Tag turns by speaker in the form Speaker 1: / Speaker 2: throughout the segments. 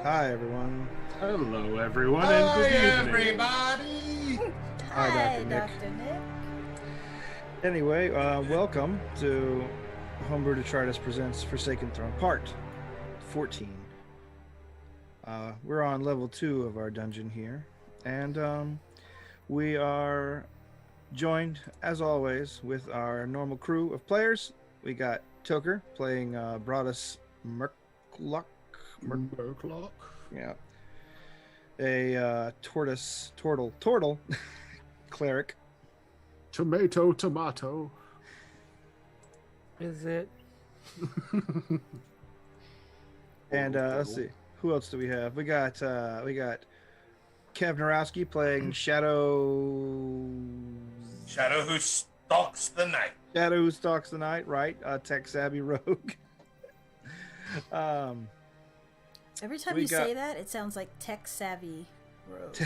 Speaker 1: Hi, everyone.
Speaker 2: Hello, everyone, and
Speaker 3: Hi,
Speaker 2: good evening.
Speaker 3: everybody!
Speaker 1: Hi, Dr. Nick. Anyway, welcome to Homebrew Detritus Presents Forsaken Throne, Part 14. We're on level 2 of our dungeon here, and we are joined, as always, with our normal crew of players. We got Toker playing Broadus Merklock. Yeah. A turtle cleric.
Speaker 2: Tomato.
Speaker 4: Is it?
Speaker 1: And let's see, who else do we have? We got Kev Narowski playing Shadow
Speaker 3: Shadow who stalks the night.
Speaker 1: Shadow who stalks the night, right? Tech savvy rogue.
Speaker 5: Every time you say that, it sounds like tech savvy rogue.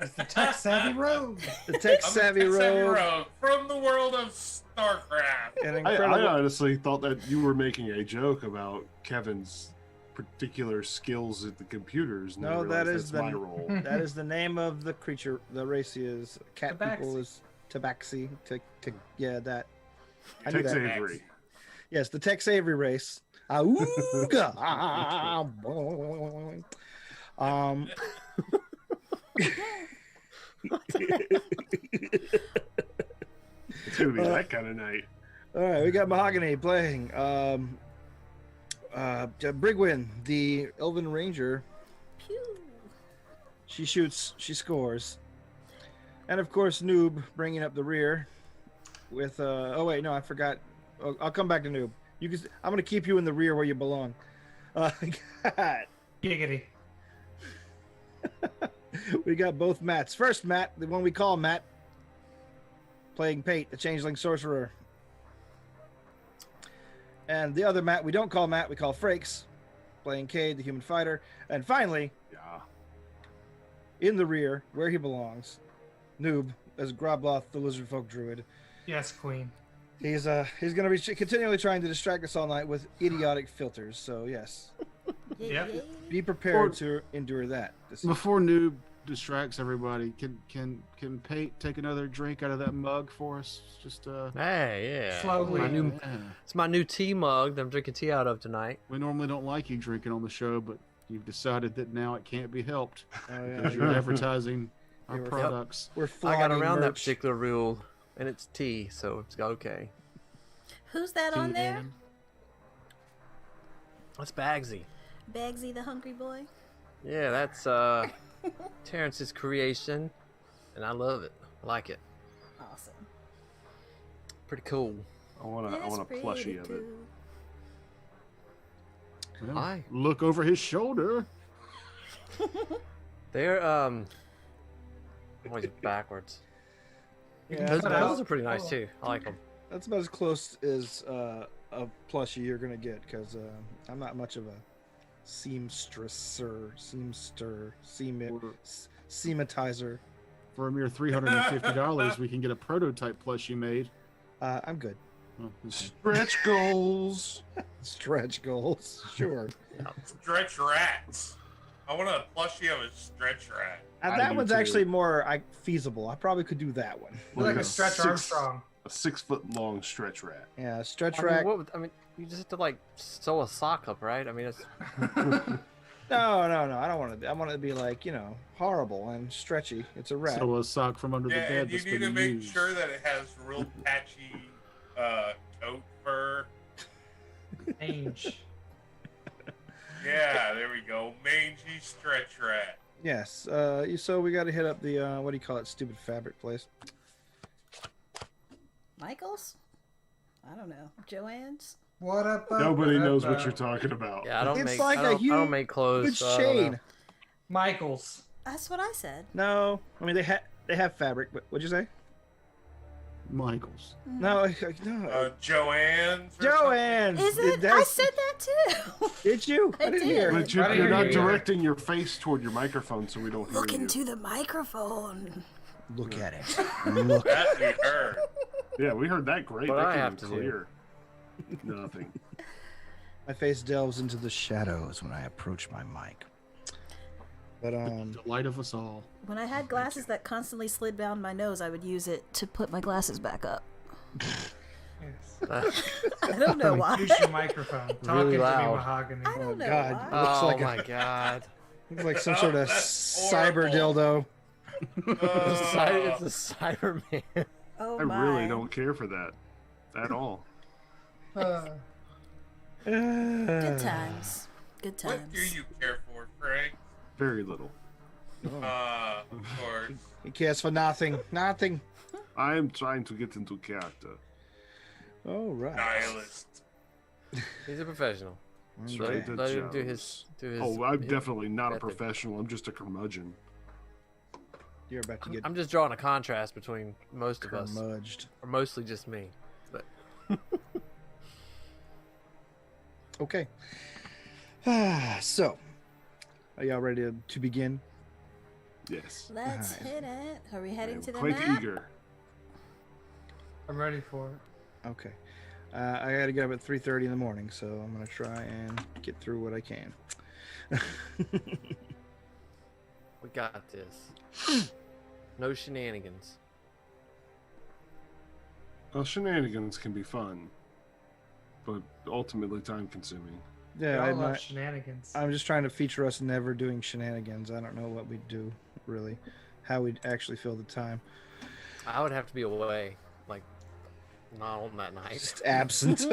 Speaker 6: It's the tech savvy rogue.
Speaker 1: The tech savvy rogue
Speaker 3: from the world of StarCraft.
Speaker 1: An
Speaker 2: I
Speaker 1: incredible.
Speaker 2: honestly thought that you were making a joke about Kevin's particular skills at the computers. And I
Speaker 1: No, that
Speaker 2: realized
Speaker 1: is
Speaker 2: that's my role.
Speaker 1: That is the name of the creature. The race he is. Cat people is Tabaxi. Yeah, that. I knew
Speaker 2: Tex
Speaker 1: that.
Speaker 2: Avery.
Speaker 1: Yes, the Tex Avery race. Auga!
Speaker 2: It's gonna be that kind of night.
Speaker 1: All right, we got Mahogany playing Brigwin, the Elven Ranger.
Speaker 5: Pew.
Speaker 1: She shoots, she scores, and of course Noob bringing up the rear with. Oh wait, no, I forgot. I'll come back to Noob. You can. I'm gonna keep you in the rear where you belong.
Speaker 6: Giggity.
Speaker 1: We got both Matts. First Matt, the one we call Matt, playing Pate, the Changeling Sorcerer. And the other Matt we don't call Matt, we call Frakes, playing Cade, the Human Fighter. And finally,
Speaker 2: Yeah.
Speaker 1: in the rear, where he belongs, Noob, as Grobloth, the Lizard Folk Druid.
Speaker 6: Yes, queen.
Speaker 1: He's going to be continually trying to distract us all night with idiotic filters. So yes,
Speaker 6: Yep.
Speaker 1: be prepared to endure that.
Speaker 7: Before Noob distracts everybody, can Pate take another drink out of that mug for us? Just
Speaker 4: Hey, yeah.
Speaker 6: Slowly.
Speaker 4: It's my new tea mug that I'm drinking tea out of tonight.
Speaker 7: We normally don't like you drinking on the show, but you've decided that now it can't be helped
Speaker 1: Oh,
Speaker 7: because you're advertising our
Speaker 1: Yep.
Speaker 7: products.
Speaker 1: We're
Speaker 4: I got
Speaker 1: flaunting
Speaker 4: around that
Speaker 1: merch.
Speaker 4: particular rule, and it's tea, so it's okay.
Speaker 5: Who's that on there?
Speaker 4: That's Bagsy.
Speaker 5: Bagsy the hungry boy?
Speaker 4: Yeah, that's Terrence's creation, and I love it. I like it.
Speaker 5: Awesome.
Speaker 4: Pretty cool.
Speaker 2: I want a plushie of it.
Speaker 7: Well,
Speaker 4: Hi.
Speaker 7: look over his shoulder.
Speaker 4: They're always backwards.
Speaker 1: Yeah,
Speaker 4: Those
Speaker 6: cut
Speaker 4: are pretty nice too. I like them.
Speaker 1: that's about as close as a plushie you're gonna get, because I'm not much of a seamstress, seamatizer.
Speaker 7: For a mere $350, we can get a prototype plushie made.
Speaker 1: I'm good.
Speaker 7: Oh, okay.
Speaker 2: Stretch goals.
Speaker 1: Stretch goals, sure.
Speaker 3: Stretch rats. I want a plushie of a stretch rat.
Speaker 1: And
Speaker 2: I
Speaker 1: that
Speaker 2: do
Speaker 1: one's
Speaker 2: too.
Speaker 1: actually more feasible. I probably could do that one.
Speaker 6: Like a Stretch Armstrong.
Speaker 2: A 6-foot-long stretch rat.
Speaker 1: Yeah, stretch
Speaker 4: I mean,
Speaker 1: rack.
Speaker 4: I mean, you just have to like sew a sock up, right? I mean, it's
Speaker 1: No. I don't want to. I want it to be like, horrible and stretchy. It's a rat.
Speaker 7: So a sock from under the
Speaker 3: Yeah,
Speaker 7: bed
Speaker 3: and you
Speaker 7: that's
Speaker 3: need to
Speaker 7: been
Speaker 3: make
Speaker 7: used.
Speaker 3: sure that it has real patchy coat fur.
Speaker 6: Mange.
Speaker 3: Yeah, there we go. Mangy stretch rat.
Speaker 1: Yes. So we got to hit up the what do you call it? Stupid fabric place.
Speaker 5: Michael's? I don't know. Joanne's?
Speaker 6: What up?
Speaker 2: Nobody knows what you're talking about.
Speaker 4: yeah. I don't
Speaker 1: It's
Speaker 4: make
Speaker 1: like
Speaker 4: I
Speaker 1: a
Speaker 4: don't, I don't make clothes.
Speaker 1: Huge
Speaker 4: So I don't know.
Speaker 1: chain.
Speaker 6: Michael's.
Speaker 5: That's what I said.
Speaker 1: No, I mean they have fabric. But what'd you say?
Speaker 7: Michaels.
Speaker 1: No, no.
Speaker 3: Joanne's. or
Speaker 1: Joanne.
Speaker 5: Is it? I
Speaker 1: That's-
Speaker 5: said that too.
Speaker 1: Did you?
Speaker 5: I
Speaker 1: didn't
Speaker 5: did.
Speaker 1: hear.
Speaker 2: But
Speaker 6: Right
Speaker 2: you're
Speaker 6: here,
Speaker 2: not
Speaker 6: here.
Speaker 2: directing your face toward your microphone, so we don't hear
Speaker 5: Look
Speaker 2: you.
Speaker 5: into the microphone.
Speaker 1: Look at it. Look.
Speaker 3: That we heard.
Speaker 2: Yeah, we heard that great.
Speaker 4: What
Speaker 2: that
Speaker 4: I
Speaker 2: came
Speaker 4: have
Speaker 2: in
Speaker 4: to do.
Speaker 2: clear. Nothing.
Speaker 1: My face delves into the shadows when I approach my mic. But
Speaker 7: The delight of us all.
Speaker 5: When I had glasses that constantly slid down my nose, I would use it to put my glasses back up.
Speaker 6: Yes.
Speaker 5: I don't know why.
Speaker 6: Use your microphone. Talking
Speaker 4: Really
Speaker 6: to me,
Speaker 4: loud.
Speaker 6: Mahogany.
Speaker 5: I don't know
Speaker 1: God.
Speaker 5: why.
Speaker 1: Looks
Speaker 4: Oh
Speaker 1: like
Speaker 4: my god.
Speaker 1: looks like some sort of
Speaker 3: That's
Speaker 1: cyber dildo.
Speaker 4: It's a Cyberman.
Speaker 5: Oh
Speaker 2: I
Speaker 5: my.
Speaker 2: really don't care for that at all.
Speaker 5: Good times. Good
Speaker 3: What
Speaker 5: times.
Speaker 3: do you care for, Frank?
Speaker 2: Very little.
Speaker 3: Of course.
Speaker 1: He cares for nothing. Nothing.
Speaker 2: I am trying to get into character.
Speaker 1: All right.
Speaker 3: Nihilist.
Speaker 4: He's a professional.
Speaker 2: Straight
Speaker 4: Let
Speaker 2: to
Speaker 4: him do
Speaker 2: Jones.
Speaker 4: his.
Speaker 2: Oh, I'm
Speaker 4: his
Speaker 2: definitely not a
Speaker 4: method.
Speaker 2: professional. I'm just a curmudgeon.
Speaker 1: You're about to get
Speaker 4: I'm just drawing a contrast between most of us,
Speaker 1: curmudged.
Speaker 4: or mostly just me. But
Speaker 1: Okay. So, are y'all ready to begin?
Speaker 2: Yes.
Speaker 5: Let's
Speaker 1: Alright.
Speaker 5: hit it. Are we heading
Speaker 2: I'm
Speaker 5: to the
Speaker 2: quite
Speaker 5: map?
Speaker 2: eager.
Speaker 6: I'm ready for it.
Speaker 1: Okay. I got to get up at 3:30 in the morning, so I'm gonna try and get through what I can.
Speaker 4: we got this. No shenanigans.
Speaker 2: Well, shenanigans can be fun, but ultimately time-consuming.
Speaker 6: We
Speaker 1: Yeah,
Speaker 6: all love shenanigans.
Speaker 1: I'm just trying to feature us never doing shenanigans. I don't know what we'd do, really, how we'd actually fill the time.
Speaker 4: I would have to be away, like not on that night.
Speaker 1: Just absent.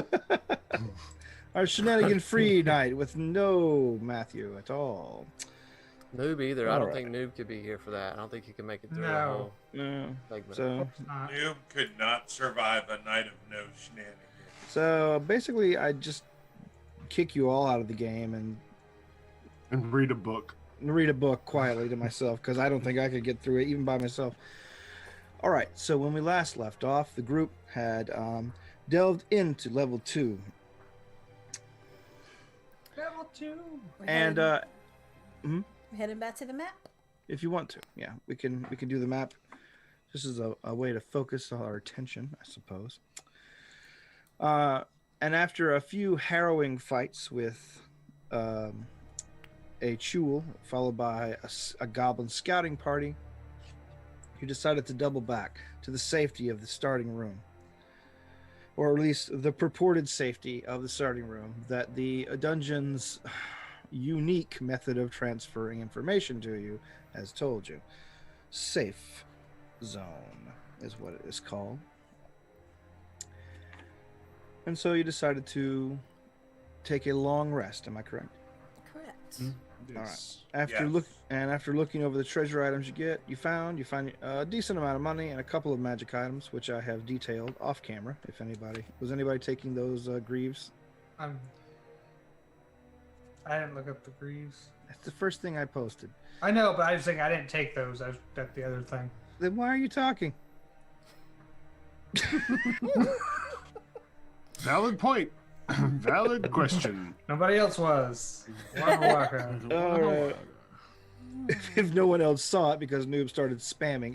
Speaker 1: Our shenanigan-free night with no Matthew at all.
Speaker 4: Noob either. I don't
Speaker 1: Alright.
Speaker 4: think Noob could be here for that. I don't think he can make it through the
Speaker 6: No.
Speaker 4: whole
Speaker 1: No.
Speaker 4: segment.
Speaker 1: So,
Speaker 3: Noob could not survive a night of no shenanigans.
Speaker 1: basically, I just kick you all out of the game and
Speaker 2: And read a book.
Speaker 1: read a book quietly to myself because I don't think I could get through it even by myself. All right, so when we last left off, the group had delved into level 2,
Speaker 6: Level 2.
Speaker 5: We're
Speaker 1: and
Speaker 5: we're heading back to the map.
Speaker 1: if you want to, yeah, we can do the map. This is a way to focus our attention, I suppose. And after a few harrowing fights with a Chul, followed by a goblin scouting party, you decided to double back to the safety of the starting room. Or at least the purported safety of the starting room that the dungeon's unique method of transferring information to you has told you. Safe zone is what it is called. And so you decided to take a long rest, am I correct?
Speaker 5: Correct.
Speaker 2: Yes.
Speaker 1: After looking over the treasure items you find a decent amount of money and a couple of magic items, which I have detailed off camera. If anybody was taking those greaves,
Speaker 6: I didn't look up the greaves.
Speaker 1: that's the first thing I posted.
Speaker 6: I know, but I was thinking I didn't take those. That's the other thing.
Speaker 1: Then why are you talking?
Speaker 2: Valid point. Valid question.
Speaker 6: Nobody else was. Waka waka.
Speaker 1: All right. If no one else saw it because Noob started spamming,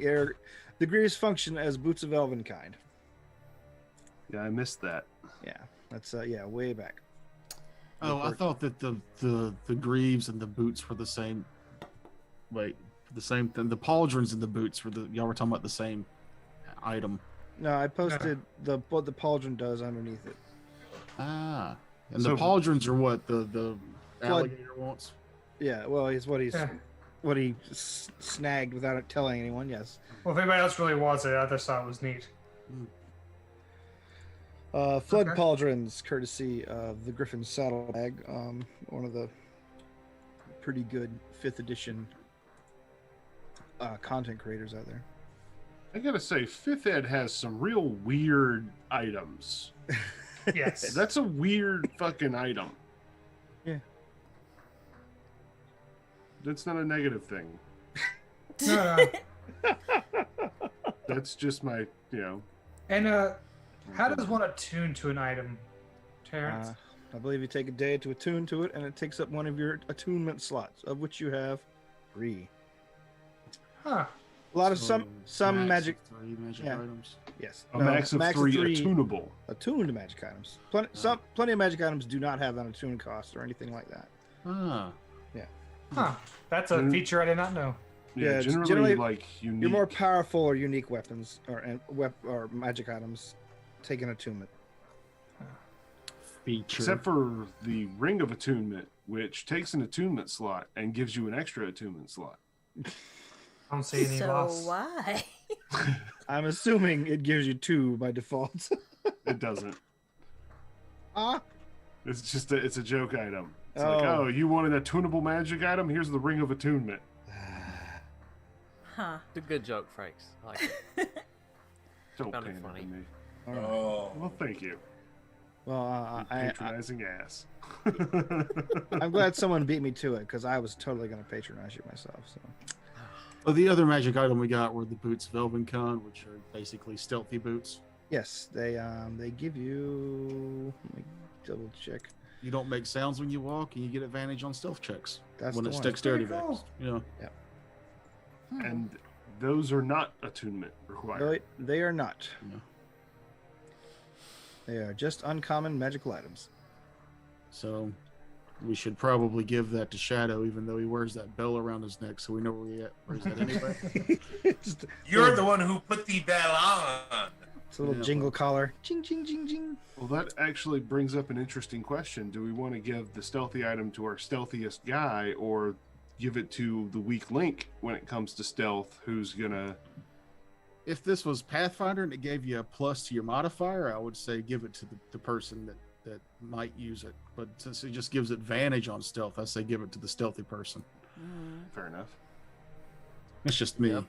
Speaker 1: the greaves function as boots of elvenkind.
Speaker 2: Yeah, I missed that.
Speaker 1: Yeah, that's way back.
Speaker 7: Oh, I thought that the greaves and the boots were the same. Wait, the same thing. The pauldrons and the boots y'all were talking about the same item.
Speaker 1: No, I posted what the pauldron does underneath it.
Speaker 7: Ah, and
Speaker 2: So-
Speaker 7: the pauldrons are what the alligator wants.
Speaker 1: Yeah, well, it's what
Speaker 6: Yeah.
Speaker 1: what he snagged without telling anyone. Yes.
Speaker 6: Well, if anybody else really wants it, I just thought it was neat.
Speaker 1: Flood
Speaker 6: Okay.
Speaker 1: pauldrons, courtesy of the Griffin Saddlebag, one of the pretty good 5th edition content creators out there.
Speaker 2: I gotta say, 5th Ed has some real weird items.
Speaker 6: Yes.
Speaker 2: That's a weird fucking item.
Speaker 1: Yeah.
Speaker 2: That's not a negative thing.
Speaker 6: No.
Speaker 2: That's just my,
Speaker 6: And how does one attune to an item, Terrence?
Speaker 1: I believe you take a day to attune to it, and it takes up one of your attunement slots, of which you have 3.
Speaker 6: Huh.
Speaker 1: A lot of
Speaker 7: So,
Speaker 1: some
Speaker 7: max
Speaker 1: magic.
Speaker 7: of 3 magic
Speaker 1: Yeah.
Speaker 7: items.
Speaker 1: Yes.
Speaker 2: a
Speaker 1: No,
Speaker 2: max of 3 attunable.
Speaker 1: attuned magic items. Plenty of magic items do not have an attune cost or anything like that.
Speaker 7: Ah,
Speaker 6: Huh. That's a feature I did not know.
Speaker 2: Yeah,
Speaker 1: it's
Speaker 2: generally like unique.
Speaker 1: Your more powerful or unique weapons or magic items take an attunement.
Speaker 7: Feature.
Speaker 2: Except for the Ring of Attunement, which takes an attunement slot and gives you an extra attunement slot.
Speaker 6: I don't see any
Speaker 5: So
Speaker 6: loss.
Speaker 5: why?
Speaker 1: I'm assuming it gives you 2 by default.
Speaker 2: It doesn't.
Speaker 1: Ah.
Speaker 2: It's just it's a joke item. It's
Speaker 1: Oh.
Speaker 2: like, oh, you want an attunable magic item? Here's the Ring of Attunement.
Speaker 5: Huh.
Speaker 4: It's a good joke, Franks. I like it.
Speaker 2: Don't
Speaker 4: Found it
Speaker 2: pander
Speaker 4: funny.
Speaker 2: to me.
Speaker 1: All right.
Speaker 3: Oh.
Speaker 2: Well, thank you.
Speaker 1: Well,
Speaker 2: You
Speaker 1: I
Speaker 2: patronizing ass.
Speaker 1: I'm glad someone beat me to it because I was totally going to patronize you myself. So
Speaker 7: Well, the other magic item we got were the boots Velvencon, which are basically stealthy boots.
Speaker 1: yes, they give you. Let me double check.
Speaker 7: You don't make sounds when you walk, and you get advantage on stealth checks
Speaker 1: That's
Speaker 7: when
Speaker 1: the
Speaker 7: it's
Speaker 1: one.
Speaker 7: dexterity
Speaker 6: Pretty
Speaker 7: based.
Speaker 6: cool.
Speaker 7: Yeah.
Speaker 2: And those are not attunement required.
Speaker 1: They are not.
Speaker 7: Yeah.
Speaker 1: They are just uncommon magical items.
Speaker 7: So we should probably give that to Shadow, even though he wears that bell around his neck, so we know where he's at anyway.
Speaker 1: Just
Speaker 3: You're the one who put the bell on.
Speaker 1: it's a little
Speaker 7: Yeah.
Speaker 1: jingle collar. Ching ching ching ching.
Speaker 2: Well, that actually brings up an interesting question. Do we want to give the stealthy item to our stealthiest guy, or give it to the weak link when it comes to stealth, who's gonna...
Speaker 7: If this was Pathfinder and it gave you a plus to your modifier, I would say give it to the person that might use it. But since it just gives advantage on stealth, I say give it to the stealthy person.
Speaker 2: Fair enough.
Speaker 7: It's just me.
Speaker 4: Yep.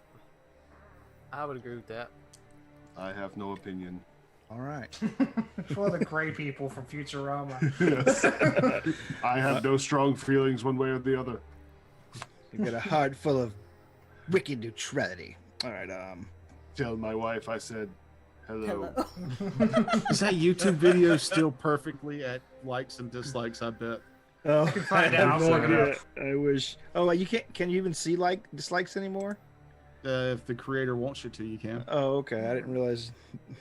Speaker 4: I would agree with that.
Speaker 2: I have no opinion.
Speaker 1: All right.
Speaker 6: For the gray people from Futurama.
Speaker 2: Yes. I have no strong feelings one way or the other.
Speaker 1: You get a heart full of wicked neutrality. All right.
Speaker 2: Tell my wife I said hello.
Speaker 5: Hello.
Speaker 7: Is that YouTube video still perfectly at likes and dislikes? I bet.
Speaker 1: Oh,
Speaker 6: I can find
Speaker 1: have
Speaker 6: out. I'll
Speaker 1: no
Speaker 6: look it
Speaker 1: idea.
Speaker 6: up.
Speaker 1: I wish. Oh, you can't. Can you even see dislikes anymore?
Speaker 7: If the creator wants you to, you can.
Speaker 1: Oh, okay. I didn't realize.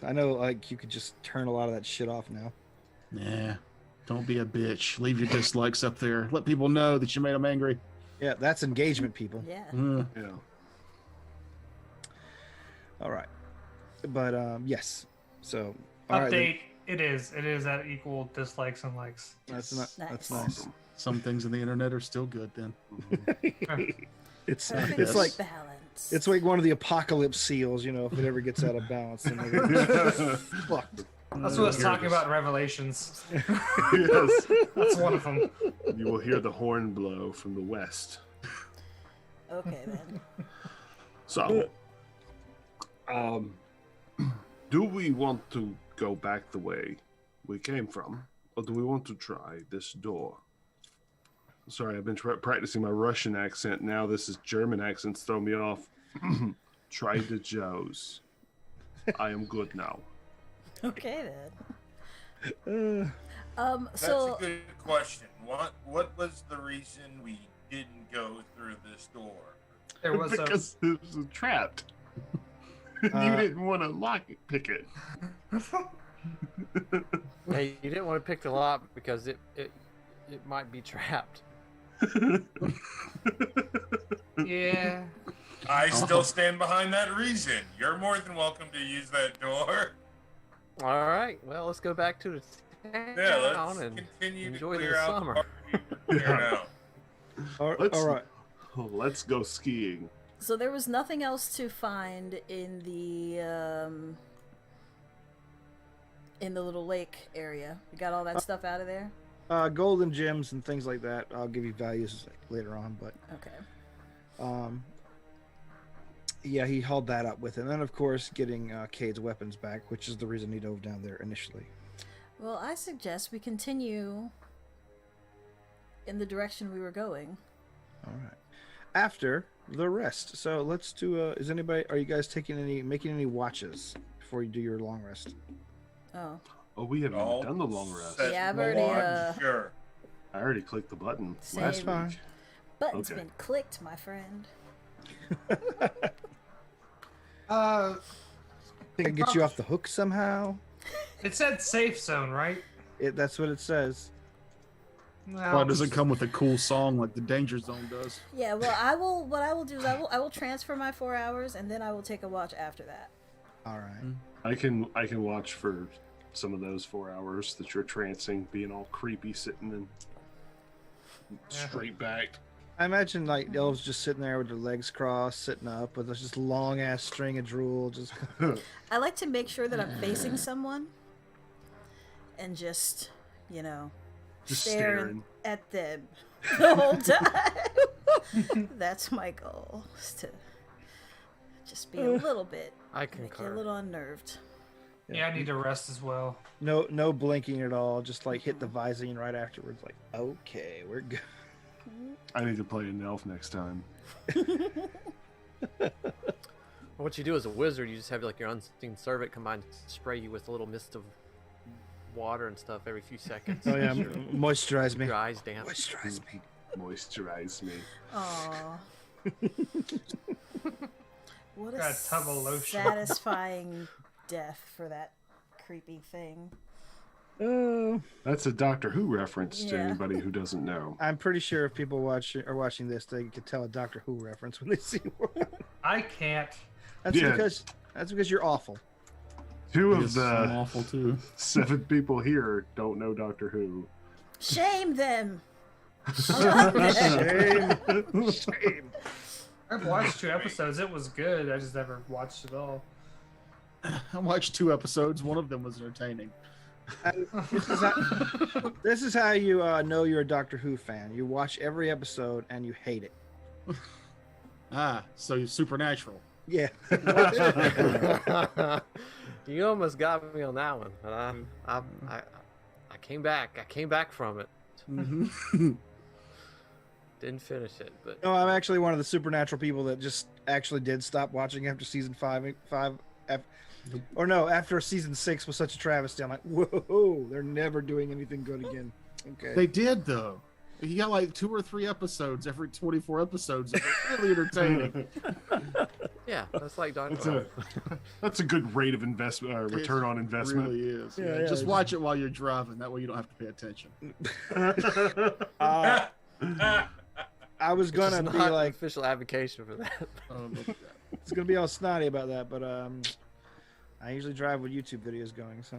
Speaker 1: I know, like you could just turn a lot of that shit off now.
Speaker 7: Nah, don't be a bitch. Leave your dislikes up there. Let people know that you made them angry.
Speaker 1: Yeah, that's engagement, people.
Speaker 5: Yeah.
Speaker 2: Yeah.
Speaker 1: All right. But yes. So all right, then.
Speaker 6: Update. It is at equal dislikes and likes.
Speaker 1: That's
Speaker 5: Nice.
Speaker 1: that's nice.
Speaker 7: Some things on the internet are still good then.
Speaker 1: It's
Speaker 5: Perfect
Speaker 1: it's like
Speaker 5: balance.
Speaker 1: it's like one of the apocalypse seals. You know, if it ever gets out of balance, then they're fucked.
Speaker 6: That's what I was talking about in Revelations.
Speaker 2: Yes.
Speaker 6: That's one of them.
Speaker 2: You will hear the horn blow from the west.
Speaker 5: Okay then.
Speaker 2: So, do we want to go back the way we came from, or do we want to try this door? Sorry, I've been practicing my Russian accent. Now this is German accents throw me off. Try the Joes. I am good now.
Speaker 5: Okay then.
Speaker 3: That's
Speaker 5: So
Speaker 3: a good question. What was the reason we didn't go through this door?
Speaker 6: There was
Speaker 2: Because it was trapped. You didn't want to pick it.
Speaker 4: Hey, you didn't want to pick the lock because it might be trapped.
Speaker 6: yeah.
Speaker 3: I still stand behind that reason. You're more than welcome to use that door.
Speaker 4: All right, well, let's go back to the town
Speaker 3: Yeah, let's
Speaker 4: and
Speaker 3: continue to
Speaker 4: enjoy
Speaker 3: clear
Speaker 4: the
Speaker 3: out
Speaker 4: summer.
Speaker 3: the party. Clear it out.
Speaker 2: Let's-
Speaker 1: all right.
Speaker 2: Let's go skiing.
Speaker 5: so there was nothing else to find in the little lake area. We got all that stuff out of there.
Speaker 1: Golden gems and things like that. I'll give you values later on, but
Speaker 5: Okay.
Speaker 1: yeah, he hauled that up with him. And then, of course, getting Cade's weapons back, which is the reason he dove down there initially.
Speaker 5: Well, I suggest we continue in the direction we were going.
Speaker 1: All right. After the rest. So let's do. Are you guys making any watches before you do your long rest?
Speaker 5: Oh,
Speaker 2: Oh, we haven't
Speaker 3: All
Speaker 2: even done the long rest.
Speaker 3: set
Speaker 5: Yeah, I've
Speaker 3: the
Speaker 5: already,
Speaker 3: watch. Sure.
Speaker 2: I already clicked the button
Speaker 5: Same.
Speaker 2: last
Speaker 1: Fine.
Speaker 2: week.
Speaker 5: button's
Speaker 2: Okay.
Speaker 5: been clicked, my friend.
Speaker 1: Think I can get you off the hook somehow?
Speaker 6: It said safe zone, right?
Speaker 1: That's what it says.
Speaker 7: Why it doesn't come with a cool song like the Danger Zone does?
Speaker 5: Yeah, well, what I will do is I will transfer my 4 hours, and then I will take a watch after that.
Speaker 1: All right.
Speaker 2: I can watch for some of those 4 hours that you're trancing, being all creepy, sitting in straight back.
Speaker 1: I imagine like the elves just sitting there with their legs crossed, sitting up with this just long ass string of drool. Just
Speaker 5: I like to make sure that I'm facing someone, and just
Speaker 2: Just
Speaker 5: staring
Speaker 2: staring.
Speaker 5: at them the whole time. That's my goal, is to just be a little bit,
Speaker 4: I
Speaker 5: make you a
Speaker 4: concur.
Speaker 5: little unnerved.
Speaker 6: Yeah, I need to rest as well.
Speaker 1: no blinking at all. Just like hit the Visine right afterwards. Like, okay, we're good.
Speaker 2: I need to play an elf next time.
Speaker 4: What you do as a wizard, you just have like your unseen servant come by and spray you with a little mist of water and stuff every few seconds.
Speaker 1: Oh yeah,
Speaker 4: Keep
Speaker 1: moisturize me.
Speaker 4: your eyes damp.
Speaker 1: Moisturize me.
Speaker 2: Moisturize me.
Speaker 5: Aww. What a
Speaker 6: Got a tub of lotion.
Speaker 5: satisfying death for that creepy thing.
Speaker 1: Oh,
Speaker 2: That's a Doctor Who reference to
Speaker 5: Yeah.
Speaker 2: anybody who doesn't know.
Speaker 1: I'm pretty sure if people are watching this, they could tell a Doctor Who reference when they see one.
Speaker 6: I can't.
Speaker 1: That's
Speaker 2: Yeah.
Speaker 1: because you're awful.
Speaker 2: Two of
Speaker 7: Yes, I'm
Speaker 2: the
Speaker 7: awful too.
Speaker 2: 7 people here don't know Doctor Who.
Speaker 5: Shame them. I love them.
Speaker 1: Shame. Shame.
Speaker 6: I've watched 2 episodes. It was good. I just never watched it all.
Speaker 7: I watched 2 episodes. One of them was entertaining.
Speaker 1: This is how you know you're a Doctor Who fan. You watch every episode and you hate it.
Speaker 7: So you're supernatural.
Speaker 1: Yeah.
Speaker 4: You almost got me on that one, but I came back. I came back from it.
Speaker 7: Mm-hmm.
Speaker 4: Didn't finish it, but
Speaker 1: No, I'm actually one of the supernatural people that just actually did stop watching after season after season 6 was such a travesty. I'm like, whoa, they're never doing anything good again. Okay.
Speaker 7: They did though. You got like 2 or 3 episodes every 24 episodes. That were really entertaining.
Speaker 4: yeah, that's like
Speaker 2: That's
Speaker 4: Doctor.
Speaker 2: that's a good rate of investment, return on
Speaker 7: It
Speaker 2: investment.
Speaker 7: really is.
Speaker 1: Yeah,
Speaker 7: Yeah, just
Speaker 1: yeah.
Speaker 7: watch it while you're driving. That way you don't have to pay attention.
Speaker 1: I was gonna be
Speaker 4: not
Speaker 1: like,
Speaker 4: an official advocation for that.
Speaker 1: it's gonna be all snotty about that, but I usually drive with YouTube videos going, so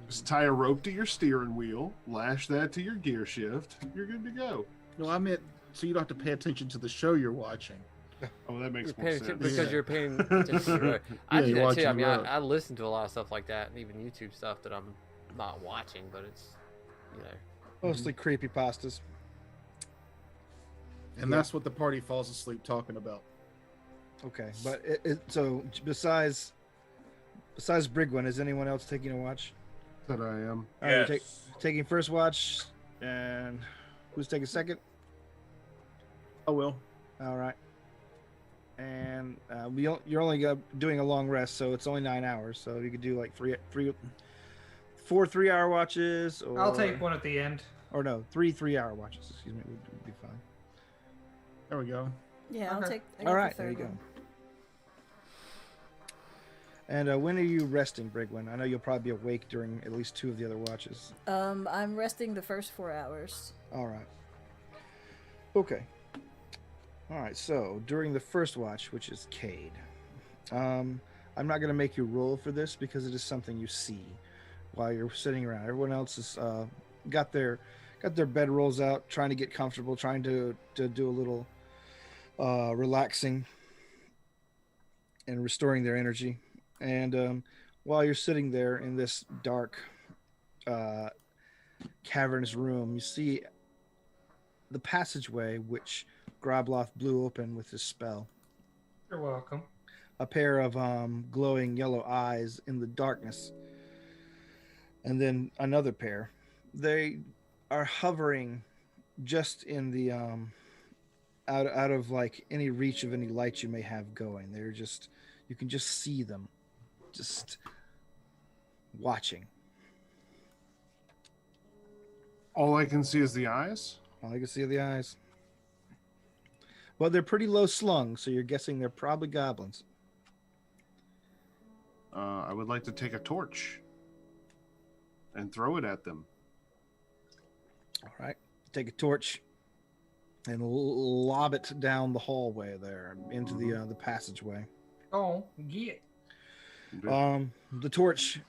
Speaker 2: Just tie a rope to your steering wheel, lash that to your gear shift. You're good to go.
Speaker 7: No, I meant so you don't have to pay attention to the show you're watching.
Speaker 2: Oh, that makes
Speaker 4: You're
Speaker 2: more
Speaker 4: paying
Speaker 2: sense.
Speaker 4: attention because
Speaker 7: Yeah.
Speaker 4: you're paying attention to the road. I
Speaker 7: Yeah,
Speaker 4: do
Speaker 7: you're
Speaker 4: that too.
Speaker 7: watching
Speaker 4: I mean,
Speaker 7: the road.
Speaker 4: I listen to a lot of stuff like that, and even YouTube stuff that I'm not watching, but it's
Speaker 1: mostly creepy pastas.
Speaker 7: And that's what the party falls asleep talking about.
Speaker 1: Okay, but so besides Brigwin, is anyone else taking a watch?
Speaker 2: That I am.
Speaker 1: All right,
Speaker 3: Yes.
Speaker 1: taking first watch, and who's taking second?
Speaker 7: Oh well.
Speaker 1: All right. And you're only doing a long rest, so it's only 9 hours. So you could do like 4 3-hour watches, or
Speaker 6: I'll take one at the end.
Speaker 1: or no, 3 3-hour watches. Excuse me, would be fine.
Speaker 7: There we go.
Speaker 5: Yeah, I'll
Speaker 6: Okay.
Speaker 5: take. I got
Speaker 1: All
Speaker 5: the
Speaker 1: right, there
Speaker 5: third
Speaker 1: you go.
Speaker 5: one.
Speaker 1: And when are you resting, Brigwin? I know you'll probably be awake during at least 2 of the other watches.
Speaker 5: I'm resting the first 4 hours.
Speaker 1: All right. Okay. All right. So during the first watch, which is Cade, I'm not going to make you roll for this because it is something you see while you're sitting around. Everyone else has got their bedrolls out, trying to get comfortable, trying to do a little relaxing and restoring their energy. And while you're sitting there in this dark, cavernous room, you see the passageway which Grobloth blew open with his spell.
Speaker 6: You're welcome.
Speaker 1: A pair of glowing yellow eyes in the darkness. And then another pair. They are hovering just in the out of like any reach of any light you may have going. They're just, you can just see them just watching.
Speaker 2: All I can see is the eyes.
Speaker 1: All you can see are the eyes. Well, they're pretty low slung, so you're guessing they're probably goblins.
Speaker 2: I would like to take a torch and throw it at them.
Speaker 1: All right. take a torch and lob it down the hallway there into the passageway.
Speaker 6: Oh, yeah.
Speaker 1: The torch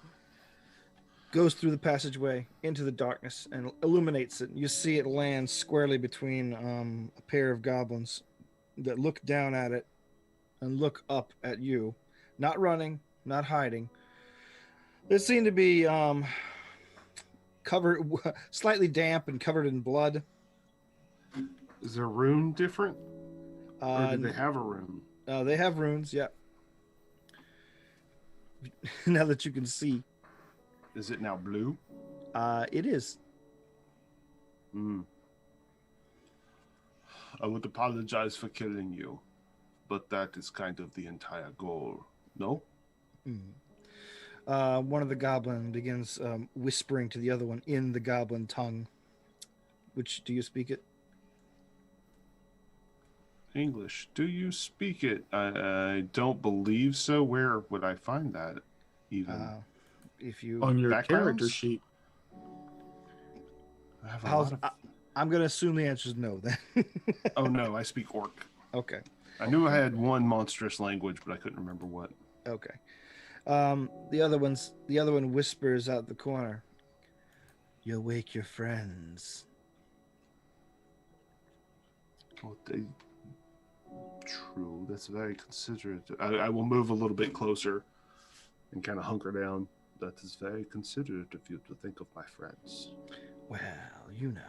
Speaker 1: goes through the passageway into the darkness and illuminates it. You see it land squarely between a pair of goblins that look down at it and look up at you, not running, not hiding. They seem to be covered, slightly damp and covered in blood.
Speaker 2: Is their rune different? Or do they have a rune?
Speaker 1: They have runes, yeah. Now that you can see.
Speaker 2: Is it now blue?
Speaker 1: It is.
Speaker 2: I would apologize for killing you, but that is kind of the entire goal. No?
Speaker 1: One of the goblin begins whispering to the other one in the goblin tongue. Which, do you speak it?
Speaker 2: English. Do you speak it? I don't believe so. Where would I find that? Even
Speaker 1: If you
Speaker 7: On your
Speaker 2: Backgrounds?
Speaker 7: character sheet.
Speaker 2: I have a lot of...
Speaker 1: I'm going to assume the answer is no then.
Speaker 2: Oh no, I speak Orc.
Speaker 1: Okay.
Speaker 2: I knew I had one monstrous language, but I couldn't remember what.
Speaker 1: Okay. The other one whispers out the corner. You'll wake your friends.
Speaker 2: Oh, true. That's very considerate. I will move a little bit closer and kind of hunker down. That is very considerate of you to think of my friends.
Speaker 1: Well, you know,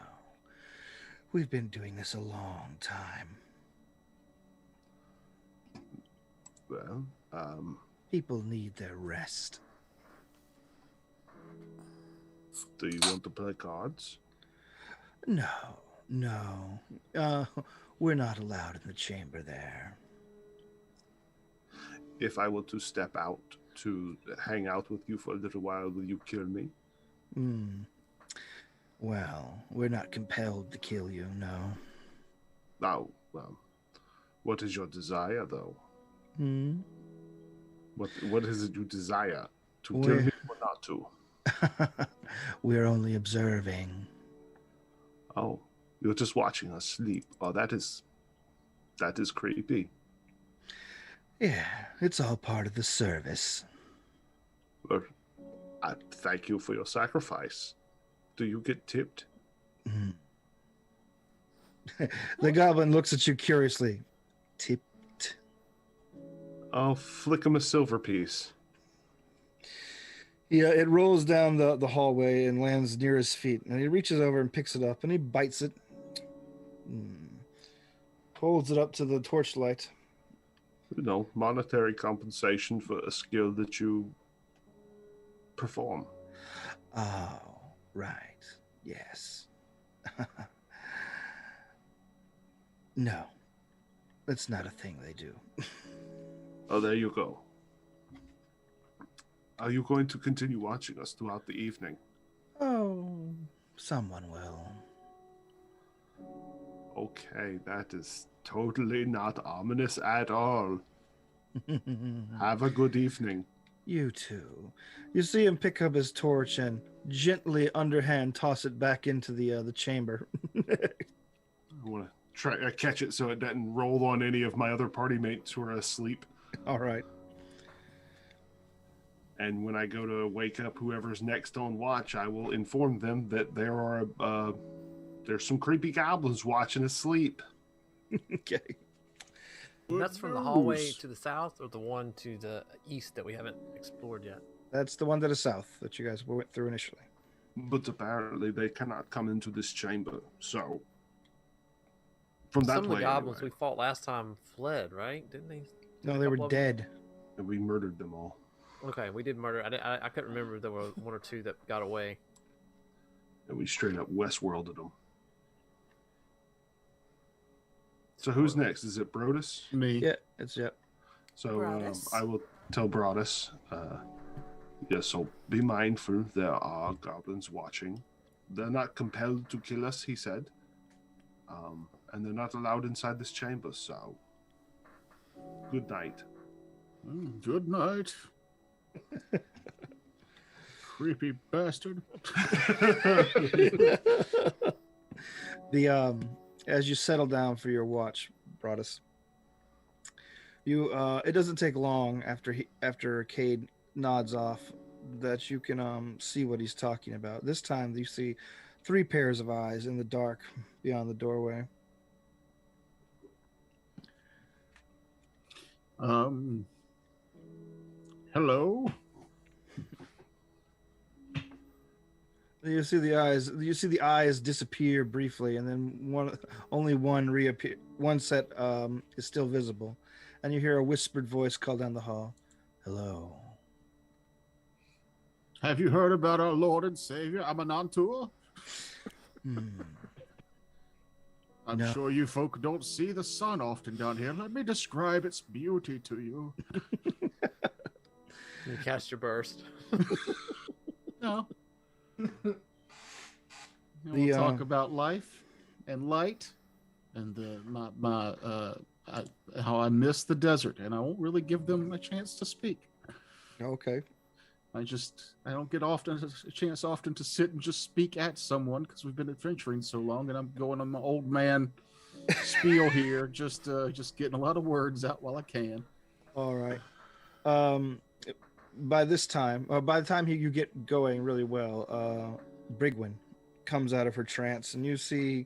Speaker 1: we've been doing this a long time.
Speaker 2: Well,
Speaker 1: People need their rest.
Speaker 2: do you want to play cards?
Speaker 1: No. We're not allowed in the chamber there.
Speaker 2: If I were to step out to hang out with you for a little while, will you kill me?
Speaker 1: Well, we're not compelled to kill you, no.
Speaker 2: Oh, well, what is your desire, though? What is it you desire? To kill me or not to?
Speaker 1: We're only observing.
Speaker 2: Oh, you're just watching us sleep. Oh, that is creepy.
Speaker 1: Yeah, it's all part of the service.
Speaker 2: Well, I thank you for your sacrifice. Do you get tipped?
Speaker 1: The goblin looks at you curiously. Tipped?
Speaker 2: I'll flick him a silver piece.
Speaker 1: Yeah, it rolls down the hallway and lands near his feet. And he reaches over and picks it up and he bites it. Holds it up to the torchlight.
Speaker 2: You know, monetary compensation for a skill that you perform.
Speaker 1: Oh, right. Yes. No, that's not a thing they do.
Speaker 2: Oh, there you go. Are you going to continue watching us throughout the evening?
Speaker 1: Oh, someone will.
Speaker 2: Okay, that is totally not ominous at all. Have a good evening.
Speaker 1: You too. You see him pick up his torch and gently underhand toss it back into the chamber.
Speaker 2: I want to try to catch it so it doesn't roll on any of my other party mates who are asleep.
Speaker 1: All right.
Speaker 2: And when I go to wake up whoever's next on watch, I will inform them that there's some creepy goblins watching us sleep.
Speaker 1: Okay.
Speaker 4: And that's from the hallway to the south, or the one to the east that we haven't explored yet?
Speaker 1: That's the one to the south that you guys went through initially.
Speaker 2: But apparently they cannot come into this chamber. So from that
Speaker 4: Some of the
Speaker 2: way,
Speaker 4: goblins
Speaker 2: anyway,
Speaker 4: we fought last time fled, right? Didn't they?
Speaker 1: No, they were
Speaker 4: couple of them?
Speaker 1: dead.
Speaker 2: and we murdered them all.
Speaker 4: Okay, we did murder. I couldn't remember if there were one or two that got away.
Speaker 2: And we straight up Westworlded them. So who's next? Is it Brodus?
Speaker 7: Me.
Speaker 1: Yeah, it's yep.
Speaker 2: So
Speaker 5: Brodus.
Speaker 2: I will tell Brodus. Yes, so be mindful. There are goblins watching. They're not compelled to kill us, he said. And they're not allowed inside this chamber, so good night.
Speaker 7: Good night. Creepy bastard.
Speaker 1: The as you settle down for your watch, Broadus, you it doesn't take long after Cade nods off that you can see what he's talking about. This time you see 3 pairs of eyes in the dark beyond the doorway.
Speaker 7: Hello.
Speaker 1: You see the eyes. You see the eyes disappear briefly, and then only one reappear. One set is still visible, and you hear a whispered voice call down the hall, "Hello."
Speaker 7: Have you heard about our Lord and Savior Amanantua? I'm
Speaker 1: No.
Speaker 7: sure you folk don't see the sun often down here. Let me describe its beauty to you.
Speaker 4: You cast your burst.
Speaker 7: No.
Speaker 1: The,
Speaker 7: We'll talk about life and light and how I miss the desert, and I won't really give them a chance to speak.
Speaker 1: Okay.
Speaker 7: I don't get a chance often to sit and just speak at someone because we've been adventuring so long, and I'm going on my old man spiel here, just getting a lot of words out while I can.
Speaker 1: All right. By the time you get going really well, Brigwin comes out of her trance, and you see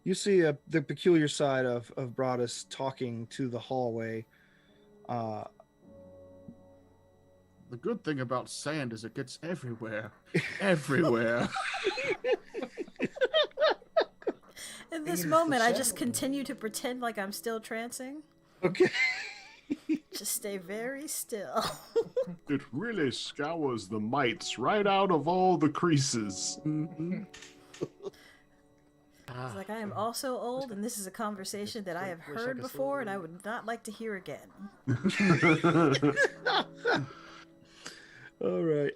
Speaker 1: the peculiar side of Broadus talking to the hallway.
Speaker 7: The good thing about sand is it gets everywhere. Everywhere.
Speaker 5: In this
Speaker 6: Beautiful
Speaker 5: moment, I
Speaker 6: shadow.
Speaker 5: just continue to pretend like I'm still trancing.
Speaker 1: Okay.
Speaker 5: Just stay very still.
Speaker 2: It really scours the mites right out of all the creases.
Speaker 7: Mm-hmm.
Speaker 5: It's like I am also old, and this is a conversation that I have
Speaker 4: Wish I
Speaker 5: heard
Speaker 4: could
Speaker 5: before,
Speaker 4: still
Speaker 5: and I would not like to hear again.
Speaker 1: All right.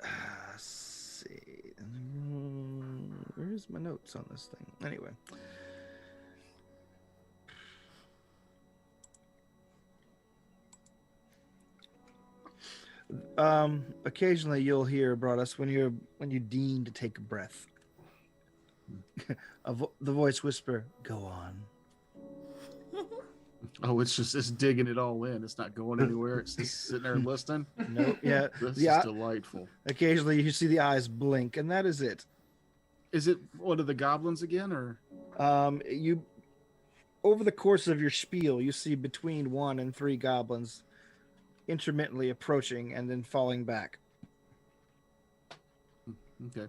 Speaker 1: Let's see. Where's my notes on this thing? Anyway. Occasionally you'll hear Broadus when you deign to take a breath. The voice whisper, "Go on."
Speaker 7: Oh, it's digging it all in. It's not going anywhere. It's just sitting there listening.
Speaker 1: Nope. Yeah.
Speaker 7: This
Speaker 1: Yeah.
Speaker 7: is delightful.
Speaker 1: Occasionally you see the eyes blink, and that is it.
Speaker 7: Is it one of the goblins again, or?
Speaker 1: You over the course of your spiel, you see between 1 and 3 goblins intermittently approaching and then falling back.
Speaker 7: Okay.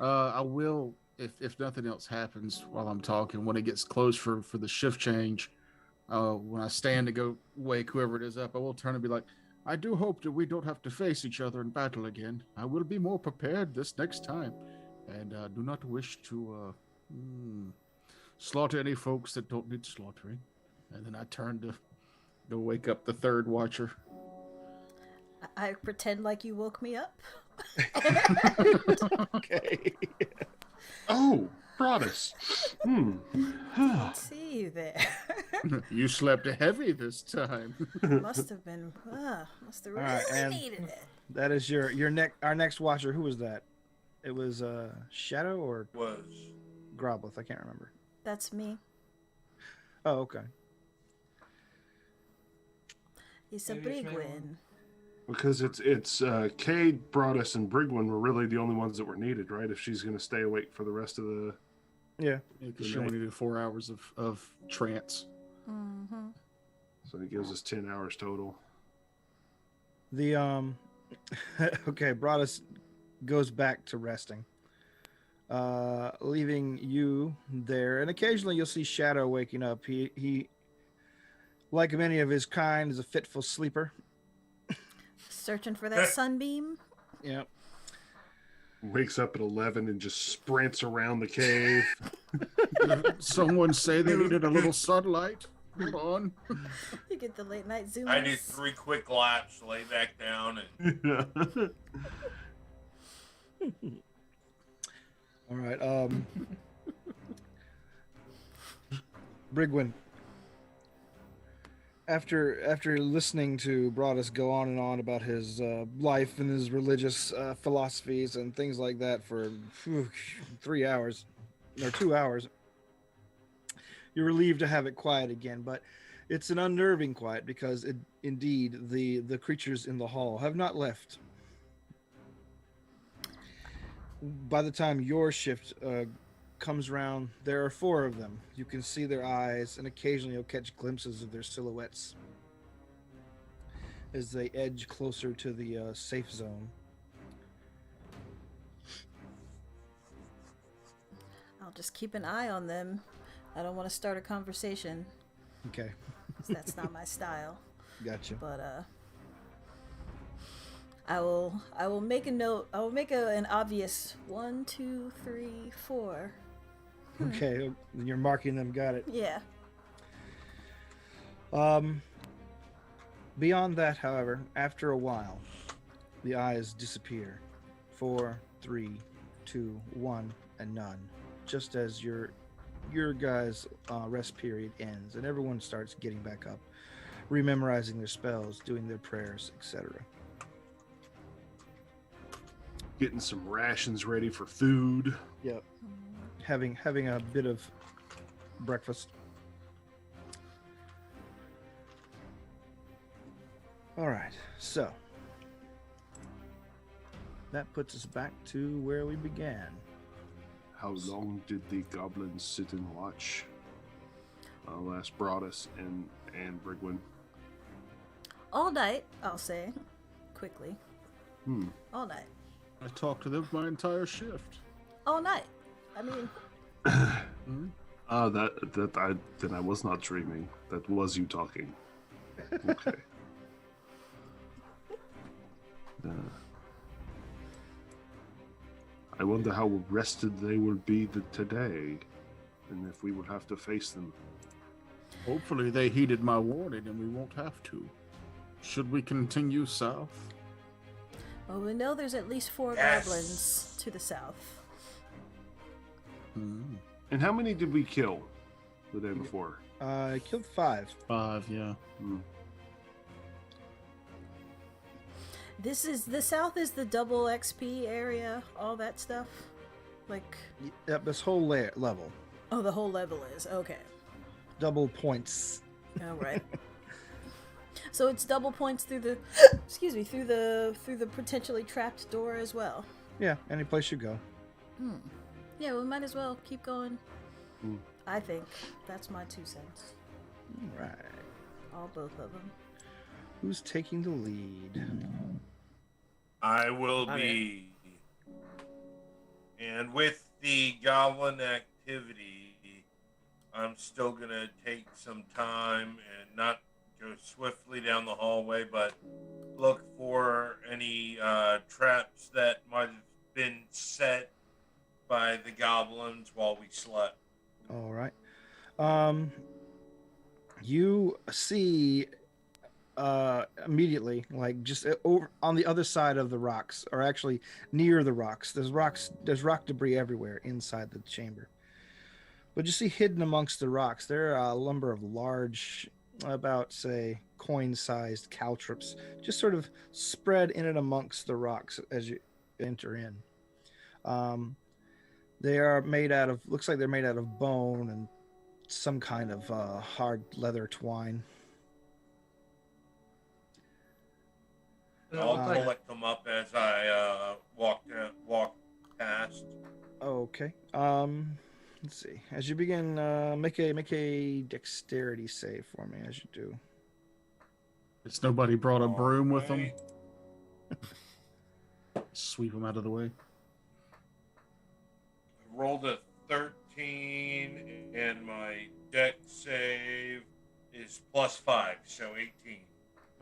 Speaker 7: I will, if nothing else happens while I'm talking, when it gets close for the shift change, when I stand to go wake whoever it is up, I will turn and be like, I do hope that we don't have to face each other in battle again. I will be more prepared this next time, and do not wish to slaughter any folks that don't need slaughtering. And then I turn to go wake up the third watcher.
Speaker 5: I pretend like you woke me up.
Speaker 1: Okay.
Speaker 2: Oh, Broadus.
Speaker 5: See you there.
Speaker 7: You slept heavy this time.
Speaker 5: Must have been. Must have
Speaker 1: All
Speaker 5: really
Speaker 1: right, and
Speaker 5: needed it.
Speaker 1: that is our next watcher. Who was that? It was Shadow or
Speaker 3: Was
Speaker 1: Groblith. I can't remember.
Speaker 5: That's me.
Speaker 1: Oh, okay.
Speaker 5: He's a
Speaker 6: Maybe it's
Speaker 5: Brigwin.
Speaker 2: Because it's Cade, Broadus, and Brigwin were really the only ones that were needed, right? If she's going to stay awake for the rest of the...
Speaker 1: Yeah.
Speaker 7: Because she only needed 4 hours of trance.
Speaker 5: Mm-hmm.
Speaker 2: So it gives us 10 hours total.
Speaker 1: The okay, Broadus goes back to resting, leaving you there. And occasionally you'll see Shadow waking up. He like many of his kind, is a fitful sleeper.
Speaker 5: Searching for that sunbeam.
Speaker 1: Yeah.
Speaker 2: Wakes up at 11 and just sprints around the cave.
Speaker 7: Someone say they needed a little sunlight. Come on.
Speaker 5: You get the late night zooms.
Speaker 3: I do 3 quick laps, lay back down, and
Speaker 1: All right. Brigwin. after listening to Broadus go on and on about his life and his religious philosophies and things like that for 3 hours or 2 hours, you're relieved to have it quiet again. But it's an unnerving quiet because indeed the creatures in the hall have not left. By the time your shift comes around, there are 4 of them. You can see their eyes, and occasionally you'll catch glimpses of their silhouettes as they edge closer to the safe zone.
Speaker 5: I'll just keep an eye on them. I don't want to start a conversation.
Speaker 1: Okay,
Speaker 5: 'Cause that's not my style.
Speaker 1: gotcha.
Speaker 5: But I will make a note. I will make an obvious 1, 2, 3, 4.
Speaker 1: Okay, you're marking them. Got it.
Speaker 5: Yeah.
Speaker 1: Beyond that, however, after a while, the eyes disappear. 4, 3, 2, 1, and none. Just as your guys' rest period ends, and everyone starts getting back up, rememorizing their spells, doing their prayers, etc.
Speaker 2: Getting some rations ready for food.
Speaker 1: Yep. Having a bit of breakfast. All right, so that puts us back to where we began.
Speaker 2: How long did the goblins sit and watch? I'll ask Broadus and Brigwin.
Speaker 5: All night, I'll say, quickly. All night.
Speaker 7: I talked to them my entire shift.
Speaker 5: All night. I mean,
Speaker 2: Then I was not dreaming. That was you talking. Okay. I wonder how rested they will be today, and if we will have to face them.
Speaker 7: Hopefully they heeded my warning and we won't have to. Should we continue south?
Speaker 5: well, we know there's at least 4
Speaker 3: Yes.
Speaker 5: goblins to the south.
Speaker 2: And how many did we kill the day before?
Speaker 1: I killed 5.
Speaker 7: 5, yeah.
Speaker 5: This is the south is the double XP area, all that stuff. Like,
Speaker 1: Yep, this whole level.
Speaker 5: oh, the whole level is okay.
Speaker 1: Double points.
Speaker 5: All right. So it's double points through the, excuse me, through the potentially trapped door as well.
Speaker 1: Yeah, any place you go.
Speaker 5: Yeah, we might as well keep going.
Speaker 2: Hmm.
Speaker 5: I think that's my 2 cents.
Speaker 1: All right.
Speaker 5: Both of them.
Speaker 1: Who's taking the lead?
Speaker 3: I will
Speaker 4: I'm
Speaker 3: be. And with the goblin activity, I'm still going to take some time and not go swiftly down the hallway, but look for any traps that might have been set by the goblins while we slept.
Speaker 1: All right. You see immediately, like just over on the other side of the rocks, or actually near the rocks. There's rock debris everywhere inside the chamber. But you see hidden amongst the rocks, there are a number of large, about say coin-sized caltrops, just sort of spread in and amongst the rocks as you enter in. They are made out of, looks like they're made out of bone and some kind of hard leather twine.
Speaker 3: I'll collect them up as I walk past.
Speaker 1: Okay. Let's see. As you begin, make a dexterity save for me as you do.
Speaker 7: It's nobody brought a broom with them.
Speaker 3: Alright.
Speaker 7: Sweep them out of the way.
Speaker 3: Rolled a 13, and my dex save is +5, so 18.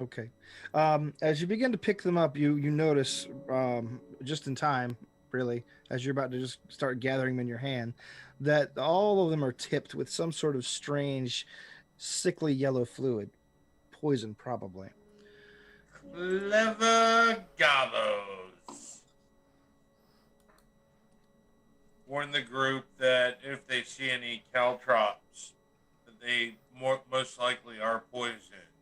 Speaker 1: Okay. As you begin to pick them up, you notice just in time, really, as you're about to just start gathering them in your hand, that all of them are tipped with some sort of strange, sickly yellow fluid. Poison, probably.
Speaker 3: Clever gobos. Warn the group that if they see any caltrops, that they most likely are poisoned.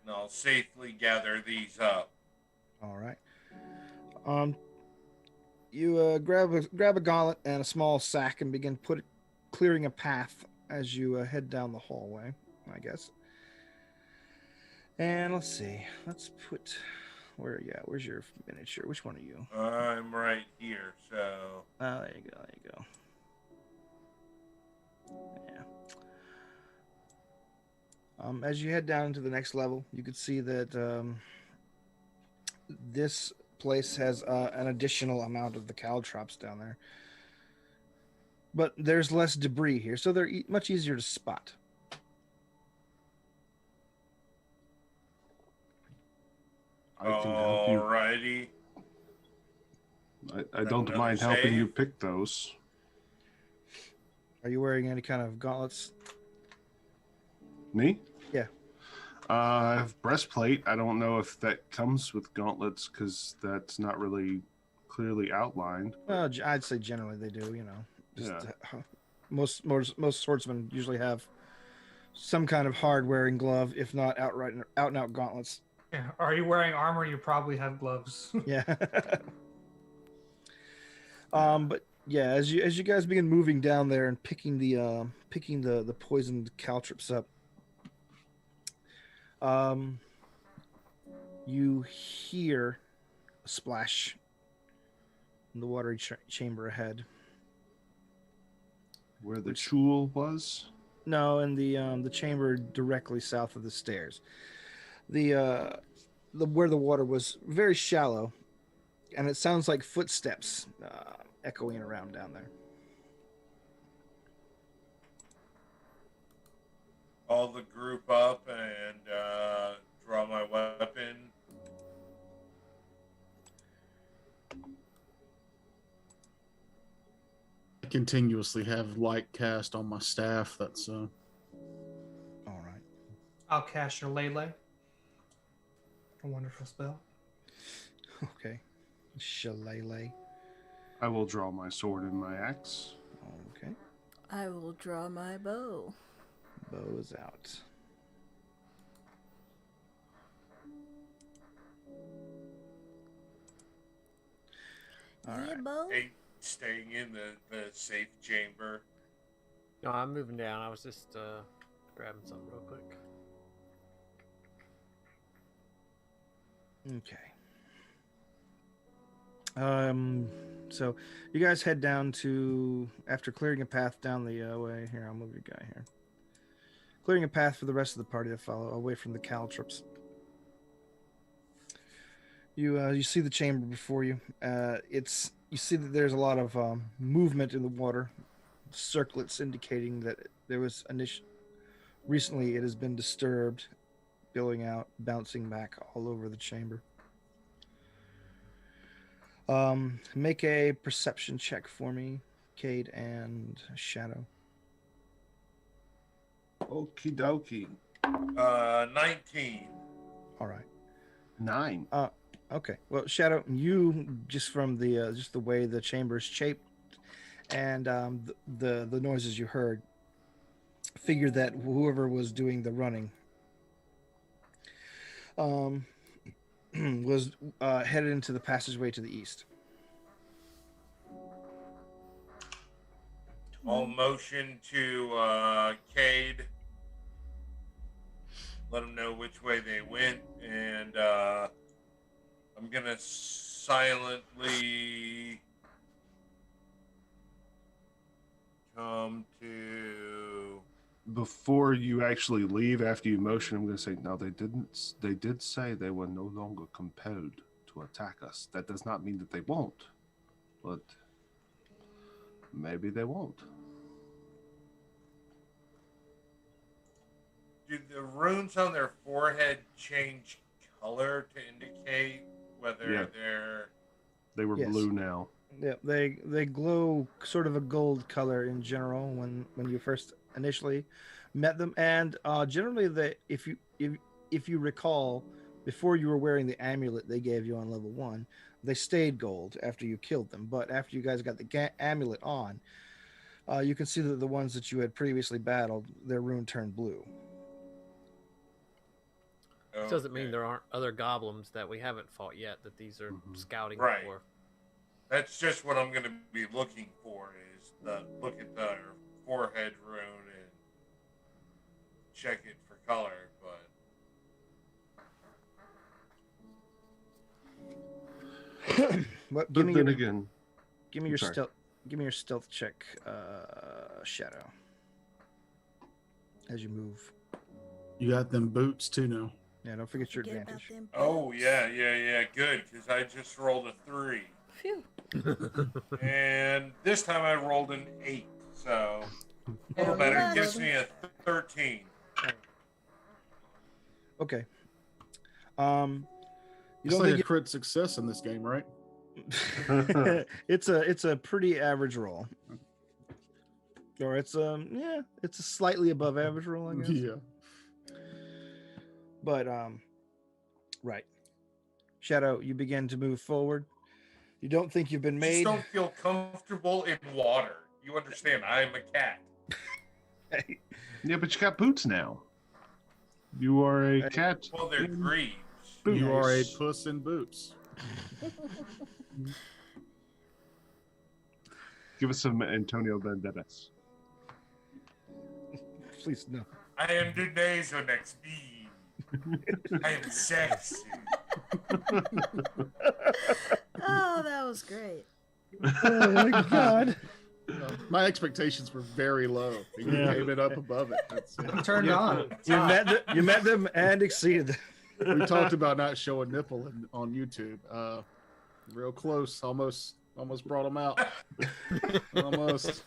Speaker 3: and I'll safely gather these up.
Speaker 1: All right. You grab a gauntlet and a small sack and begin clearing a path as you head down the hallway, I guess. And let's see. Let's put where's your miniature? Which one are you?
Speaker 3: I'm right here, so
Speaker 1: Oh, there you go. There you go. Yeah. As you head down into the next level, you can see that this place has an additional amount of the caltrops down there. But there's less debris here, so they're much easier to spot.
Speaker 2: I can help you.
Speaker 3: alrighty.
Speaker 2: I don't
Speaker 3: Another
Speaker 2: mind helping you
Speaker 3: save?
Speaker 2: pick those.
Speaker 1: Are you wearing any kind of gauntlets?
Speaker 2: Me?
Speaker 1: Yeah.
Speaker 2: I have breastplate. I don't know if that comes with gauntlets because that's not really clearly outlined.
Speaker 1: Well, I'd say generally they do. You know, just
Speaker 2: Yeah.
Speaker 1: most swordsmen usually have some kind of hard-wearing glove, if not out and out gauntlets.
Speaker 6: Yeah. Are you wearing armor? You probably have gloves.
Speaker 1: Yeah. But yeah, as you guys begin moving down there and picking the poisoned caltrops up, you hear a splash in the watery chamber ahead.
Speaker 2: Where the chul was?
Speaker 1: No, in the chamber directly south of the stairs. The where the water was very shallow, and it sounds like footsteps echoing around down there.
Speaker 3: Call the group up and draw my weapon.
Speaker 7: I continuously have light cast on my staff. That's
Speaker 1: All right.
Speaker 6: I'll cast your Lele. A wonderful spell.
Speaker 1: Okay. Shillelagh.
Speaker 2: I will draw my sword and my axe.
Speaker 1: Okay.
Speaker 5: I will draw my bow.
Speaker 1: Bow is out. All
Speaker 5: Yeah,
Speaker 1: right.
Speaker 5: bow.
Speaker 3: Hey, staying in the safe chamber.
Speaker 4: No, I'm moving down. I was just grabbing something real quick.
Speaker 1: Okay. So you guys head down to, after clearing a path down the way. Here, I'll move your guy here. Clearing a path for the rest of the party to follow away from the caltrops. You see the chamber before you. You see that there's a lot of movement in the water, circlets indicating that there was recently it has been disturbed, billowing out, bouncing back all over the chamber. Make a perception check for me, Cade and Shadow.
Speaker 2: Okie dokie.
Speaker 3: 19.
Speaker 1: All right.
Speaker 2: 9.
Speaker 1: Okay. Well, Shadow, you just from the way the chamber is shaped and the noises you heard, figured that whoever was doing the running was headed into the passageway to the east.
Speaker 3: All motion to Cade. Let them know which way they went, and I'm gonna silently come to.
Speaker 2: Before you actually leave, after you motion, I'm going to say, no, they didn't. They did say they were no longer compelled to attack us. That does not mean that they won't, but maybe they won't.
Speaker 3: Do the runes on their forehead change color to indicate whether
Speaker 2: Yeah. They were
Speaker 1: Yes.
Speaker 2: blue now.
Speaker 1: Yeah, they glow sort of a gold color in general when you first initially met them, and generally if you recall, before you were wearing the amulet they gave you on level 1, they stayed gold after you killed them. But after you guys got the amulet on, you can see that the ones that you had previously battled, their rune turned blue.
Speaker 4: doesn't mean
Speaker 3: Okay.
Speaker 4: there aren't other goblins that we haven't fought yet that these are scouting
Speaker 3: Right.
Speaker 4: for.
Speaker 3: That's just what I'm going to be looking for is look at the forehead rune and check it for color. But
Speaker 1: What?
Speaker 2: But then again,
Speaker 1: Give me your
Speaker 2: sorry.
Speaker 1: stealth. Give me your stealth check, Shadow. As you move.
Speaker 7: You got them boots too now.
Speaker 1: Yeah, don't forget your
Speaker 5: Forget about
Speaker 1: advantage.
Speaker 5: them
Speaker 3: oh
Speaker 5: boots.
Speaker 3: yeah, good because I just rolled a 3,
Speaker 5: Phew.
Speaker 3: and this time I rolled an 8, so a little
Speaker 5: Oh,
Speaker 3: better.
Speaker 5: yeah.
Speaker 3: It gives me a 13.
Speaker 1: Okay. You
Speaker 7: It's
Speaker 1: don't
Speaker 7: like a
Speaker 1: think
Speaker 7: crit success in this game, right?
Speaker 1: it's a pretty average roll. Or it's it's a slightly above average roll, I guess.
Speaker 7: Yeah.
Speaker 1: But right. Shadow, you begin to move forward. You don't think you've been
Speaker 3: Just
Speaker 1: made.
Speaker 3: don't feel comfortable in water. You understand? I'm a cat.
Speaker 2: yeah, but you got boots now. You are a cat.
Speaker 3: Well, they're
Speaker 2: in
Speaker 3: greaves.
Speaker 2: boots.
Speaker 7: You are a puss in boots.
Speaker 2: Give us some Antonio Banderas.
Speaker 1: Please no.
Speaker 3: I am the nasal next beam. I am sexy.
Speaker 5: Oh, that was great.
Speaker 1: Oh my god.
Speaker 7: My expectations were very low. You
Speaker 1: Yeah.
Speaker 7: came it up above it. That's it.
Speaker 6: Turned on.
Speaker 1: You met them and exceeded them.
Speaker 7: We talked about not showing nipple on YouTube. Real close. Almost brought them out. Almost.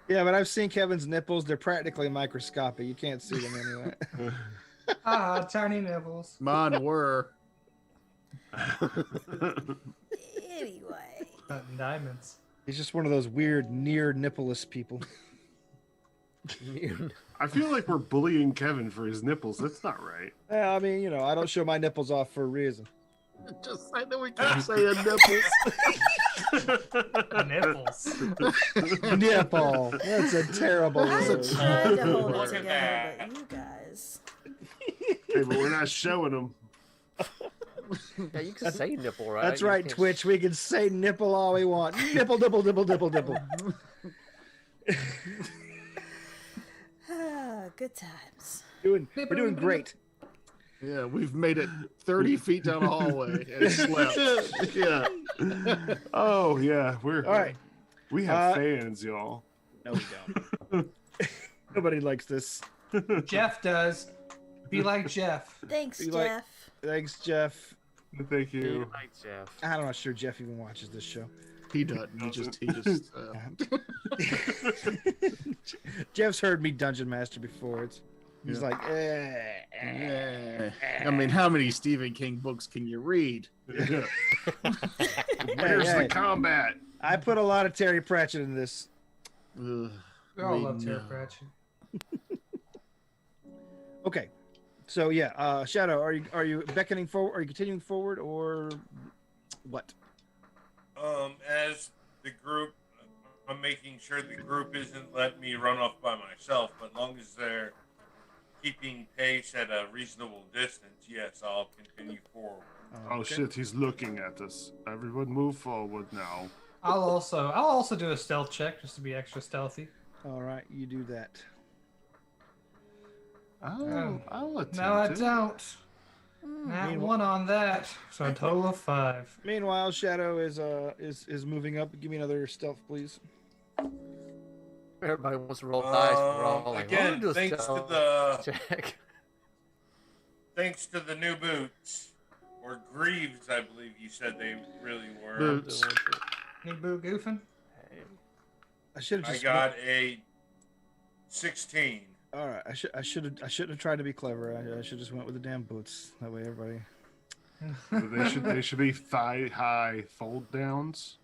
Speaker 1: Yeah, but I've seen Kevin's nipples. They're practically microscopic. You can't see them anyway.
Speaker 6: Ah, tiny nibbles.
Speaker 7: Mine were.
Speaker 5: Anyway.
Speaker 6: Diamonds.
Speaker 1: He's just one of those weird near nippleless people.
Speaker 2: I feel like we're bullying Kevin for his nipples. That's not right.
Speaker 1: Yeah, I mean, I don't show my nipples off for a reason.
Speaker 7: Just I know we keep saying nipples.
Speaker 6: Nipples.
Speaker 1: Nipple. That's a terrible
Speaker 5: I
Speaker 1: word.
Speaker 5: tried to hold it
Speaker 3: Look at
Speaker 5: together,
Speaker 3: that.
Speaker 5: but you guys.
Speaker 2: Hey, but we're not showing them.
Speaker 4: Yeah, you can say nipple, right?
Speaker 1: That's
Speaker 4: You
Speaker 1: right,
Speaker 4: can't-
Speaker 1: Twitch. We can say nipple all we want. Nipple, nipple, nipple, nipple, nipple.
Speaker 5: Ah, good times.
Speaker 1: We're doing great.
Speaker 7: Yeah, we've made it 30 feet down the hallway and slept.
Speaker 2: Yeah. Oh yeah, we're
Speaker 1: All right.
Speaker 2: We have fans, y'all.
Speaker 1: No, we don't. Nobody likes this.
Speaker 6: Jeff does. Be like Jeff.
Speaker 5: Thanks,
Speaker 1: You like-
Speaker 5: Jeff.
Speaker 1: Thanks, Jeff.
Speaker 2: Thank
Speaker 4: Yeah,
Speaker 2: you.
Speaker 4: right, Jeff.
Speaker 1: I'm not sure Jeff even watches this show.
Speaker 7: He doesn't. He just
Speaker 1: Jeff's heard me Dungeon Master before. He's
Speaker 7: Yeah.
Speaker 1: like,
Speaker 7: yeah. I mean, how many Stephen King books can you read?
Speaker 2: Yeah. Where's
Speaker 1: hey.
Speaker 2: the combat?
Speaker 1: I put a lot of Terry Pratchett in this.
Speaker 7: Ugh,
Speaker 6: We all
Speaker 7: we
Speaker 6: love Terry
Speaker 7: know.
Speaker 6: Pratchett.
Speaker 1: Okay, so yeah, Shadow, are you beckoning forward? Are you continuing forward, or what?
Speaker 3: As the group, I'm making sure the group isn't letting me run off by myself, but long as they're keeping pace at a reasonable distance, yes, I'll continue forward.
Speaker 2: Oh
Speaker 1: Okay.
Speaker 2: shit, he's looking at us. Everyone move forward now.
Speaker 6: I'll also do a stealth check just to be extra stealthy.
Speaker 1: All right, you do that.
Speaker 2: I'll attempt
Speaker 6: No, I
Speaker 2: it.
Speaker 6: don't. Not
Speaker 1: Meanwhile-
Speaker 6: one on that. So a total of 5.
Speaker 1: Meanwhile, Shadow is moving up. Give me another stealth, please.
Speaker 4: Everybody wants to roll dice. We're all like,
Speaker 3: Again,
Speaker 4: "Oh, just
Speaker 3: thanks to
Speaker 4: stealth
Speaker 3: the
Speaker 4: check.
Speaker 3: thanks to the new boots or greaves, I believe you said they really were.
Speaker 7: Boots.
Speaker 6: Any boo goofing?
Speaker 1: I should have
Speaker 3: I
Speaker 1: just.
Speaker 3: got a 16.
Speaker 1: All right, I shouldn't have tried to be clever. I should just went with the damn boots. That way, everybody.
Speaker 2: They should be thigh high fold downs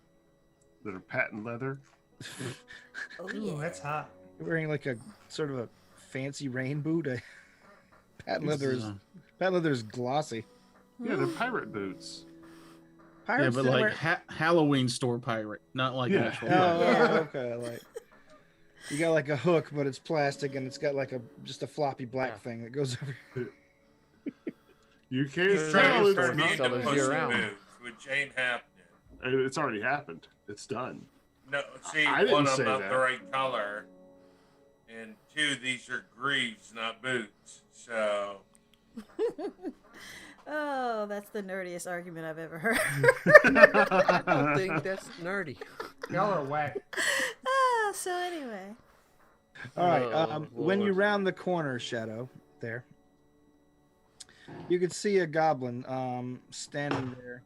Speaker 2: that are patent leather.
Speaker 5: Oh,
Speaker 6: Ooh,
Speaker 5: yeah.
Speaker 6: that's hot.
Speaker 1: You're wearing like a sort of a fancy rain boot. Patent
Speaker 7: This
Speaker 1: leather
Speaker 7: is,
Speaker 1: is glossy.
Speaker 2: Yeah, they're pirate boots.
Speaker 7: Yeah,
Speaker 1: Pirates
Speaker 7: but
Speaker 1: didn't
Speaker 7: like
Speaker 1: wear-
Speaker 7: Halloween store pirate, not like
Speaker 2: Yeah.
Speaker 7: actual.
Speaker 1: Oh,
Speaker 7: pirate.
Speaker 5: Yeah.
Speaker 1: okay. Like you got like a hook, but it's plastic, and it's got like just a floppy black
Speaker 4: Yeah.
Speaker 1: thing that goes over.
Speaker 2: You can't
Speaker 3: He's
Speaker 4: trying
Speaker 3: trying
Speaker 2: tell.
Speaker 3: to
Speaker 4: to
Speaker 2: It's
Speaker 3: turn me
Speaker 4: sell
Speaker 3: into
Speaker 4: those
Speaker 3: Puss
Speaker 4: year
Speaker 3: in
Speaker 4: round.
Speaker 3: Boots, which ain't happening.
Speaker 2: It's already happened. It's done.
Speaker 3: No, see,
Speaker 2: I didn't
Speaker 3: one, I'm
Speaker 2: say
Speaker 3: not
Speaker 2: that.
Speaker 3: the right color, and two, these are greaves, not boots. So,
Speaker 5: Oh, that's the nerdiest argument I've ever heard.
Speaker 4: I don't think that's nerdy.
Speaker 6: Y'all are whack.
Speaker 5: So anyway.
Speaker 1: All right.
Speaker 4: Oh,
Speaker 1: When you
Speaker 4: Lord.
Speaker 1: round the corner, Shadow, there, you can see a goblin standing there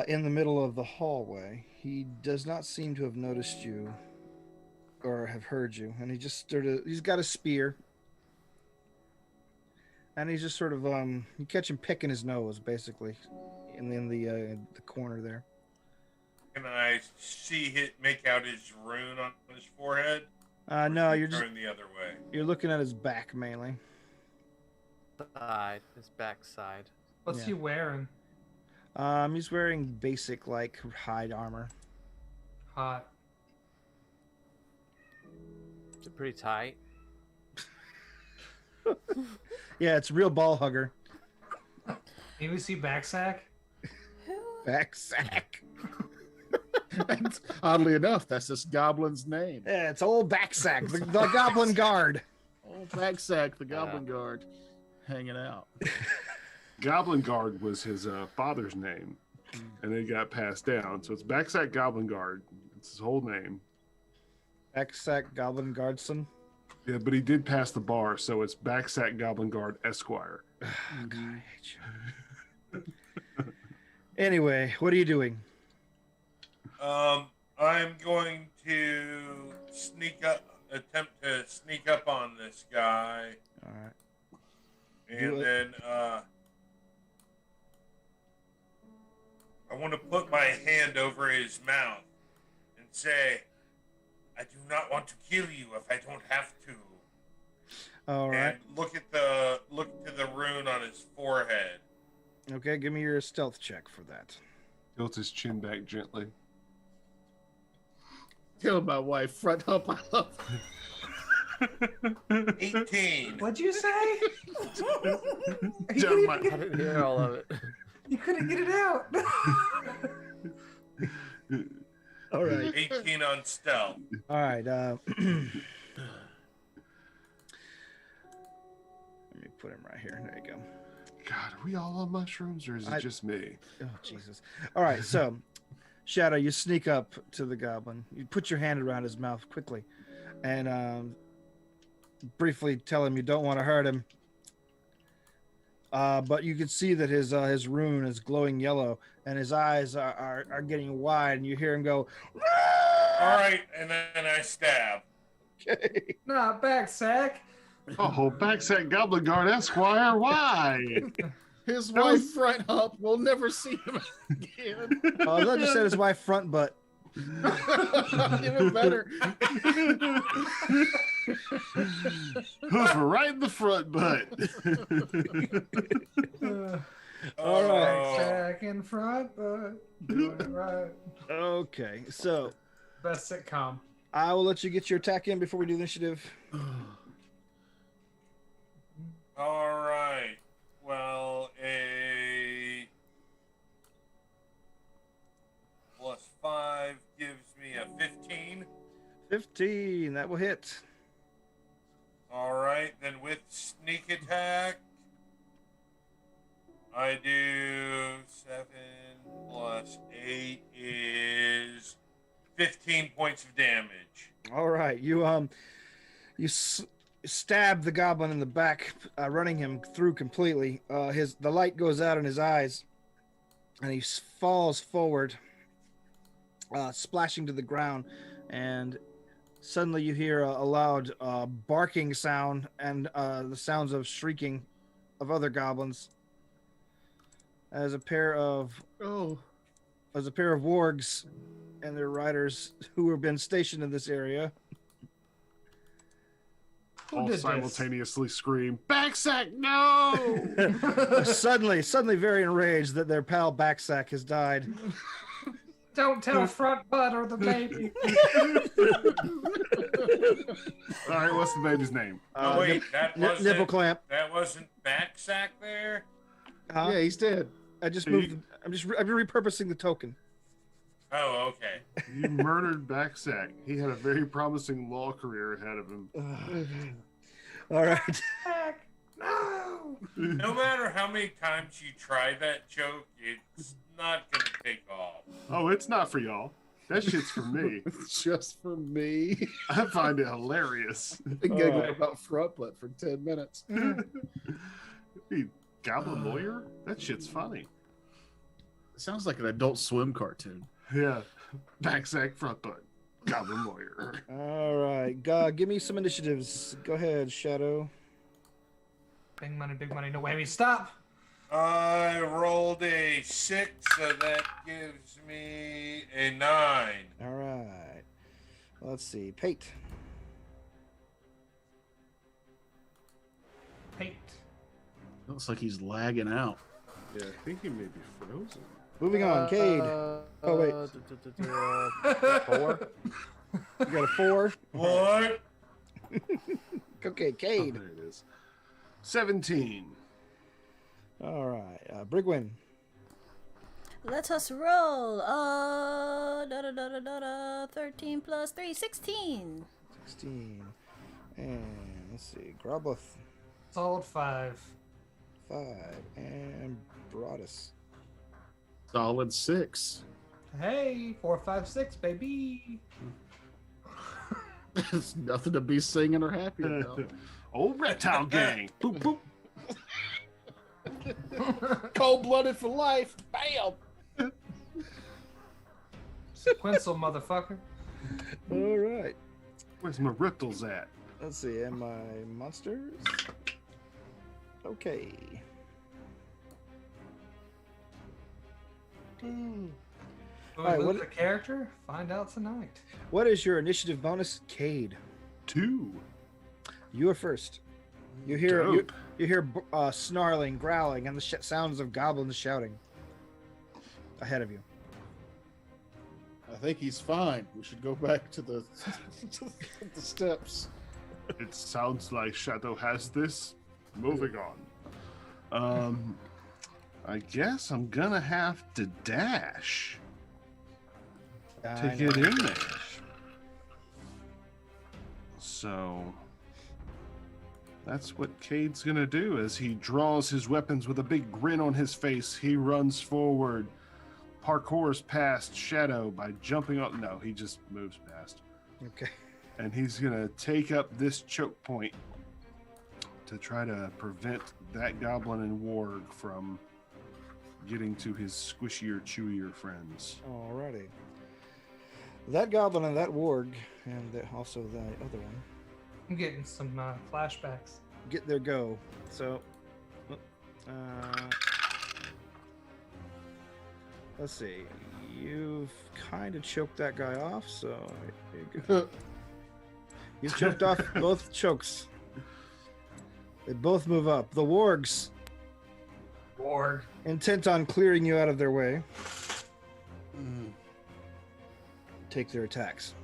Speaker 1: in the middle of the hallway. He does not seem to have noticed you or have heard you, and he's got a spear, and he's just sort of you catch him picking his nose, basically, in the corner there.
Speaker 3: can I make out his rune on his forehead? Or
Speaker 1: No,
Speaker 3: should he
Speaker 1: you're just
Speaker 3: turn the other way.
Speaker 1: you're looking at his back mainly.
Speaker 4: Side, his backside.
Speaker 6: What's
Speaker 1: Yeah.
Speaker 6: he wearing?
Speaker 1: He's wearing basic like hide armor.
Speaker 6: Hot.
Speaker 4: Is it pretty tight?
Speaker 1: Yeah, it's real ball hugger.
Speaker 6: Can we see backsack?
Speaker 1: Back sack.
Speaker 7: And oddly enough, that's this goblin's name.
Speaker 1: Yeah, it's old Backsack, the Goblin Guard.
Speaker 7: Old Backsack, the goblin guard, hanging out.
Speaker 2: Goblin Guard was his father's name, and it got passed down. So it's Backsack Goblin Guard. It's his whole name.
Speaker 1: Backsack Goblin Guardson.
Speaker 2: Yeah, but he did pass the bar, so it's Backsack Goblin Guard Esquire.
Speaker 1: God, I hate you. Anyway, what are you doing?
Speaker 3: I'm going to attempt to sneak up on this guy,
Speaker 1: All right.
Speaker 3: and
Speaker 1: Do it.
Speaker 3: then I want to put my hand over his mouth and say, "I do not want to kill you if I don't have to."
Speaker 1: All right.
Speaker 3: And look to the rune on his forehead.
Speaker 1: Okay, give me your stealth check for that.
Speaker 2: Tilts his chin back gently.
Speaker 7: Killed my wife, front up. I love
Speaker 3: 18.
Speaker 6: What'd you say?
Speaker 2: Jeremiah.
Speaker 4: I didn't hear all of it.
Speaker 6: You couldn't get it out.
Speaker 1: All right.
Speaker 3: 18 on stealth.
Speaker 1: All right. Let me put him right here. There you go.
Speaker 2: God, are we all on mushrooms, or is it just me?
Speaker 1: Oh, Jesus. All right, so, Shadow, you sneak up to the goblin. You put your hand around his mouth quickly and briefly tell him you don't want to hurt him. But you can see that his rune is glowing yellow, and his eyes are getting wide, and you hear him go,
Speaker 3: All right, and then I stab.
Speaker 1: okay.
Speaker 6: Nah, backsack.
Speaker 2: Oh, Backsack Goblin Guard Esquire, why?
Speaker 7: his wife, front up. We'll never see him again.
Speaker 1: I thought you said his wife front butt.
Speaker 7: Even better.
Speaker 2: Hoof right in the front butt.
Speaker 1: All right.
Speaker 6: Backsack in front, but doing it right.
Speaker 1: Okay, so
Speaker 6: Best sitcom.
Speaker 1: I will let you get your attack in before we do the initiative.
Speaker 3: All right. Well, a +5 gives me a 15.
Speaker 1: 15, that will hit.
Speaker 3: All right, then with sneak attack, I do 7 + 8 is 15 points of damage.
Speaker 1: All right, you stab the goblin in the back, running him through completely. The light goes out in his eyes, and he falls forward, splashing to the ground. And suddenly, you hear a loud barking sound and the sounds of shrieking of other goblins. As a pair of wargs and their riders who have been stationed in this area.
Speaker 6: Who
Speaker 2: All
Speaker 6: did this?
Speaker 2: simultaneously scream, Backsack, no!
Speaker 1: suddenly very enraged that their pal Backsack has died.
Speaker 6: Don't tell front butt or the baby.
Speaker 2: All right, what's the baby's name?
Speaker 3: Oh wait, that wasn't
Speaker 1: nipple clamp.
Speaker 3: That wasn't backsack there.
Speaker 1: Huh?
Speaker 7: Yeah, he's dead.
Speaker 1: I just
Speaker 2: So
Speaker 1: moved.
Speaker 2: you-
Speaker 1: I'm repurposing the token.
Speaker 3: Oh, okay.
Speaker 2: You murdered Backsack. He had a very promising law career ahead of him.
Speaker 1: All right.
Speaker 6: No.
Speaker 3: No matter how many times you try that joke, it's not gonna take off.
Speaker 2: Oh, it's not for y'all. That shit's for me.
Speaker 7: It's just for me.
Speaker 2: I find it hilarious.
Speaker 7: Been giggling
Speaker 1: Alright.
Speaker 7: about frontlet for 10 minutes.
Speaker 2: Hey, Goblin Lawyer? That shit's funny.
Speaker 7: It sounds like an Adult Swim cartoon.
Speaker 2: Yeah. Backsack front butt. Goblin Lawyer.
Speaker 1: All right. Give me some initiatives. Go ahead, Shadow.
Speaker 6: Big money, no whammy. Stop.
Speaker 3: I rolled a 6, so that gives me a 9.
Speaker 1: All right. Let's see. Pate.
Speaker 6: Pate.
Speaker 7: Looks like he's lagging out.
Speaker 2: Yeah, I think he may be frozen.
Speaker 1: Moving on. Cade. Oh, wait.
Speaker 4: 4.
Speaker 1: You got a 4.
Speaker 3: What?
Speaker 1: Okay,
Speaker 2: Oh,
Speaker 1: Cade.
Speaker 2: there it is. 17.
Speaker 1: All right. Brigwin.
Speaker 5: Let us roll. 13 plus 3, 16.
Speaker 1: 16. And let's see. Groblith.
Speaker 6: Solid 5.
Speaker 1: 5. And Broadus.
Speaker 7: Solid 6.
Speaker 6: Hey, 4, 5, 6, baby.
Speaker 7: There's nothing to be singing or happy about.
Speaker 2: Old reptile gang. Boop, boop.
Speaker 7: Cold-blooded for life. Bam!
Speaker 6: Sequential, motherfucker.
Speaker 1: All right.
Speaker 2: Where's my reptiles at?
Speaker 1: Let's see. And my monsters. Okay.
Speaker 6: Will
Speaker 1: Alright,
Speaker 6: we
Speaker 1: what-
Speaker 6: lose a character? Find out tonight.
Speaker 1: What is your initiative bonus, Cade?
Speaker 2: 2.
Speaker 1: You are first. You hear
Speaker 2: Dope.
Speaker 1: snarling, growling, and the sounds of goblins shouting ahead of you.
Speaker 7: I think he's fine. We should go back to the, the steps.
Speaker 2: It sounds like Shadow has this. Moving on. I guess I'm gonna have to dash to get in there. So that's what Cade's gonna do as he draws his weapons with a big grin on his face. He runs forward, parkours past Shadow by jumping on. No, he just moves past.
Speaker 1: Okay.
Speaker 2: And he's gonna take up this choke point to try to prevent that goblin and warg from getting to his squishier, chewier friends.
Speaker 1: Alrighty. That goblin and that warg, and also the other one,
Speaker 6: I'm getting some flashbacks.
Speaker 1: get their go. So, let's see. You've kind of choked that guy off, so here you go. You've choked off both chokes. They both move up. The wargs,
Speaker 6: Warg.
Speaker 1: intent on clearing you out of their way, take their attacks.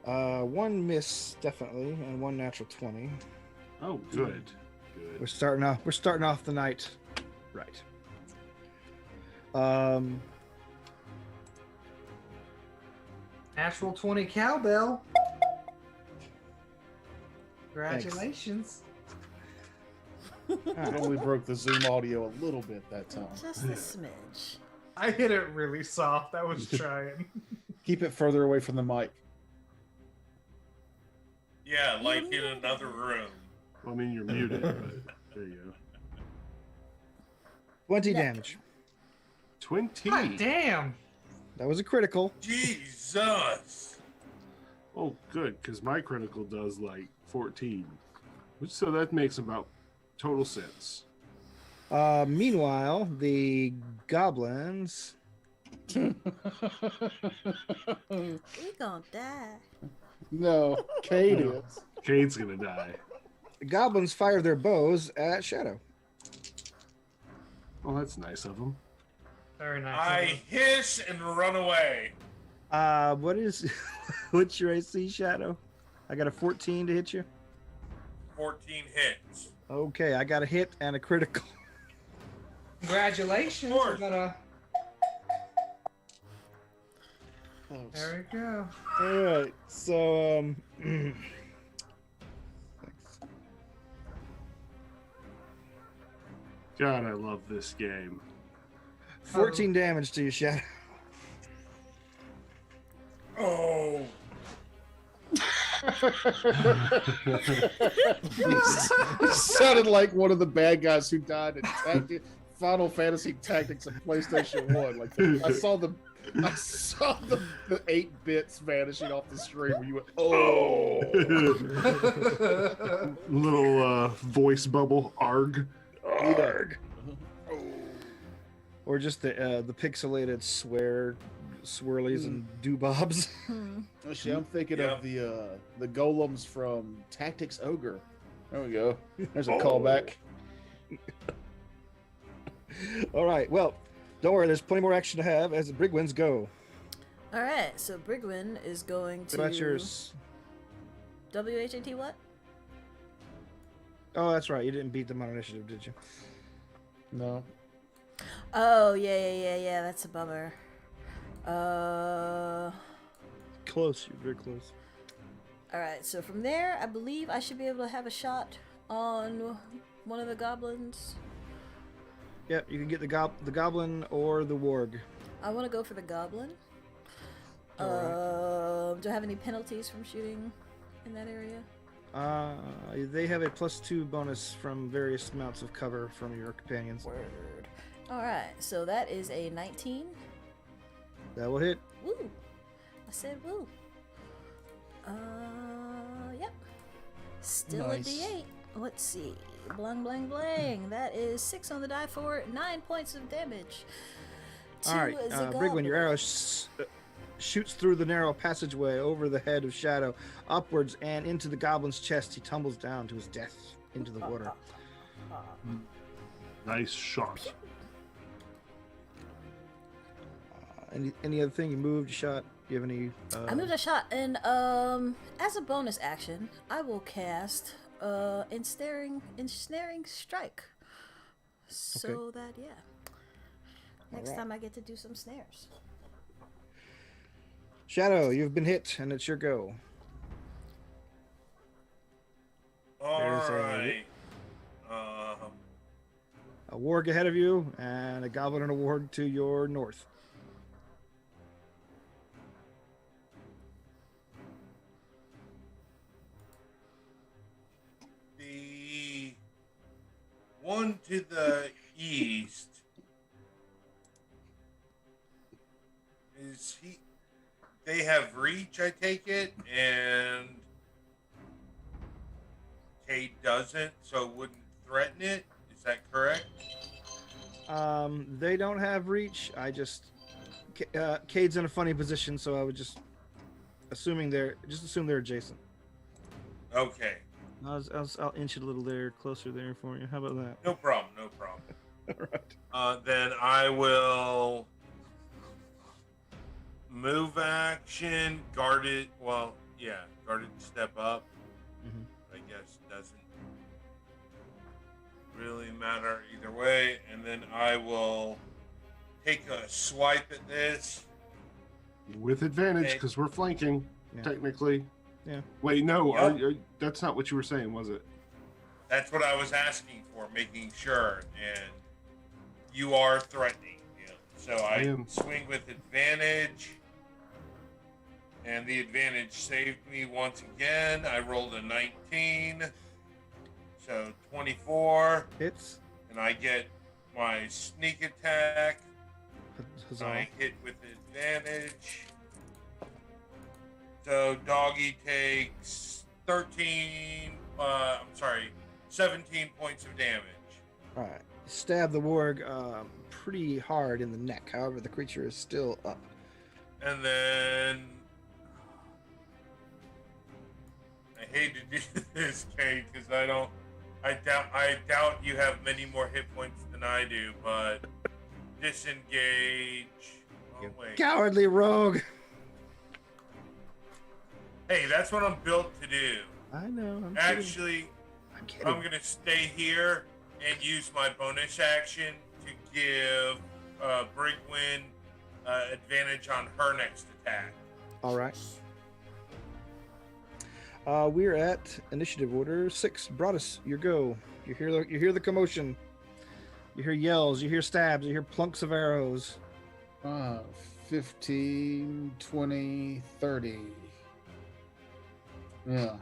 Speaker 1: One miss definitely, and one natural 20.
Speaker 2: Oh, good.
Speaker 1: We're starting off the night right.
Speaker 6: Natural 20 cowbell. Congratulations.
Speaker 7: I only broke the Zoom audio a little bit that time.
Speaker 5: Just a smidge.
Speaker 6: I hit it really soft. I was trying.
Speaker 7: Keep it further away from the mic.
Speaker 3: Yeah, like in another room.
Speaker 2: Well, I mean, you're muted, but there you go.
Speaker 1: 20
Speaker 5: Yeah.
Speaker 1: damage.
Speaker 2: 20.
Speaker 6: God damn.
Speaker 1: That was a critical.
Speaker 3: Jesus.
Speaker 2: Oh, good, because my critical does like 14. So that makes about total sense.
Speaker 1: Meanwhile, the goblins.
Speaker 5: We gonna die.
Speaker 7: No, Kate is.
Speaker 2: Cade's gonna die.
Speaker 1: The goblins fire their bows at Shadow.
Speaker 2: Well, that's nice of him.
Speaker 6: Very nice.
Speaker 3: I hiss and run away.
Speaker 1: What is what's your AC, Shadow? I got a 14 to hit you.
Speaker 3: 14 hits.
Speaker 1: Okay, I got a hit and a critical.
Speaker 6: Congratulations.
Speaker 3: Of course.
Speaker 6: We got a... There we go.
Speaker 1: All right, so
Speaker 2: God, I love this game.
Speaker 1: 14 damage to you, Shadow.
Speaker 3: Oh.
Speaker 7: It sounded like one of the bad guys who died in Final Fantasy Tactics on PlayStation 1. Like I saw the 8 bits vanishing off the screen where you went, oh.
Speaker 2: Little voice bubble, arg.
Speaker 1: Arg. Or just the pixelated swirlies and doobobs.
Speaker 7: Actually, I'm thinking
Speaker 3: Yeah.
Speaker 7: of the golems from Tactics Ogre. There we go. There's a callback.
Speaker 1: All right, well, don't worry. There's plenty more action to have as the Brigwins go.
Speaker 5: All right, so Brigwin is going
Speaker 1: What
Speaker 5: to
Speaker 1: about yours?
Speaker 5: WHAT what?
Speaker 1: Oh, that's right. You didn't beat them on initiative, did you?
Speaker 7: No.
Speaker 5: Oh yeah. That's a bummer. All
Speaker 1: Close. You're very close.
Speaker 5: right, so from there, I believe I should be able to have a shot on one of the goblins.
Speaker 1: Yep, you can get the goblin or the warg.
Speaker 5: I want to go for the goblin.
Speaker 1: Alright.
Speaker 5: Do I have any penalties from shooting in that area?
Speaker 1: They have a +2 bonus from various amounts of cover from your companions.
Speaker 5: Word. All right, so that is a 19.
Speaker 1: That will hit.
Speaker 5: Woo! I said woo. Yep. Still
Speaker 7: Nice.
Speaker 5: a D8. Let's see. Blang, blang, blang. That is 6 on the die for 9 points of damage.
Speaker 1: All right, Brigwin, your arrow shoots through the narrow passageway over the head of Shadow, upwards and into the goblin's chest. He tumbles down to his death into the water.
Speaker 2: Nice shot.
Speaker 1: Any other thing? You moved, you shot? Do you have any?
Speaker 5: I moved a shot, and as a bonus action, I will cast ensnaring strike. So that next time I get to do some snares.
Speaker 1: Shadow, you've been hit, and it's your go.
Speaker 3: All
Speaker 1: There's a-
Speaker 3: right.
Speaker 1: A warg ahead of you, and a goblin and a warg to your north.
Speaker 3: The one to the east is he. They have reach, I take it, and Cade doesn't, so it wouldn't threaten it. Is that correct?
Speaker 1: They don't have reach. I just Cade's in a funny position, so I would just assume they're adjacent.
Speaker 3: Okay,
Speaker 1: I'll inch it a little there, closer there for you. How about that?
Speaker 3: no problem, no problem.
Speaker 1: All right.
Speaker 3: Then I will move action, guarded. Well, yeah, guarded step up.
Speaker 1: Mhm.
Speaker 3: I guess doesn't really matter either way. And then I will take a swipe at this.
Speaker 2: With advantage,
Speaker 3: Okay.
Speaker 2: because we're flanking,
Speaker 1: Yeah.
Speaker 2: technically.
Speaker 1: Yeah.
Speaker 2: Wait, no,
Speaker 3: Yep.
Speaker 2: that's not what you were saying, was it?
Speaker 3: That's what I was asking for, making sure. And you are threatening him. So I
Speaker 2: am.
Speaker 3: swing with advantage. And the advantage saved me once again. I rolled a 19. So 24.
Speaker 1: Hits.
Speaker 3: And I get my sneak attack.
Speaker 1: Huzzah.
Speaker 3: I hit with advantage. So doggy takes 17 points of damage.
Speaker 1: All right. Stab the warg pretty hard in the neck. However, the creature is still up.
Speaker 3: And then I hate to do this, Kate, because I doubt you have many more hit points than I do, but disengage. Oh, wait.
Speaker 1: Cowardly rogue.
Speaker 3: Hey, that's what I'm built to do.
Speaker 1: I know. I'm kidding.
Speaker 3: Actually,
Speaker 1: I'm kidding.
Speaker 3: I'm going to stay here and use my bonus action to give Brigwin advantage on her next attack.
Speaker 1: All right. We're at initiative order 6. Broadus, your go. You hear the commotion. You hear yells. You hear stabs. You hear plunks of arrows.
Speaker 7: 15, 20, 30. Yeah.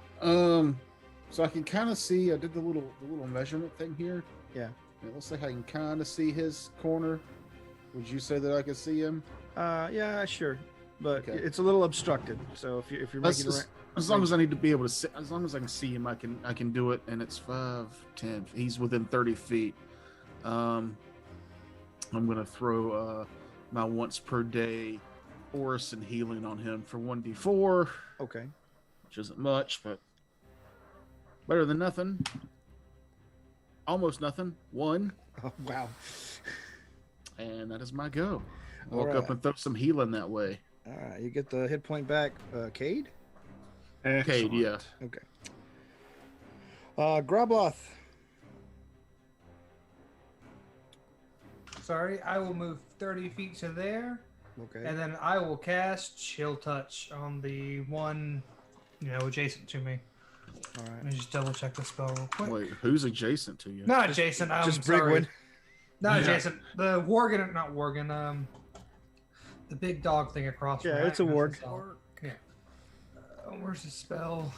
Speaker 7: So I can kind of see. I did the little measurement thing here.
Speaker 1: Yeah.
Speaker 7: It looks like I can kind of see his corner. Would you say that I could see him?
Speaker 1: Yeah, sure. But
Speaker 7: Okay.
Speaker 1: it's a little obstructed. So if you're
Speaker 7: That's
Speaker 1: making
Speaker 7: just- as long as I need to be able to see, as long as I can see him, I can do it. And it's 5, 10. He's within 30 feet. I'm gonna throw my once per day Orison healing on him for 1d4,
Speaker 1: okay.
Speaker 7: which isn't much, but better than nothing. Almost nothing. 1,
Speaker 1: Oh, wow.
Speaker 7: and that is my go.
Speaker 1: All
Speaker 7: Walk up
Speaker 1: right.
Speaker 7: and throw some healing that way.
Speaker 1: All right, you get the hit point back. Cade?
Speaker 2: Excellent.
Speaker 7: yeah.
Speaker 1: Okay. Grobloth.
Speaker 6: Sorry, I will move 30 feet to there,
Speaker 1: Okay.
Speaker 6: and then I will cast Chill Touch on the one, adjacent to me.
Speaker 1: All
Speaker 6: Let
Speaker 1: right.
Speaker 6: me just double check the spell real quick.
Speaker 7: Wait, who's adjacent to you?
Speaker 6: Not adjacent.
Speaker 1: Just
Speaker 6: sorry.
Speaker 1: Brigwin.
Speaker 6: Not
Speaker 2: Yeah.
Speaker 6: adjacent. The Worgen, not Worgen. The big dog thing across.
Speaker 1: Yeah,
Speaker 6: from
Speaker 1: it's a
Speaker 6: Agnes.
Speaker 1: warg.
Speaker 6: Yeah. Where's the spell?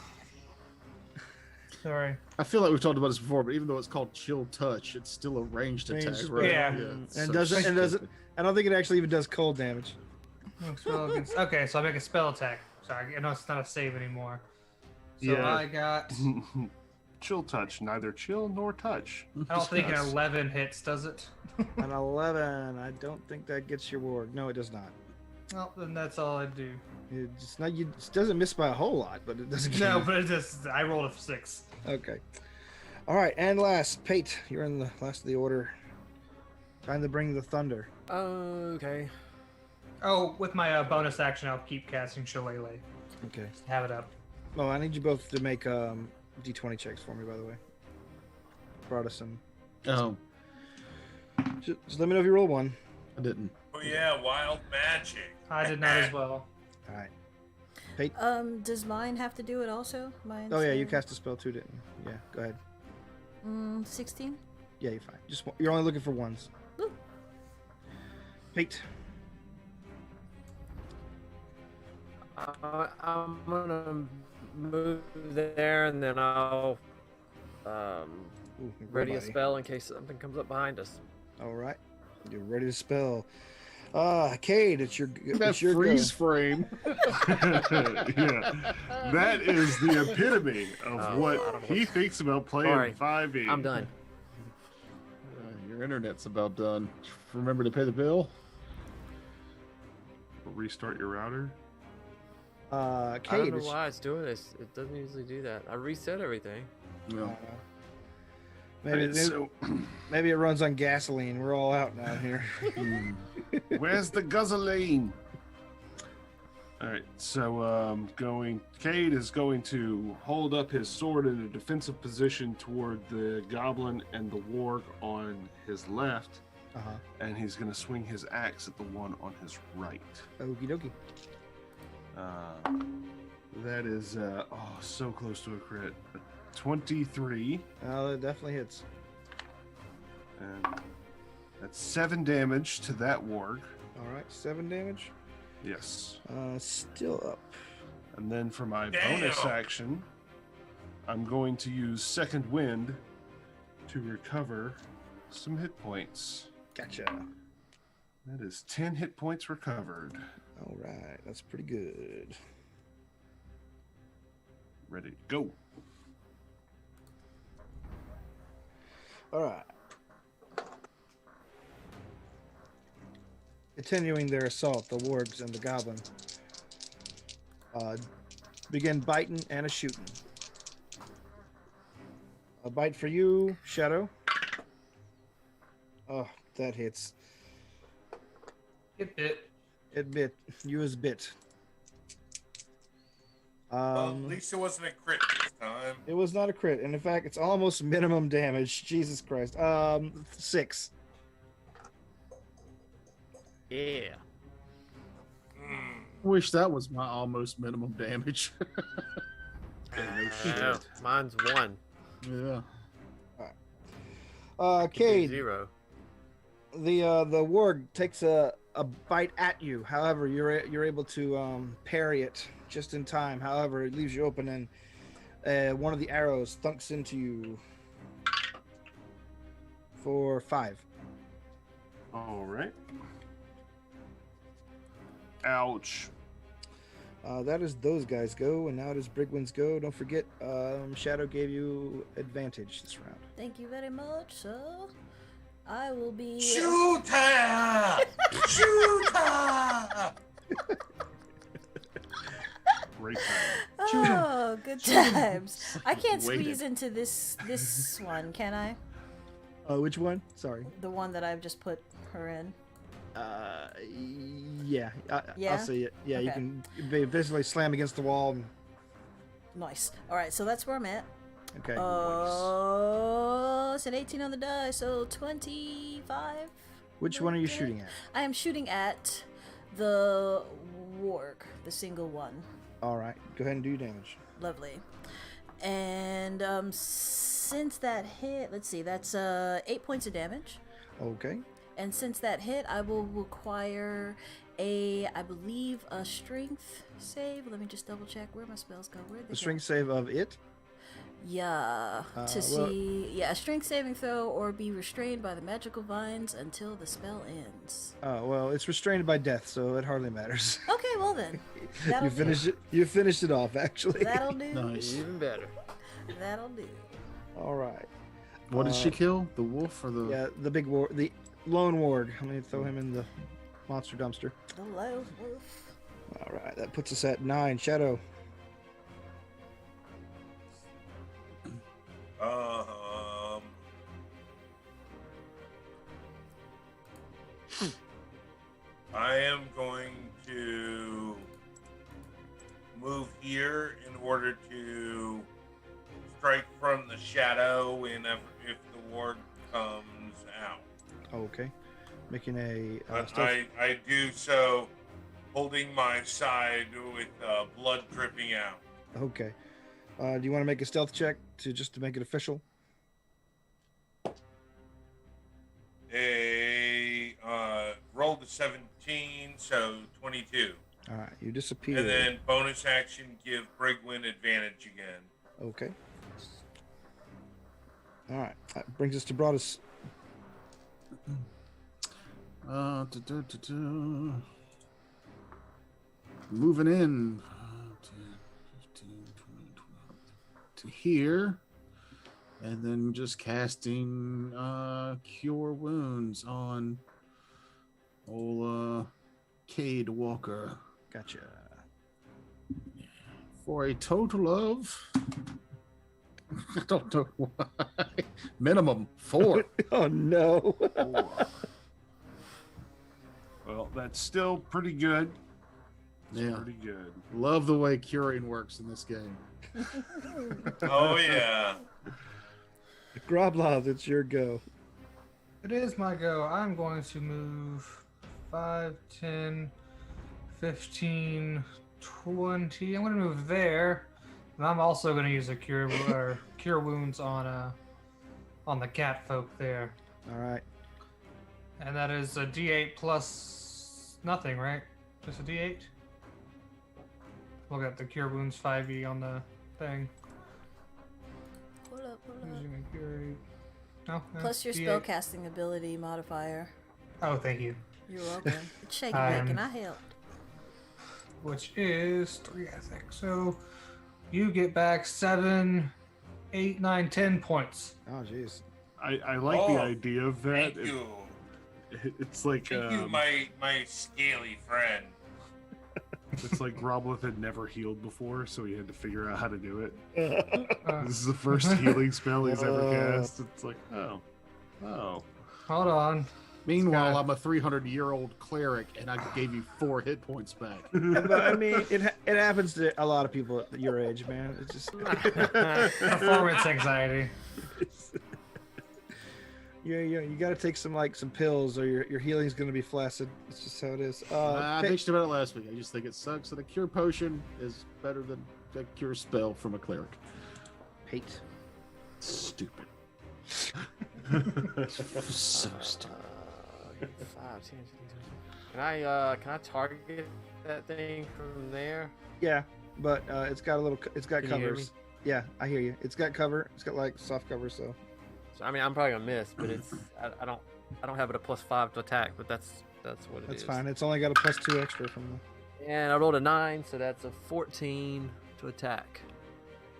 Speaker 6: Sorry.
Speaker 7: I feel like we've talked about this before, but even though it's called Chill Touch, it's still a ranged attack,
Speaker 1: Ranged
Speaker 7: right?
Speaker 6: Yeah.
Speaker 1: And
Speaker 7: so
Speaker 1: doesn't
Speaker 7: stupid.
Speaker 1: I don't think it actually even does cold damage.
Speaker 6: Spell against, okay, so I make a spell attack. Sorry, I know it's not a save anymore. So
Speaker 2: Yeah.
Speaker 6: I got.
Speaker 2: Chill touch, neither chill nor touch.
Speaker 6: I don't think an
Speaker 7: Discuss.
Speaker 6: 11 hits, does it?
Speaker 1: An 11. I don't think that gets your warg. No, it does not.
Speaker 6: Well, then that's all I do.
Speaker 1: It's not. It doesn't miss by a whole lot, but it doesn't.
Speaker 6: No,
Speaker 1: kill.
Speaker 6: but it just I rolled a 6.
Speaker 1: Okay. All right, and last, Pate, you're in the last of the order. Time to bring the thunder.
Speaker 4: Okay.
Speaker 6: Oh, with my bonus action, I'll keep casting Shillelagh.
Speaker 1: Okay.
Speaker 6: Have it up.
Speaker 1: Oh, I need you both to make d20 checks for me, by the way. Broadus and
Speaker 7: Oh,
Speaker 1: just let me know if you roll one.
Speaker 7: I didn't.
Speaker 3: Oh yeah, wild magic.
Speaker 6: I did not as well.
Speaker 1: All right. Pate.
Speaker 5: Does mine have to do it also? Mine.
Speaker 1: Oh yeah, you cast a spell too, didn't you? Yeah. Go ahead.
Speaker 5: 16.
Speaker 1: Yeah, you're fine. You're only looking for ones.
Speaker 5: Woo.
Speaker 1: Pate.
Speaker 4: I'm gonna move there and then I'll
Speaker 1: Ooh,
Speaker 4: ready a
Speaker 1: buddy.
Speaker 4: spell in case something comes up behind us.
Speaker 1: All right. You're ready to spell. Cade, it's your
Speaker 7: That
Speaker 1: go.
Speaker 7: freeze frame.
Speaker 2: Yeah, that is the epitome of
Speaker 4: I
Speaker 2: what
Speaker 4: don't know
Speaker 2: he
Speaker 4: what's-
Speaker 2: thinks about playing
Speaker 4: Sorry,
Speaker 2: 5e.
Speaker 4: I'm done.
Speaker 7: Your internet's about done. Remember to pay the bill.
Speaker 2: Restart your router.
Speaker 4: I
Speaker 1: Cade,
Speaker 4: don't know
Speaker 1: it's,
Speaker 4: why it's doing this. It doesn't usually do that. I reset everything.
Speaker 7: No.
Speaker 1: maybe it runs on gasoline. We're all out now here.
Speaker 2: Where's the gasoline? All right, so Cade is going to hold up his sword in a defensive position toward the goblin and the warg on his left,
Speaker 1: Uh-huh.
Speaker 2: and he's going to swing his axe at the one on his right.
Speaker 1: Okie dokie.
Speaker 2: That is so close to a crit. 23,
Speaker 1: That definitely hits.
Speaker 2: and that's 7 damage to that warg.
Speaker 1: All right, 7 damage.
Speaker 2: Yes.
Speaker 1: Still up.
Speaker 2: And then for my
Speaker 3: Damn.
Speaker 2: bonus action, I'm going to use Second Wind to recover some hit points.
Speaker 1: Gotcha.
Speaker 2: That is 10 hit points recovered.
Speaker 1: All right, that's pretty good.
Speaker 2: Ready to go.
Speaker 1: All right. Continuing their assault, the wargs and the goblin begin biting and a shooting. A bite for you, Shadow. Oh, that hits.
Speaker 6: It bit.
Speaker 1: It bit. You was bit.
Speaker 3: Well, at least it wasn't a crit this time.
Speaker 1: It was not a crit, and in fact, it's almost minimum damage. Jesus Christ. 6.
Speaker 4: Yeah.
Speaker 7: Wish that was my almost minimum damage.
Speaker 4: No, mine's 1.
Speaker 7: Yeah.
Speaker 1: Cade,
Speaker 4: 0.
Speaker 1: the warg takes a bite at you. However, you're able to parry it just in time. However, it leaves you open, and one of the arrows thunks into you for 5.
Speaker 2: All right. Ouch.
Speaker 1: That is those guys go, and now it is Brigwin's go. Don't forget, Shadow gave you advantage this round.
Speaker 5: Thank you very much. So, I will be.
Speaker 3: Shooter! Shooter!
Speaker 2: Great time.
Speaker 5: Oh, good times. I can't
Speaker 7: Waited.
Speaker 5: squeeze into this one, can I?
Speaker 1: Which one? Sorry.
Speaker 5: The one that I've just put her in.
Speaker 1: Yeah.
Speaker 5: Yeah?
Speaker 1: I'll see it. Yeah, you
Speaker 5: Okay.
Speaker 1: can basically slam against the wall. And,
Speaker 5: Nice. All right, so that's where I'm at.
Speaker 1: okay.
Speaker 5: It's an 18 on the die, so 25.
Speaker 1: Which one are you shooting at?
Speaker 5: I am shooting at the warg, the single one.
Speaker 1: All right. Go ahead and do your damage.
Speaker 5: Lovely. And since that hit, let's see, that's 8 points of damage.
Speaker 1: Okay.
Speaker 5: And since that hit, I will require I believe, a strength save. Let me just double check where my spells go. Where
Speaker 1: The strength save of it?
Speaker 5: Yeah,
Speaker 1: well-
Speaker 5: a strength saving throw or be restrained by the magical vines until the spell ends.
Speaker 1: Oh, well, it's restrained by death, so it hardly matters.
Speaker 5: Okay, well then. That'll
Speaker 1: You finished it. You finished it off, actually.
Speaker 5: That'll do.
Speaker 7: Nice.
Speaker 4: Even better.
Speaker 5: That'll do.
Speaker 1: All right.
Speaker 7: What did she kill? The wolf or the?
Speaker 1: Yeah, the big war, the lone warg. I'm gonna throw him in the monster dumpster.
Speaker 5: The low wolf.
Speaker 1: All right, that puts us at 9. Shadow.
Speaker 3: I am going to move here in order to strike from the shadow if the ward comes out.
Speaker 1: Okay. Making a
Speaker 3: But
Speaker 1: stealth.
Speaker 3: I do so holding my side with blood dripping out.
Speaker 1: Okay. Do you want to make a stealth check to make it official?
Speaker 3: Rolled a 17, so 22.
Speaker 1: All right, you disappear.
Speaker 3: And then bonus action, give Brigwin advantage again.
Speaker 1: Okay. All right, that brings us to Broadus.
Speaker 7: Moving in 10, 15, 20, 20, to here, and then just casting Cure Wounds on old Cade Walker
Speaker 1: Gotcha.
Speaker 7: for a total of I don't know why minimum 4.
Speaker 1: Oh no.
Speaker 2: Well, that's still pretty good.
Speaker 7: Yeah,
Speaker 2: Pretty good.
Speaker 7: love the way curing works in this game.
Speaker 3: Oh, yeah.
Speaker 1: Groblov, it's your go.
Speaker 6: It is my go. I'm going to move 5, 10, 15, 20. I'm going to move there. And I'm also going to use a cure wounds on the cat folk there.
Speaker 1: All right.
Speaker 6: And that is a D8 plus nothing, right? Just a D8? Look at the cure wounds 5e on the thing.
Speaker 5: Pull up.
Speaker 6: Using a cure. No,
Speaker 5: Plus your
Speaker 6: D8.
Speaker 5: spellcasting ability modifier.
Speaker 6: Oh, thank you.
Speaker 5: You're welcome. Shake
Speaker 6: I'm-
Speaker 5: and bake, and I helped.
Speaker 6: Which is 3, I think. So you get back 7, 8, 9, 10 points.
Speaker 1: Oh jeez.
Speaker 2: I like
Speaker 3: Oh,
Speaker 2: the idea of that.
Speaker 3: Thank you.
Speaker 2: It's like
Speaker 3: Thank you, my scaly friend.
Speaker 2: it's like Roblith had never healed before, so he had to figure out how to do it.
Speaker 6: Uh,
Speaker 2: This is the first healing spell he's ever cast. It's like, oh.
Speaker 6: Hold on.
Speaker 7: Meanwhile,
Speaker 6: Scott.
Speaker 7: I'm a 300-year-old cleric, and I gave you 4 hit points back.
Speaker 1: But I mean, it happens to a lot of people at your age, man. It's just
Speaker 6: Performance anxiety.
Speaker 1: you got to take some pills, or your healing's going to be flaccid. It's just how it is.
Speaker 7: I bitched about it last week. I just think it sucks that a cure potion is better than a cure spell from a cleric.
Speaker 1: Hate.
Speaker 7: Stupid. So stupid.
Speaker 4: 5, 10, 15, 20. Can I target that thing from there?
Speaker 1: Yeah, but it's got
Speaker 4: Can you hear
Speaker 1: covers. Yeah, I hear you. It's got cover. It's got soft cover, so.
Speaker 4: So I mean, I'm probably gonna miss, but it's I don't have it a +5 to attack, but that's what it is.
Speaker 1: That's fine. It's only got a +2 extra from the.
Speaker 4: And I rolled a 9, so that's a 14 to attack.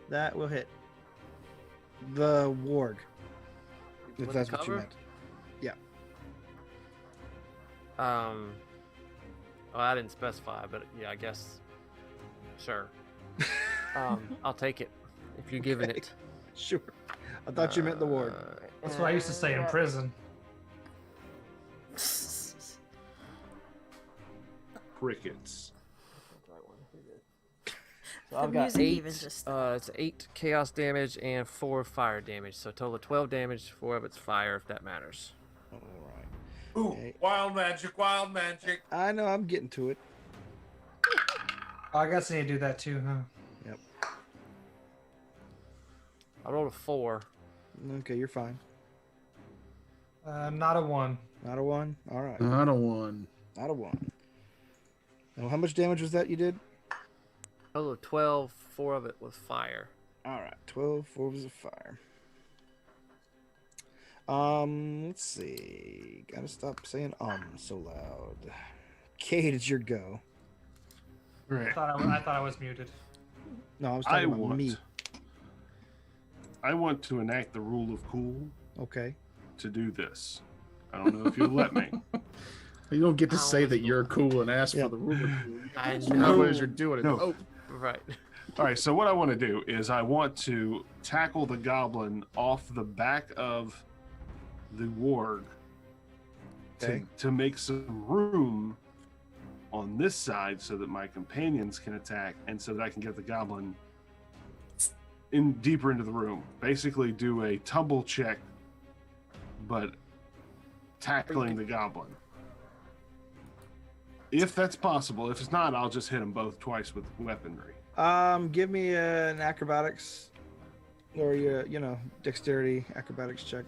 Speaker 1: That will hit. The warg. If
Speaker 4: With
Speaker 1: that's
Speaker 4: the
Speaker 1: what you
Speaker 4: cover?
Speaker 1: meant. Yeah.
Speaker 4: Well, I didn't specify, but yeah, I guess. Sure. I'll take it if you're giving it.
Speaker 1: Sure. I thought you meant the ward.
Speaker 6: That's what I used to say in prison.
Speaker 2: Crickets.
Speaker 4: So I've
Speaker 5: The
Speaker 4: got
Speaker 5: music
Speaker 4: 8.
Speaker 5: even just
Speaker 4: It's 8 chaos damage and 4 fire damage. So a total of 12 damage. 4 of it's fire, if that matters.
Speaker 1: All right.
Speaker 3: Ooh,
Speaker 1: Okay.
Speaker 3: wild magic, wild magic.
Speaker 1: I know. I'm getting to it.
Speaker 6: Oh, I guess I need to do that too, huh?
Speaker 1: Yep.
Speaker 4: I rolled a 4.
Speaker 1: Okay, you're fine.
Speaker 6: Not a 1.
Speaker 1: Not a 1. All right.
Speaker 7: Not a 1.
Speaker 1: Not a 1. Now, how much damage was that you did?
Speaker 4: Total of 12. 4 of it was fire.
Speaker 1: All right. 12. 4 was a fire. Let's see. Gotta stop saying so loud. Kate, it's your go.
Speaker 2: Right.
Speaker 6: I thought I was muted.
Speaker 1: No, I was
Speaker 2: I
Speaker 1: talking about
Speaker 2: want.
Speaker 1: me.
Speaker 2: I want to enact the rule of cool
Speaker 1: Okay.
Speaker 2: to do this. I don't know if you'll let me.
Speaker 7: You don't get to
Speaker 4: How
Speaker 7: say
Speaker 4: is
Speaker 7: that
Speaker 4: it
Speaker 7: you're cool and ask
Speaker 1: Yeah.
Speaker 7: for the ruler.
Speaker 4: I
Speaker 7: How
Speaker 4: know.
Speaker 7: as you're doing it.
Speaker 2: No.
Speaker 7: Oh,
Speaker 4: Right.
Speaker 2: All right, so what I want to do is I want to tackle the goblin off the back of the warg
Speaker 1: Okay.
Speaker 2: to make some room on this side so that my companions can attack and so that I can get the goblin in deeper into the room. Basically do a tumble check, but tackling the goblin. If that's possible. If it's not, I'll just hit them both twice with weaponry.
Speaker 1: Give me an acrobatics or your, dexterity acrobatics check.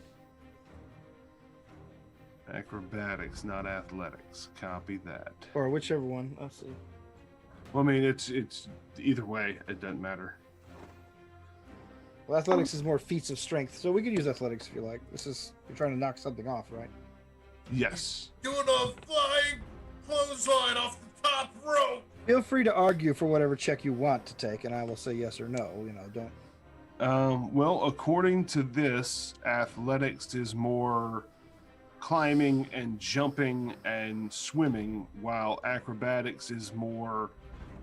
Speaker 2: Acrobatics, not athletics. Copy that.
Speaker 1: Or whichever one. Let's see.
Speaker 2: Well, I mean, it's either way. It doesn't matter.
Speaker 1: Well, athletics is more feats of strength, so we could use athletics if you like. You're trying to knock something off, right?
Speaker 2: Yes.
Speaker 3: Doing a flying clothesline off the top rope.
Speaker 1: Feel free to argue for whatever check you want to take, and I will say yes or no. Don't.
Speaker 2: Well, according to this, athletics is more climbing and jumping and swimming, while acrobatics is more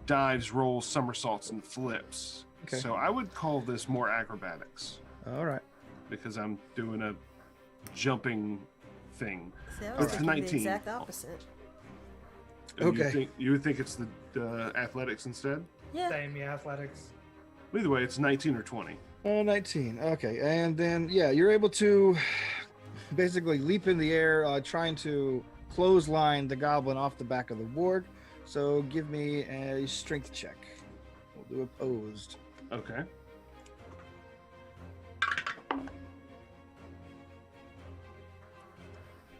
Speaker 2: dives, rolls, somersaults, and flips.
Speaker 1: Okay.
Speaker 2: So I would call this more acrobatics
Speaker 1: All right.
Speaker 2: because I'm doing a jumping thing.
Speaker 5: See, I was
Speaker 2: It's
Speaker 5: thinking
Speaker 2: 19.
Speaker 5: the exact opposite.
Speaker 1: Okay.
Speaker 2: You would think it's the athletics instead?
Speaker 5: Yeah.
Speaker 6: Same, yeah, athletics.
Speaker 2: Either way, it's 19 or 20.
Speaker 1: 19. Okay, and then you're able to basically leap in the air, trying to clothesline the goblin off the back of the ward. So give me a strength check. We'll do opposed.
Speaker 2: Okay.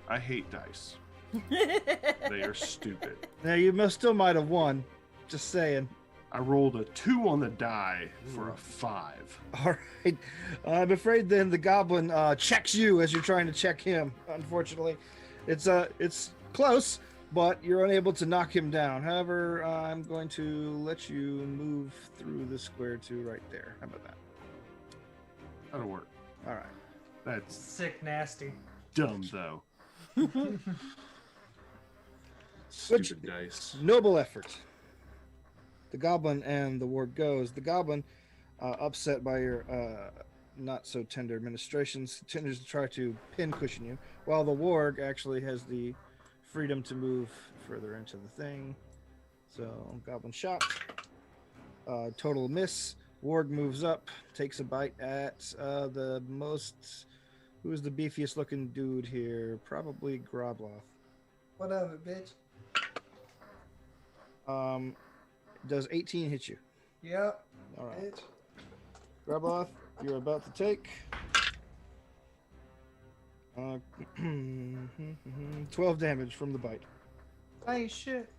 Speaker 2: I hate dice. They are stupid.
Speaker 1: Now you still might have won. Just saying.
Speaker 2: I rolled a 2 on the die for a 5.
Speaker 1: All right. I'm afraid then the goblin checks you as you're trying to check him. Unfortunately, it's close, but you're unable to knock him down. However, I'm going to let you move through the square to right there. How about that?
Speaker 2: That'll work.
Speaker 1: All right.
Speaker 2: That's
Speaker 6: Sick, nasty.
Speaker 2: dumb, though.
Speaker 1: Which-
Speaker 2: Stupid dice.
Speaker 1: Noble effort. The goblin and the ward goes. The goblin, upset by your not so tender administrations tenders to try to pin cushion you, while the warg actually has the freedom to move further into the thing. So goblin shot, total miss. Warg moves up, takes a bite at the most. Who's the beefiest looking dude here? Probably Grobloth.
Speaker 6: What of it, bitch?
Speaker 1: Does 18 hit you?
Speaker 6: Yep.
Speaker 1: All right.
Speaker 6: Bitch.
Speaker 1: Grobloth, you're about to take 12 damage from the bite.
Speaker 6: Hey, shit.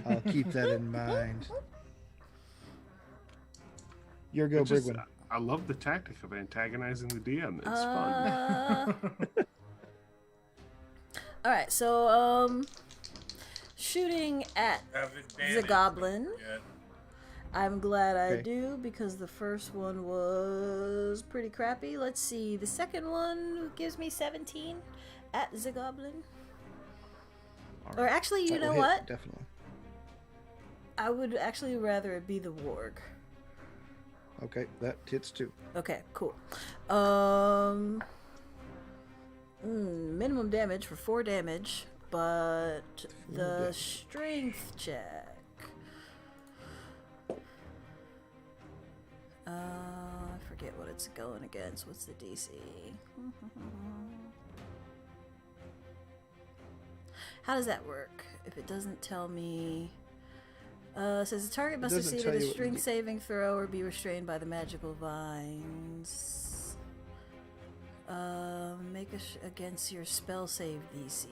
Speaker 1: I'll keep that in mind. Your go,
Speaker 2: It's just-
Speaker 1: Brigwin.
Speaker 2: I love the tactic of antagonizing the DM. It's fun.
Speaker 5: All right, so shooting at
Speaker 3: Have
Speaker 5: the
Speaker 3: advantage.
Speaker 5: goblin.
Speaker 3: Yeah.
Speaker 5: I'm glad I
Speaker 1: Okay.
Speaker 5: do because the first one was pretty crappy. Let's see, the second one gives me 17 at the goblin.
Speaker 1: All
Speaker 5: Or
Speaker 1: right.
Speaker 5: actually, you
Speaker 1: That will
Speaker 5: know
Speaker 1: hit,
Speaker 5: what?
Speaker 1: Definitely.
Speaker 5: I would actually rather it be the warg.
Speaker 1: Okay, that hits too.
Speaker 5: Okay, cool. Minimum damage for 4 damage, but the
Speaker 1: damage.
Speaker 5: strength check. I forget what it's going against. What's the DC? How does that work? If it doesn't tell me. Says the target must
Speaker 1: doesn't
Speaker 5: succeed at
Speaker 1: tell
Speaker 5: a
Speaker 1: you what
Speaker 5: strength
Speaker 1: the-
Speaker 5: saving throw or be restrained by the magical vines. Make against your spell save DC.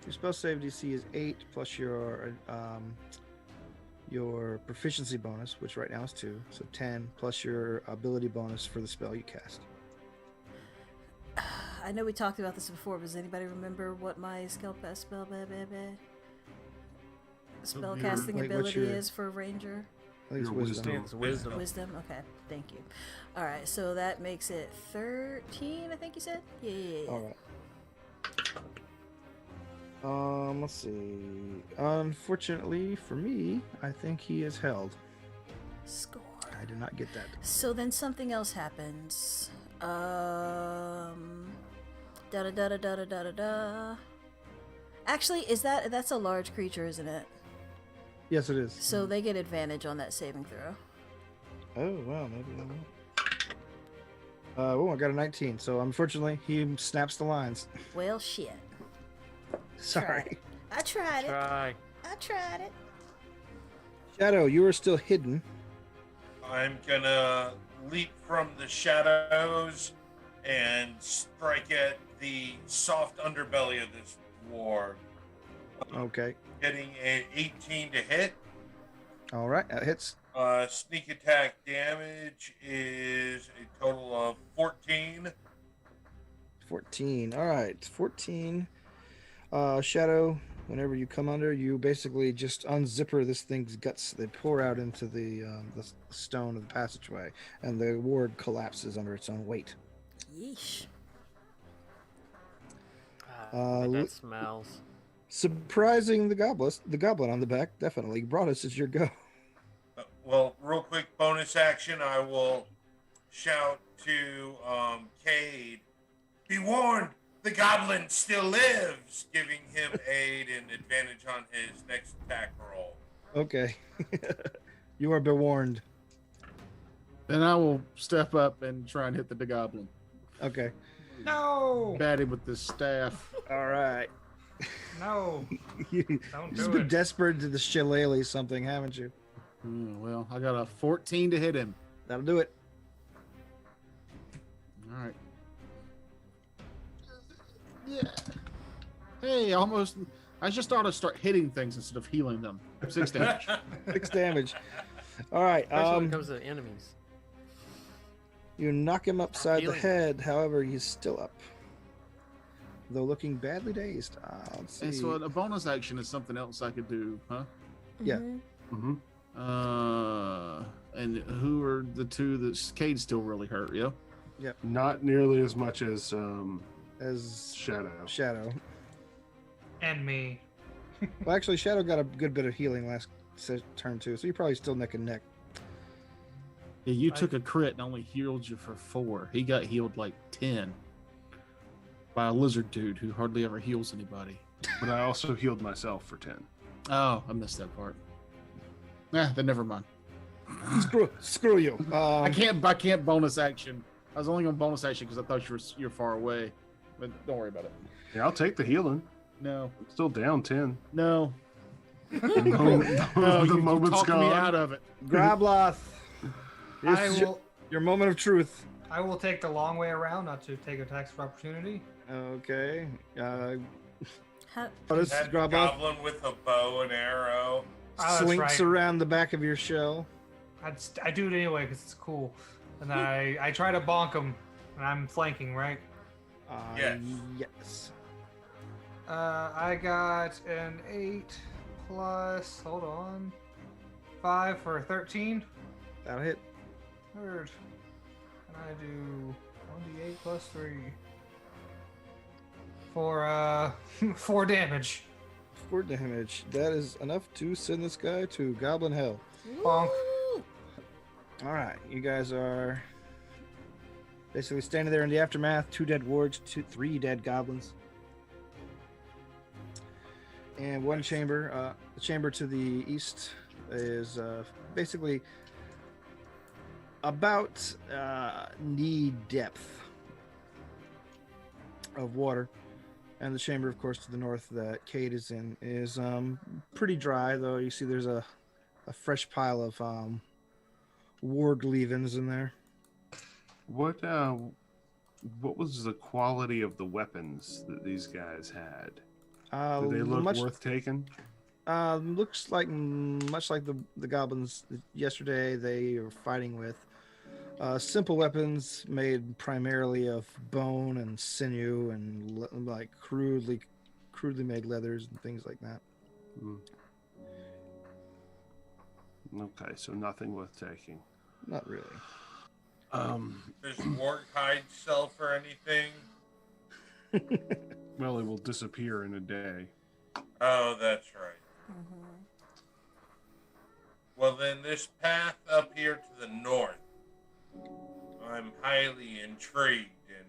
Speaker 1: Your spell save DC is 8 plus your proficiency bonus, which right now is 2, so 10 plus your ability bonus for the spell you cast.
Speaker 5: I know we talked about this before, but does anybody remember what my spell casting
Speaker 1: Wait, what's
Speaker 5: ability
Speaker 1: your-
Speaker 5: is for a ranger?
Speaker 1: I think it's
Speaker 2: Your
Speaker 1: wisdom.
Speaker 2: wisdom.
Speaker 4: It's wisdom.
Speaker 5: Wisdom? Okay, thank you. Alright, so that makes it 13, I think you said? Yeah.
Speaker 1: All right. Let's see. Unfortunately for me, I think he is held.
Speaker 5: Score.
Speaker 1: I did not get that.
Speaker 5: So then something else happens. Da da da da da da da da. Actually, that's a large creature, isn't it?
Speaker 1: Yes, it is.
Speaker 5: So they get advantage on that saving throw.
Speaker 1: Oh, wow, maybe I won't. I got a 19, so unfortunately, he snaps the lines.
Speaker 5: Well, shit.
Speaker 1: Sorry.
Speaker 5: I tried it.
Speaker 4: Try.
Speaker 5: I tried it.
Speaker 1: Shadow, you are still hidden.
Speaker 3: I'm gonna leap from the shadows and strike at the soft underbelly of this warg.
Speaker 1: Okay.
Speaker 3: Getting an 18 to hit.
Speaker 1: All right, that hits.
Speaker 3: Sneak attack damage is a total of 14.
Speaker 1: 14. All right, 14. Shadow, whenever you come under, you basically just unzipper this thing's guts. They pour out into the stone of the passageway, and the ward collapses under its own weight.
Speaker 5: Yeesh.
Speaker 1: Uh,
Speaker 4: That smells.
Speaker 1: Surprising the goblin on the back. Definitely. Broadus, it's your go.
Speaker 3: Well, real quick bonus action, I will shout to Cade, be warned, the goblin still lives, giving him aid and advantage on his next attack roll.
Speaker 1: Okay. You are bewarned.
Speaker 7: Then I will step up and try and hit the goblin.
Speaker 1: Okay.
Speaker 6: No!
Speaker 7: Bat him with this staff.
Speaker 1: All right.
Speaker 6: No!
Speaker 1: You've
Speaker 6: Don't
Speaker 1: just
Speaker 6: do
Speaker 1: been
Speaker 6: it.
Speaker 1: desperate to the shillelagh something, haven't you?
Speaker 7: Well, I got a 14 to hit him.
Speaker 1: That'll do it.
Speaker 7: All right. Yeah. Hey, almost. I just ought to start hitting things instead of healing them. 6 damage.
Speaker 1: 6 damage. All right.
Speaker 4: Especially when it comes to enemies.
Speaker 1: You knock him upside the
Speaker 4: healing.
Speaker 1: head. However, he's still up, though looking badly dazed. Let's see.
Speaker 7: And so a bonus action is something else I could do, huh?
Speaker 1: Yeah.
Speaker 5: Mhm.
Speaker 2: Mm-hmm.
Speaker 7: And who are the two that Cade's still really hurt? Yeah.
Speaker 2: Not nearly as much as
Speaker 1: As
Speaker 2: Shadow.
Speaker 1: Shadow.
Speaker 6: And me.
Speaker 1: Well, actually, Shadow got a good bit of healing last turn too, so you're probably still neck and neck.
Speaker 7: Yeah, you took a crit and only healed you for 4. He got healed like 10 by a lizard dude who hardly ever heals anybody.
Speaker 2: But I also healed myself for 10.
Speaker 7: Oh, I missed that part. Then never mind.
Speaker 1: Screw you.
Speaker 7: I can't bonus action. I was only going to bonus action because I thought you're far away. But don't worry about it.
Speaker 2: Yeah, I'll take the healing.
Speaker 7: No.
Speaker 2: I'm still down 10.
Speaker 7: No.
Speaker 2: The
Speaker 7: You
Speaker 2: moment's
Speaker 7: talked
Speaker 2: gone.
Speaker 7: me out of it.
Speaker 1: Grabloth.
Speaker 6: I
Speaker 1: Your moment of truth.
Speaker 6: will take the long way around, not to take attacks of opportunity.
Speaker 1: Okay.
Speaker 5: How,
Speaker 1: What is
Speaker 3: That
Speaker 1: Grabloth?
Speaker 3: goblin with a bow and arrow.
Speaker 6: Oh, that's
Speaker 1: Slinks
Speaker 6: right.
Speaker 1: around the back of your shell.
Speaker 6: I do it anyway because it's cool. And I try to bonk him, and I'm flanking, right?
Speaker 3: Yes.
Speaker 1: Yes.
Speaker 6: I got an 8 plus, hold on, 5 for 13.
Speaker 1: That'll hit.
Speaker 6: Third. And I do 1d8 plus 3. For 4 damage.
Speaker 1: 4 damage. That is enough to send this guy to Goblin Hell.
Speaker 6: Bonk.
Speaker 5: Woo!
Speaker 1: All right, you guys are basically standing there in the aftermath. 2 dead wards, 3 dead goblins, and 1 chamber. The chamber to the east is basically about knee depth of water, and the chamber, of course, to the north that Cade is in is pretty dry. Though you see, there's a fresh pile of warg leavings in there.
Speaker 2: What was the quality of the weapons that these guys had? Did they look worth taking?
Speaker 1: Looks like much like the goblins yesterday they were fighting with. Simple weapons made primarily of bone and sinew and like crudely made leathers and things like that.
Speaker 2: Mm. Okay, so nothing worth taking.
Speaker 1: Not really.
Speaker 3: Does warg hide sell for anything?
Speaker 2: Well, it will disappear in a day.
Speaker 3: Oh, that's right.
Speaker 5: Mhm.
Speaker 3: Well, then this path up here to the north, I'm highly intrigued and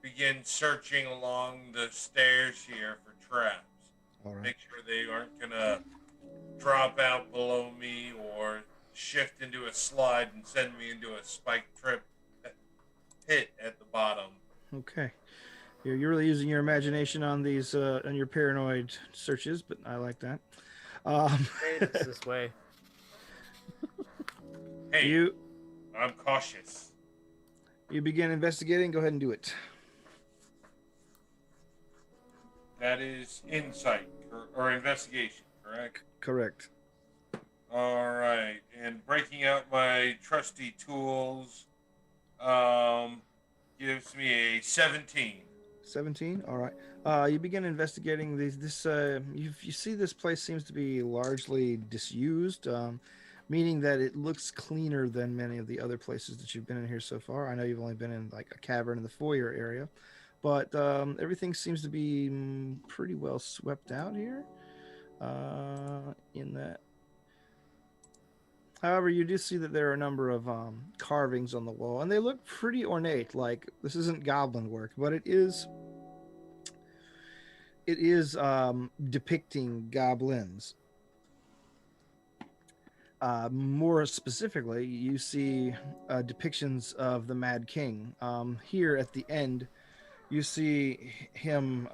Speaker 3: begin searching along the stairs here for traps.
Speaker 1: All right.
Speaker 3: Make sure they aren't gonna drop out below me or shift into a slide and send me into a spike trip pit at the bottom.
Speaker 1: Okay. You're really using your imagination on these on your paranoid searches, but I like that.
Speaker 4: It's this way.
Speaker 3: Hey,
Speaker 1: you
Speaker 3: I'm cautious.
Speaker 1: you begin investigating. Go ahead and do it.
Speaker 3: That is insight or investigation, correct?
Speaker 1: Correct.
Speaker 3: All right, and breaking out my trusty tools gives me a 17.
Speaker 1: 17. All right. You begin investigating these. You see this place seems to be largely disused, meaning that it looks cleaner than many of the other places that you've been in here so far. I know you've only been in like a cavern in the foyer area, but everything seems to be pretty well swept out here. In that. However, you do see that there are a number of carvings on the wall, and they look pretty ornate. Like this isn't goblin work, but it is depicting goblins. More specifically, you see depictions of the Mad King. Here at the end, you see him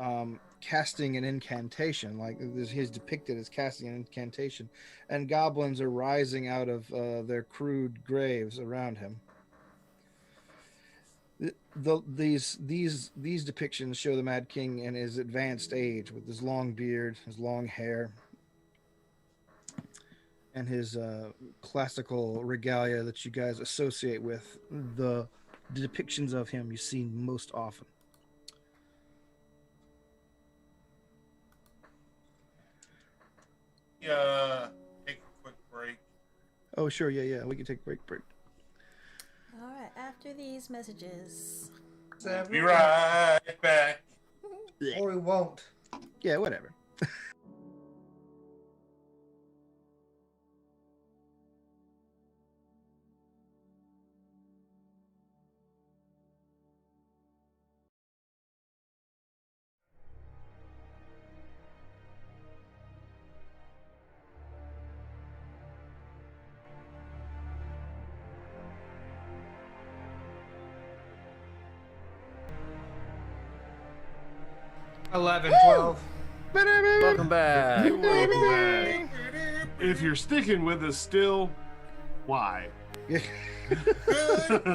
Speaker 1: casting an incantation. Like he's depicted as casting an incantation, and goblins are rising out of their crude graves around him. These depictions show the Mad King in his advanced age, with his long beard, his long hair, and his classical regalia that you guys associate with the depictions of him you see most often.
Speaker 3: Take a quick break.
Speaker 1: Oh, sure, yeah. We can take a break.
Speaker 5: All right. After these messages.
Speaker 3: Be right back.
Speaker 6: Or we won't.
Speaker 1: Yeah, whatever.
Speaker 6: 11, 12.
Speaker 4: Welcome back.
Speaker 2: Welcome back. If you're sticking with us still, why?
Speaker 3: Good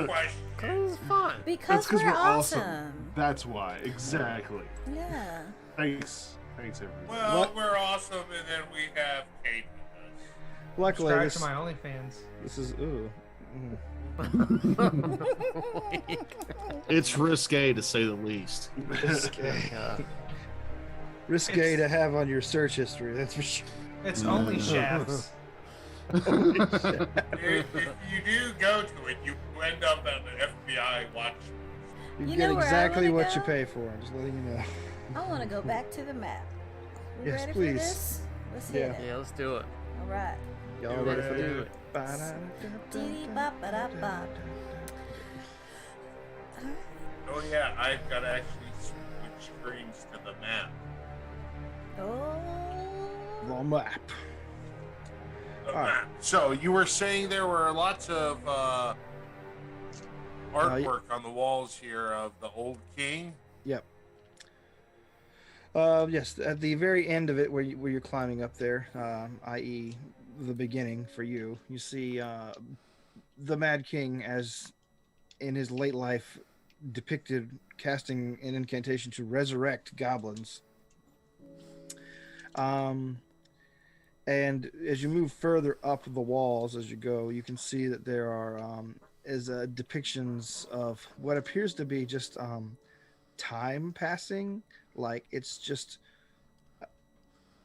Speaker 3: question.
Speaker 4: It's fun.
Speaker 5: Because
Speaker 2: That's 'cause
Speaker 5: we're
Speaker 2: we're awesome.
Speaker 5: awesome.
Speaker 2: That's why. Exactly.
Speaker 5: Yeah.
Speaker 2: Thanks, everybody.
Speaker 3: Well,
Speaker 1: What?
Speaker 3: we're awesome, and then we have Kate with us.
Speaker 1: Luckily,
Speaker 6: Subscribe
Speaker 1: this,
Speaker 6: to my OnlyFans.
Speaker 1: this is ooh.
Speaker 7: It's risque to say the least.
Speaker 1: Risque.
Speaker 4: Yeah.
Speaker 1: Risque to have on your search history. That's for sure.
Speaker 6: It's only shafts.
Speaker 3: If you do go to it, you end up on the FBI watch.
Speaker 1: You,
Speaker 5: You
Speaker 1: get
Speaker 5: know where I
Speaker 1: exactly
Speaker 5: wanna
Speaker 1: what you
Speaker 5: go?
Speaker 1: pay for. I'm just letting you know.
Speaker 5: I want to go back to the map. We
Speaker 1: Yes,
Speaker 5: ready
Speaker 1: please.
Speaker 5: for this? Let's hit it.
Speaker 4: Yeah, let's do it.
Speaker 5: All right.
Speaker 1: Y'all ready for
Speaker 4: Do
Speaker 1: that?
Speaker 4: it.
Speaker 3: Oh yeah, I've got to actually switch screens to the map.
Speaker 5: Oh.
Speaker 1: The map.
Speaker 3: The
Speaker 1: All right.
Speaker 3: map. So you were saying there were lots of artwork on the walls here of the old king.
Speaker 1: Yep. Yes, at the very end of it, where you're climbing up there, i.e., the beginning for you, you see the Mad King, as in his late life, depicted casting an incantation to resurrect goblins. And as you move further up the walls as you go, you can see that there are depictions of what appears to be just time passing. Like it's just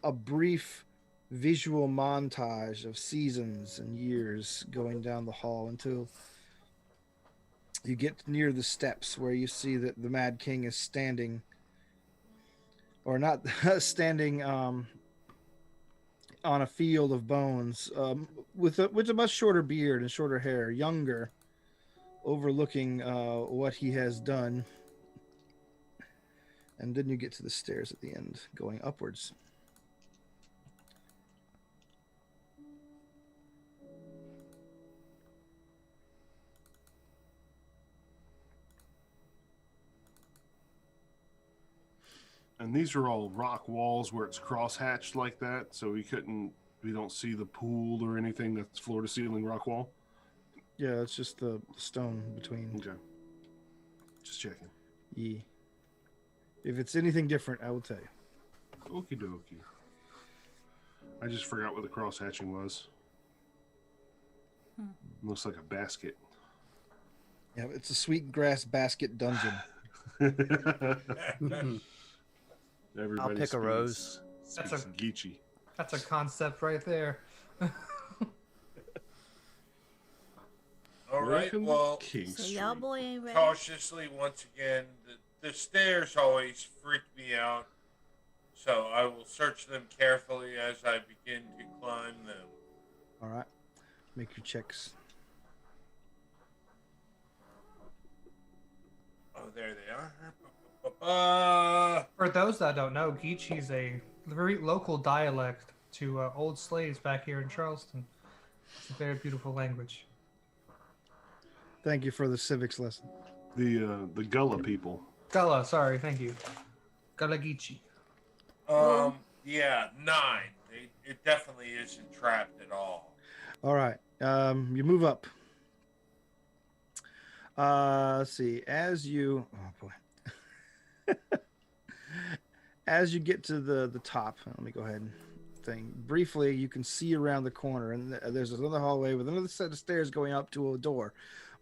Speaker 1: a brief visual montage of seasons and years going down the hall until you get near the steps where you see that the Mad King is standing, or not standing, on a field of bones, with a much shorter beard and shorter hair, younger, overlooking what he has done. And then you get to the stairs at the end, going upwards.
Speaker 2: And these are all rock walls where it's cross-hatched like that, so we don't see the pool or anything. That's floor to ceiling rock wall.
Speaker 1: Yeah, it's just the stone between.
Speaker 2: Okay. Just checking.
Speaker 1: Yeah. If it's anything different, I will tell you.
Speaker 2: Okie dokie. I just forgot what the cross-hatching was. Looks like a basket.
Speaker 1: Yeah, it's a sweetgrass basket dungeon.
Speaker 2: Everybody
Speaker 4: I'll pick a rose.
Speaker 2: Speaks
Speaker 6: That's a-
Speaker 2: Geechee.
Speaker 6: That's a concept right there.
Speaker 3: All right.
Speaker 2: Welcome
Speaker 3: Well,
Speaker 2: to King
Speaker 5: So
Speaker 2: Street.
Speaker 5: y'all boy ain't ready.
Speaker 3: cautiously once again, the stairs always freak me out, so I will search them carefully as I begin to climb them.
Speaker 1: All right. Make your checks.
Speaker 3: Oh, there they are.
Speaker 6: For those that don't know, Geechee is a very local dialect to old slaves back here in Charleston. It's a very beautiful language.
Speaker 1: Thank you for the civics lesson.
Speaker 2: The Gullah people.
Speaker 6: Gullah, sorry, thank you. Gullah Geechee.
Speaker 3: Yeah, 9. It definitely isn't trapped at all.
Speaker 1: All right. You move up. Let's see. As you, oh boy, as you get to the top, let me go ahead and thing. Briefly, you can see around the corner, and there's another hallway with another set of stairs going up to a door.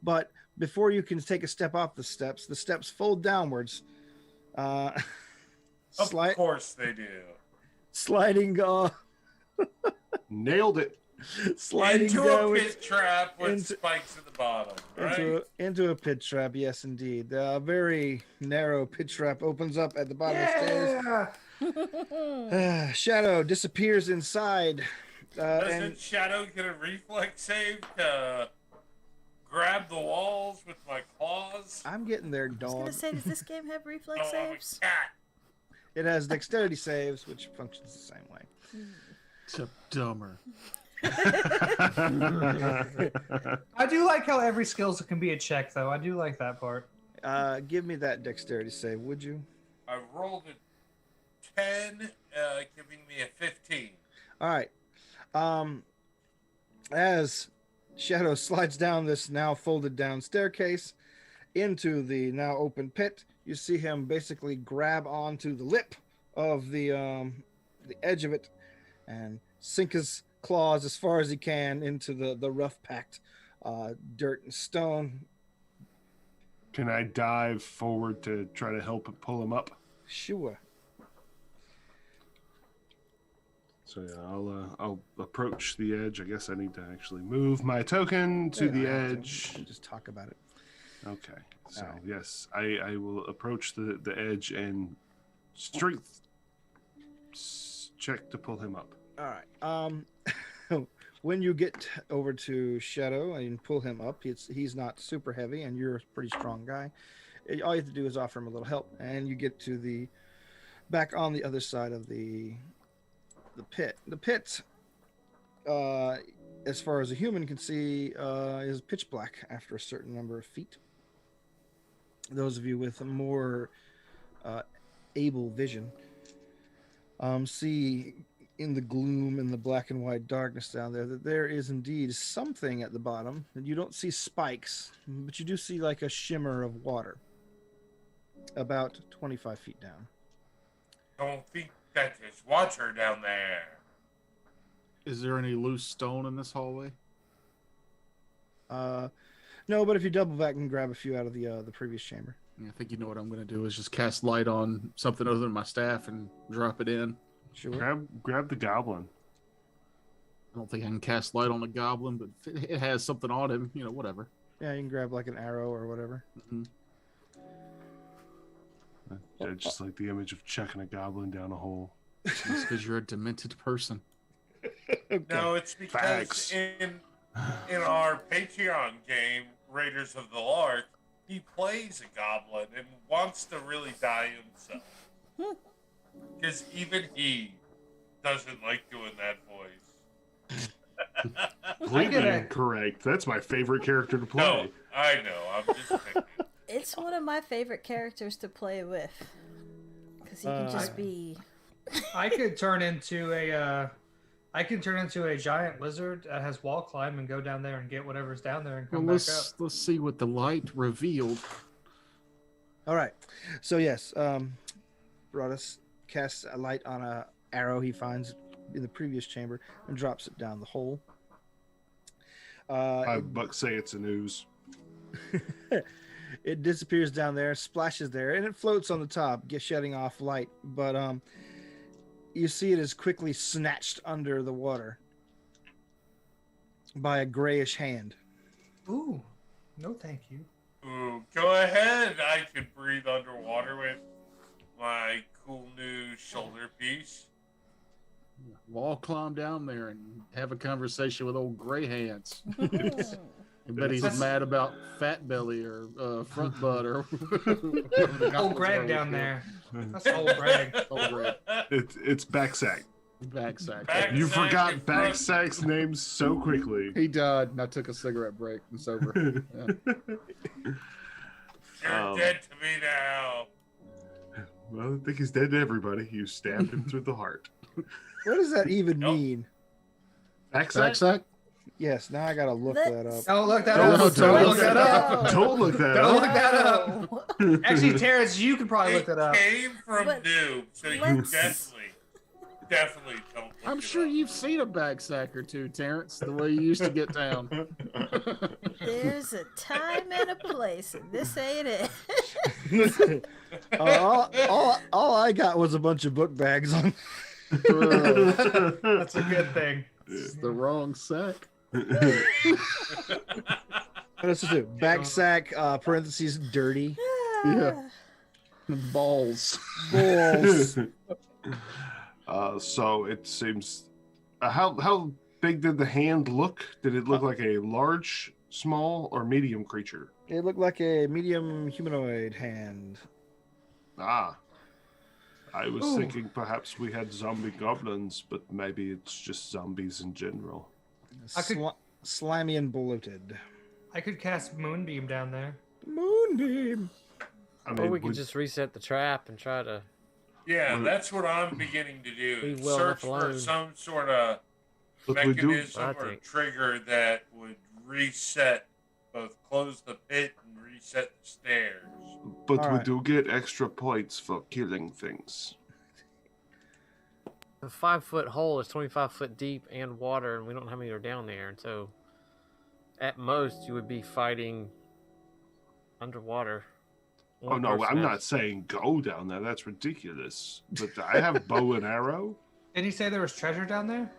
Speaker 1: But before you can take a step off the steps fold downwards.
Speaker 3: Of
Speaker 1: Slide,
Speaker 3: course they do.
Speaker 1: sliding,
Speaker 2: Nailed it.
Speaker 1: sliding
Speaker 3: Into
Speaker 1: down
Speaker 3: a pit trap with
Speaker 1: into-
Speaker 3: spikes at the bottom, right?
Speaker 1: into a pit trap. Yes, indeed. A very narrow pit trap opens up at the bottom of the stairs. Shadow disappears inside.
Speaker 3: Doesn't
Speaker 1: And
Speaker 3: Shadow get a reflex save to grab the walls with my claws?
Speaker 1: I'm getting there,
Speaker 5: I was
Speaker 1: dog.
Speaker 5: gonna say, does this game have reflex
Speaker 3: Oh, I'm a
Speaker 5: saves?
Speaker 3: cat.
Speaker 1: It has dexterity saves, which functions the same way.
Speaker 7: Except dumber.
Speaker 6: I do like how every skills can be a check, though. I do like that part.
Speaker 1: Give me that dexterity save, would you?
Speaker 3: I rolled a 10, giving me a 15.
Speaker 1: All right. As Shadow slides down this now folded down staircase into the now open pit, you see him basically grab onto the lip of the edge of it and sink his claws as far as he can into the rough packed dirt and stone.
Speaker 2: Can I dive forward to try to help pull him up?
Speaker 1: Sure.
Speaker 2: So yeah, I'll approach the edge. I guess I need to actually move my token to the edge.
Speaker 1: We'll just talk about it.
Speaker 2: Okay. So
Speaker 1: All right.
Speaker 2: yes, I will approach the edge and strength check to pull him up.
Speaker 1: All right. When you get over to Shadow and pull him up, he's not super heavy, and you're a pretty strong guy. All you have to do is offer him a little help, and you get to back on the other side of the pit. The pit, as far as a human can see, is pitch black after a certain number of feet. Those of you with a more able vision see in the gloom and the black and white darkness down there that there is indeed something at the bottom. And you don't see spikes, but you do see like a shimmer of water about 25 feet down.
Speaker 3: Don't think that there's water down there.
Speaker 7: Is there any loose stone in this hallway?
Speaker 1: No, but if you double back and grab a few out of the previous chamber.
Speaker 7: Yeah, I think you know what I'm going to do is just cast light on something other than my staff and drop it in.
Speaker 1: Sure.
Speaker 2: Grab the goblin.
Speaker 7: I don't think I can cast light on a goblin, but if it has something on him, whatever.
Speaker 1: Yeah, you can grab like an arrow or whatever.
Speaker 7: Mm-hmm.
Speaker 2: I just like the image of chucking a goblin down a hole.
Speaker 7: It's because you're a demented person.
Speaker 1: Okay.
Speaker 3: No, it's because
Speaker 2: Facts.
Speaker 3: in our Patreon game, Raiders of the Lark, he plays a goblin and wants to really die himself. Because even he doesn't like doing that voice.
Speaker 2: Completely incorrect. That's my favorite character to play.
Speaker 3: No, I know. I'm just picking.
Speaker 5: It's one of my favorite characters to play with. Because he can just be...
Speaker 6: I could turn into a giant lizard that has wall climb and go down there and get whatever's down there and come back up.
Speaker 7: Let's see what the light revealed.
Speaker 1: All right. So yes, Broadus casts a light on a arrow he finds in the previous chamber and drops it down the hole.
Speaker 2: $5 say it's a ooze.
Speaker 1: It disappears down there, splashes there, and it floats on the top, shedding off light. But you see it is quickly snatched under the water by a grayish hand.
Speaker 6: Ooh, no thank you.
Speaker 3: Ooh, go ahead. I could breathe underwater with my cool new shoulder piece.
Speaker 7: Wall climb down there and have a conversation with old gray hands. I bet he's mad about fat belly or front butt or
Speaker 6: Old Greg down there. That's old Greg.
Speaker 7: Old Greg.
Speaker 2: It's Backsack.
Speaker 7: Backsack.
Speaker 2: You
Speaker 3: Backsack
Speaker 2: forgot
Speaker 3: is
Speaker 2: Backsack's name so quickly.
Speaker 7: He died, and I took a cigarette break. I'm sober. Yeah.
Speaker 3: You're dead to me now.
Speaker 2: Well, I think he's dead to everybody. You stabbed him through the heart.
Speaker 1: What does that even
Speaker 3: Nope.
Speaker 1: mean?
Speaker 2: Backsack?
Speaker 7: Backsack?
Speaker 1: Yes, now I gotta look that up.
Speaker 6: Don't look that
Speaker 2: Don't
Speaker 6: up.
Speaker 2: look
Speaker 6: Don't
Speaker 2: that
Speaker 6: look that up.
Speaker 2: Don't look that
Speaker 6: Don't
Speaker 2: up.
Speaker 6: look that up. Actually, Terrence, you can probably look that up.
Speaker 3: It came from
Speaker 5: But
Speaker 3: Noob, so you
Speaker 5: let's-
Speaker 3: definitely don't look
Speaker 7: I'm
Speaker 3: it
Speaker 7: sure
Speaker 3: up.
Speaker 7: you've seen a backsack or two, Terrence, the way you used to get down.
Speaker 5: There's a time and a place, and this ain't it.
Speaker 1: all I got was a bunch of book bags on.
Speaker 6: That's a good thing.
Speaker 7: It's the wrong sack.
Speaker 1: What else to do? Backsack, parentheses, dirty.
Speaker 7: Yeah. Balls.
Speaker 1: Balls.
Speaker 2: So it seems. How big did the hand look? Did it look like a large, small, or medium creature?
Speaker 1: It looked like a medium humanoid hand.
Speaker 2: Ah. I was
Speaker 6: Ooh.
Speaker 2: thinking perhaps we had zombie goblins, but maybe it's just zombies in general.
Speaker 6: I could-
Speaker 1: Slimy and bloated.
Speaker 6: I could cast Moonbeam down there.
Speaker 1: Moonbeam.
Speaker 2: I
Speaker 4: Or
Speaker 2: mean,
Speaker 4: we could just reset the trap and try to.
Speaker 3: Yeah,
Speaker 2: But-
Speaker 3: that's what I'm beginning to do.
Speaker 4: Leave
Speaker 3: is
Speaker 4: well
Speaker 3: Search
Speaker 4: enough
Speaker 3: for
Speaker 4: alone.
Speaker 3: some sort of
Speaker 2: But we do.
Speaker 3: mechanism
Speaker 4: I
Speaker 3: or
Speaker 4: think.
Speaker 3: trigger that would reset, both close the pit and reset the stairs.
Speaker 2: But
Speaker 1: All
Speaker 2: we
Speaker 1: right.
Speaker 2: do get extra points for killing things.
Speaker 4: The 5-foot hole is 25 foot deep and water, and we don't have any are down there. And so, at most, you would be fighting underwater.
Speaker 2: Oh
Speaker 4: One
Speaker 2: no,
Speaker 4: person
Speaker 2: I'm
Speaker 4: has-
Speaker 2: not saying go down there. That's ridiculous. But I have bow and arrow.
Speaker 6: Did he say there was treasure down there?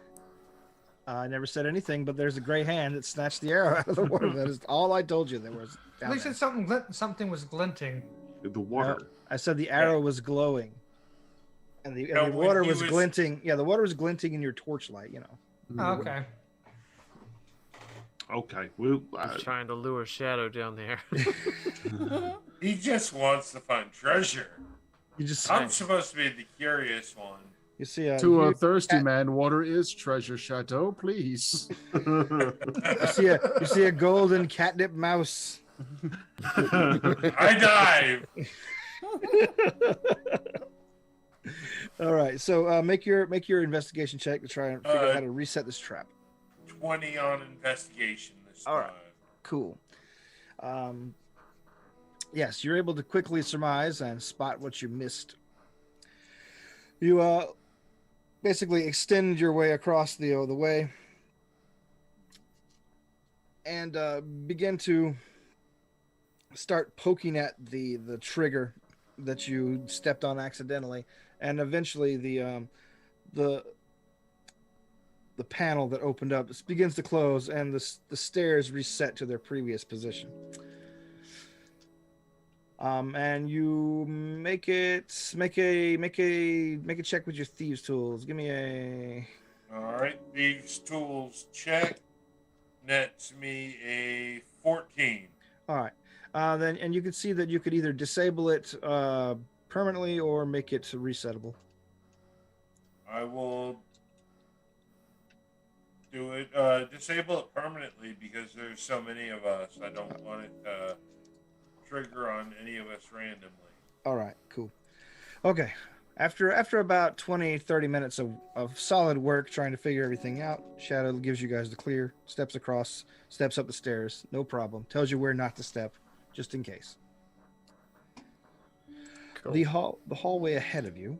Speaker 1: I never said anything, but there's a gray hand that snatched the arrow out of the water. That is all I told you. There was.
Speaker 6: At
Speaker 1: Down
Speaker 6: least
Speaker 1: there.
Speaker 6: it's something was glinting.
Speaker 2: The water.
Speaker 1: I said the arrow was glowing, and the,
Speaker 3: No,
Speaker 1: and the
Speaker 3: when
Speaker 1: water
Speaker 3: he
Speaker 1: was
Speaker 3: was-
Speaker 1: glinting. Yeah, the water was glinting in your torchlight. You know.
Speaker 6: Oh, okay.
Speaker 2: Okay. Well,
Speaker 4: He's trying to lure Shadow down there.
Speaker 3: He just wants to find treasure.
Speaker 1: You just
Speaker 3: I'm supposed to be the curious one.
Speaker 1: you see a
Speaker 7: To a
Speaker 1: huge-
Speaker 7: thirsty man, water is treasure, Chateau. Please.
Speaker 1: you see a golden catnip mouse.
Speaker 3: I dive.
Speaker 1: All right, so make your investigation check to try and figure out how
Speaker 3: Uh,
Speaker 1: to reset this trap.
Speaker 3: 20 on investigation this
Speaker 1: All
Speaker 3: time.
Speaker 1: right. Cool. Yes, you're able to quickly surmise and spot what you missed. You basically extend your way across the way and begin to start poking at the trigger that you stepped on accidentally, and eventually the panel that opened up begins to close, and the stairs reset to their previous position. And you make a check with your thieves tools. Give me a
Speaker 3: All right. These tools check. Nets me a 14.
Speaker 1: all right. Then and you can see that you could either disable it permanently or make it resettable.
Speaker 3: I will do it. Disable it permanently because there's so many of us. I don't want it to trigger on any of us randomly.
Speaker 1: All right, cool. Okay. After about 20-30 minutes of solid work trying to figure everything out, Shadow gives you guys the clear, steps across, steps up the stairs, no problem. Tells you where not to step, just in case.
Speaker 4: Cool.
Speaker 1: The hallway ahead of you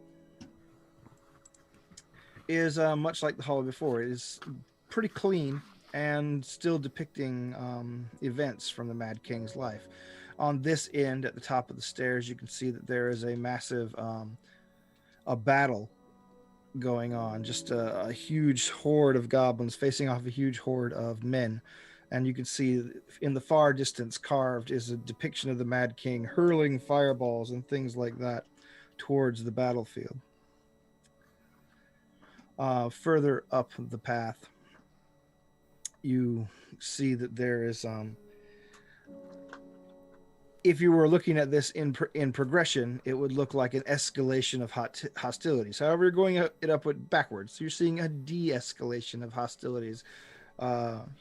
Speaker 1: is much like the hallway before. It is pretty clean and still depicting events from the Mad King's life. On this end, at the top of the stairs, you can see that there is a massive a battle going on. Just a huge horde of goblins facing off a huge horde of men. And you can see in the far distance carved is a depiction of the Mad King hurling fireballs and things like that towards the battlefield. Further up the path, you see that there is if you were looking at this in progression, it would look like an escalation of hostilities. However, you're going it upward backwards. So you're seeing a de-escalation of hostilities.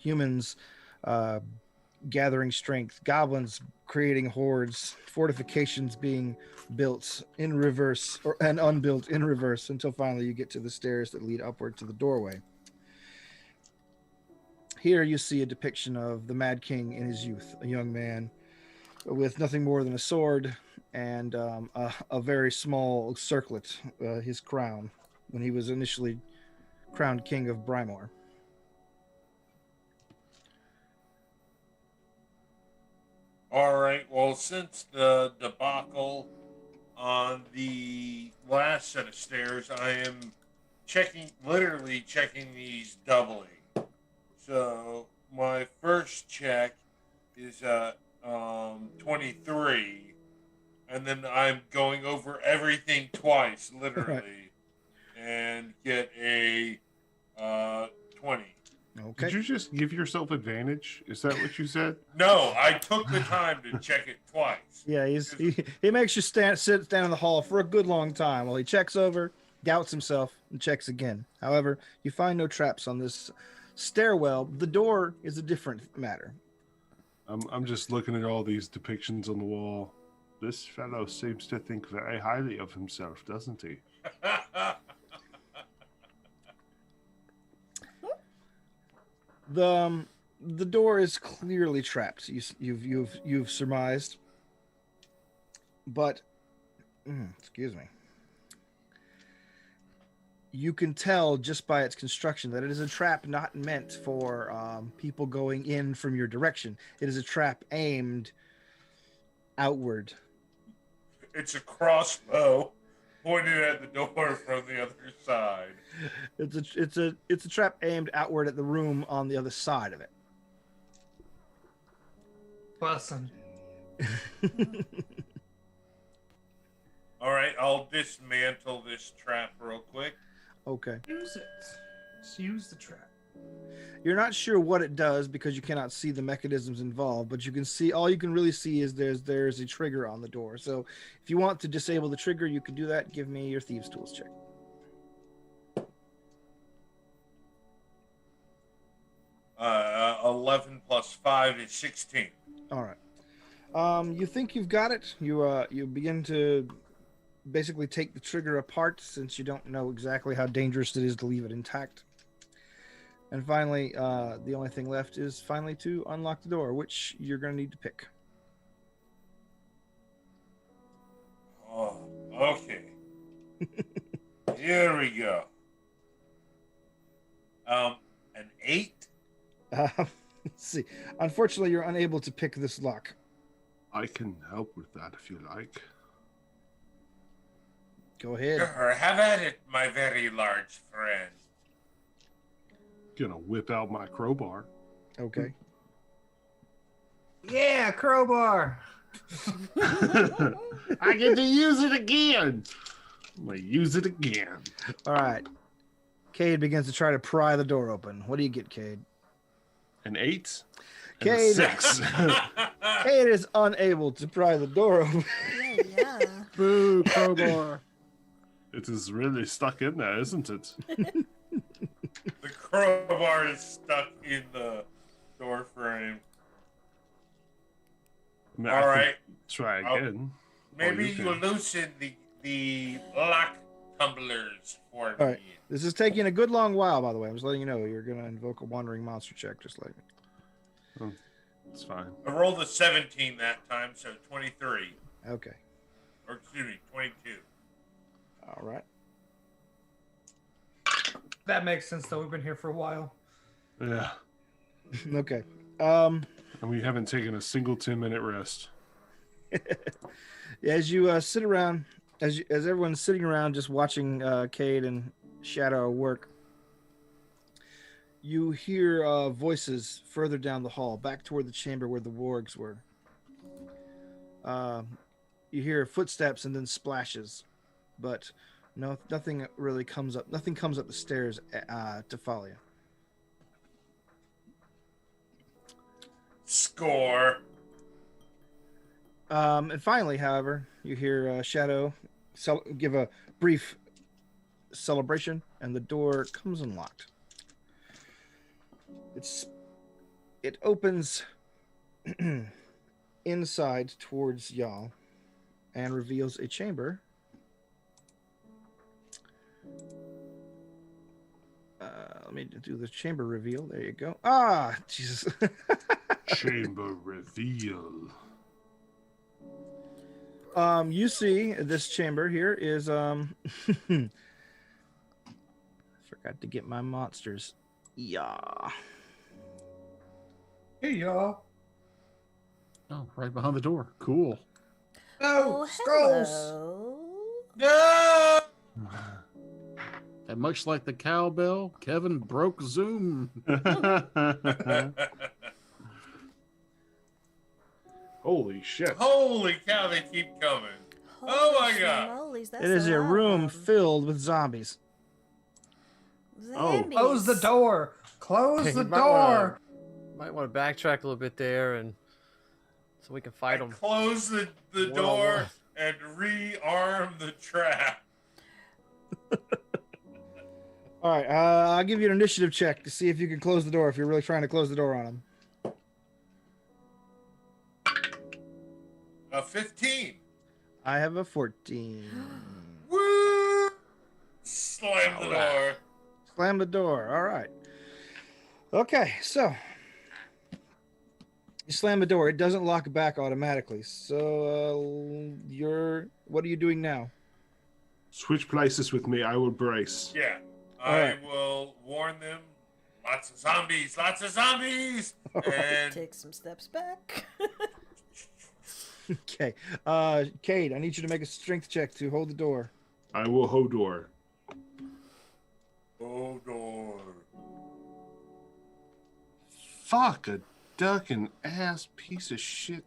Speaker 1: Humans gathering strength, goblins creating hordes, fortifications being built in reverse and unbuilt in reverse until finally you get to the stairs that lead upward to the doorway. Here you see a depiction of the Mad King in his youth, a young man with nothing more than a sword and a very small circlet, his crown, when he was initially crowned king of Brymore.
Speaker 3: All right. Well, since the debacle on the last set of stairs, I am literally checking these doubly. So my first check is 23, and then I'm going over everything twice, literally, and get a 20.
Speaker 1: Okay.
Speaker 2: Did you just give yourself advantage? Is that what you said?
Speaker 3: No, I took the time to check it twice.
Speaker 1: Yeah, he makes you stand in the hall for a good long time while he checks over, doubts himself, and checks again. However, you find no traps on this stairwell. The door is a different matter.
Speaker 2: I'm just looking at all these depictions on the wall. This fellow seems to think very highly of himself, doesn't he?
Speaker 1: The door is clearly trapped. You've surmised, but excuse me. You can tell just by its construction that it is a trap not meant for people going in from your direction. It is a trap aimed outward.
Speaker 3: It's a crossbow pointed at the door from the other side.
Speaker 1: It's a trap aimed outward at the room on the other side of it.
Speaker 6: Listen.
Speaker 3: All right, I'll dismantle this trap real quick.
Speaker 1: Okay.
Speaker 6: Use it. Just use the trap.
Speaker 1: You're not sure what it does because you cannot see the mechanisms involved, but you can see, all you can really see is there's a trigger on the door. So if you want to disable the trigger, you can do that. Give me your Thieves' Tools check.
Speaker 3: Uh, 11 plus 5 is 16.
Speaker 1: All right. You think you've got it. You begin to basically take the trigger apart since you don't know exactly how dangerous it is to leave it intact. And finally, the only thing left is finally to unlock the door, which you're going to need to pick.
Speaker 3: Oh, okay. Here we go. An 8?
Speaker 1: Let's see. Unfortunately, you're unable to pick this lock.
Speaker 2: I can help with that if you like.
Speaker 1: Go ahead.
Speaker 3: Sure, have at it, my very large friend.
Speaker 2: Gonna whip out my crowbar.
Speaker 1: Okay.
Speaker 6: Yeah, crowbar.
Speaker 2: I get to use it again. I'm gonna use it again.
Speaker 1: All right. Cade begins to try to pry the door open. What do you get, Cade?
Speaker 2: An 8 and a
Speaker 1: Cade.
Speaker 2: 6.
Speaker 1: Cade is unable to pry the door open.
Speaker 5: Yeah.
Speaker 7: Boo, crowbar.
Speaker 2: It is really stuck in there, isn't it?
Speaker 3: The crowbar is stuck in the door frame.
Speaker 2: I mean,
Speaker 3: All
Speaker 2: I
Speaker 3: right.
Speaker 2: can try again.
Speaker 3: Maybe
Speaker 2: you
Speaker 3: you
Speaker 2: can.
Speaker 3: loosen the lock tumblers for me.
Speaker 1: All right. This is taking a good long while, by the way. I'm just letting you know. You're going to invoke a wandering monster check, just like me.
Speaker 2: It's fine.
Speaker 3: I rolled a 17 that time, so 23.
Speaker 1: Okay.
Speaker 3: Or excuse me, 22.
Speaker 1: All right.
Speaker 6: That makes sense, though. We've been here for a while.
Speaker 2: Yeah.
Speaker 1: Okay.
Speaker 2: And we haven't taken a single 10-minute rest.
Speaker 1: As you sit around, as everyone's sitting around just watching Cade and Shadow work, you hear voices further down the hall, back toward the chamber where the wargs were. You hear footsteps and then splashes, but nothing really comes up. Nothing comes up the stairs to follow you.
Speaker 3: Score.
Speaker 1: And finally, however, you hear Shadow give a brief celebration, and the door comes unlocked. It opens inside towards y'all and reveals a chamber. Let me do the chamber reveal. There you go. Ah, Jesus.
Speaker 2: Chamber reveal.
Speaker 1: You see this chamber here is forgot to get my monsters. Yeah.
Speaker 6: Hey, y'all.
Speaker 7: Oh, right behind the door. Cool.
Speaker 6: Oh, scrolls.
Speaker 5: hello.
Speaker 3: No!
Speaker 7: And much like the cowbell, Kevin broke Zoom.
Speaker 2: Holy shit.
Speaker 3: Holy cow, they keep coming. Oh my
Speaker 5: Holy
Speaker 3: God.
Speaker 5: schmolies, that's
Speaker 1: It is a
Speaker 5: lot of
Speaker 1: room
Speaker 5: them.
Speaker 1: filled with zombies.
Speaker 2: Oh.
Speaker 5: Zombies.
Speaker 6: Close the door. Close
Speaker 4: Hey,
Speaker 6: the
Speaker 4: you might wanna-
Speaker 6: door.
Speaker 4: Might want to backtrack a little bit there, and so we can
Speaker 3: I
Speaker 4: fight them.
Speaker 3: close the
Speaker 4: One-on-one.
Speaker 3: door and rearm the trap.
Speaker 1: All right, I'll give you an initiative check to see if you can close the door if you're really trying to close the door on them.
Speaker 3: 15.
Speaker 1: I have a 14.
Speaker 3: Woo! Slam the door.
Speaker 1: Slam the door. All right. Okay, so you slam the door. It doesn't lock back automatically. So what are you doing now?
Speaker 2: Switch places with me. I will brace.
Speaker 3: Yeah.
Speaker 1: All
Speaker 3: I
Speaker 1: right.
Speaker 3: will warn them. Lots of zombies. Lots of zombies. And
Speaker 5: Take some steps back.
Speaker 1: Okay. Cade, I need you to make a strength check to hold the door.
Speaker 2: I will hold door.
Speaker 3: oh, door.
Speaker 2: Fuck a ducking ass piece of shit.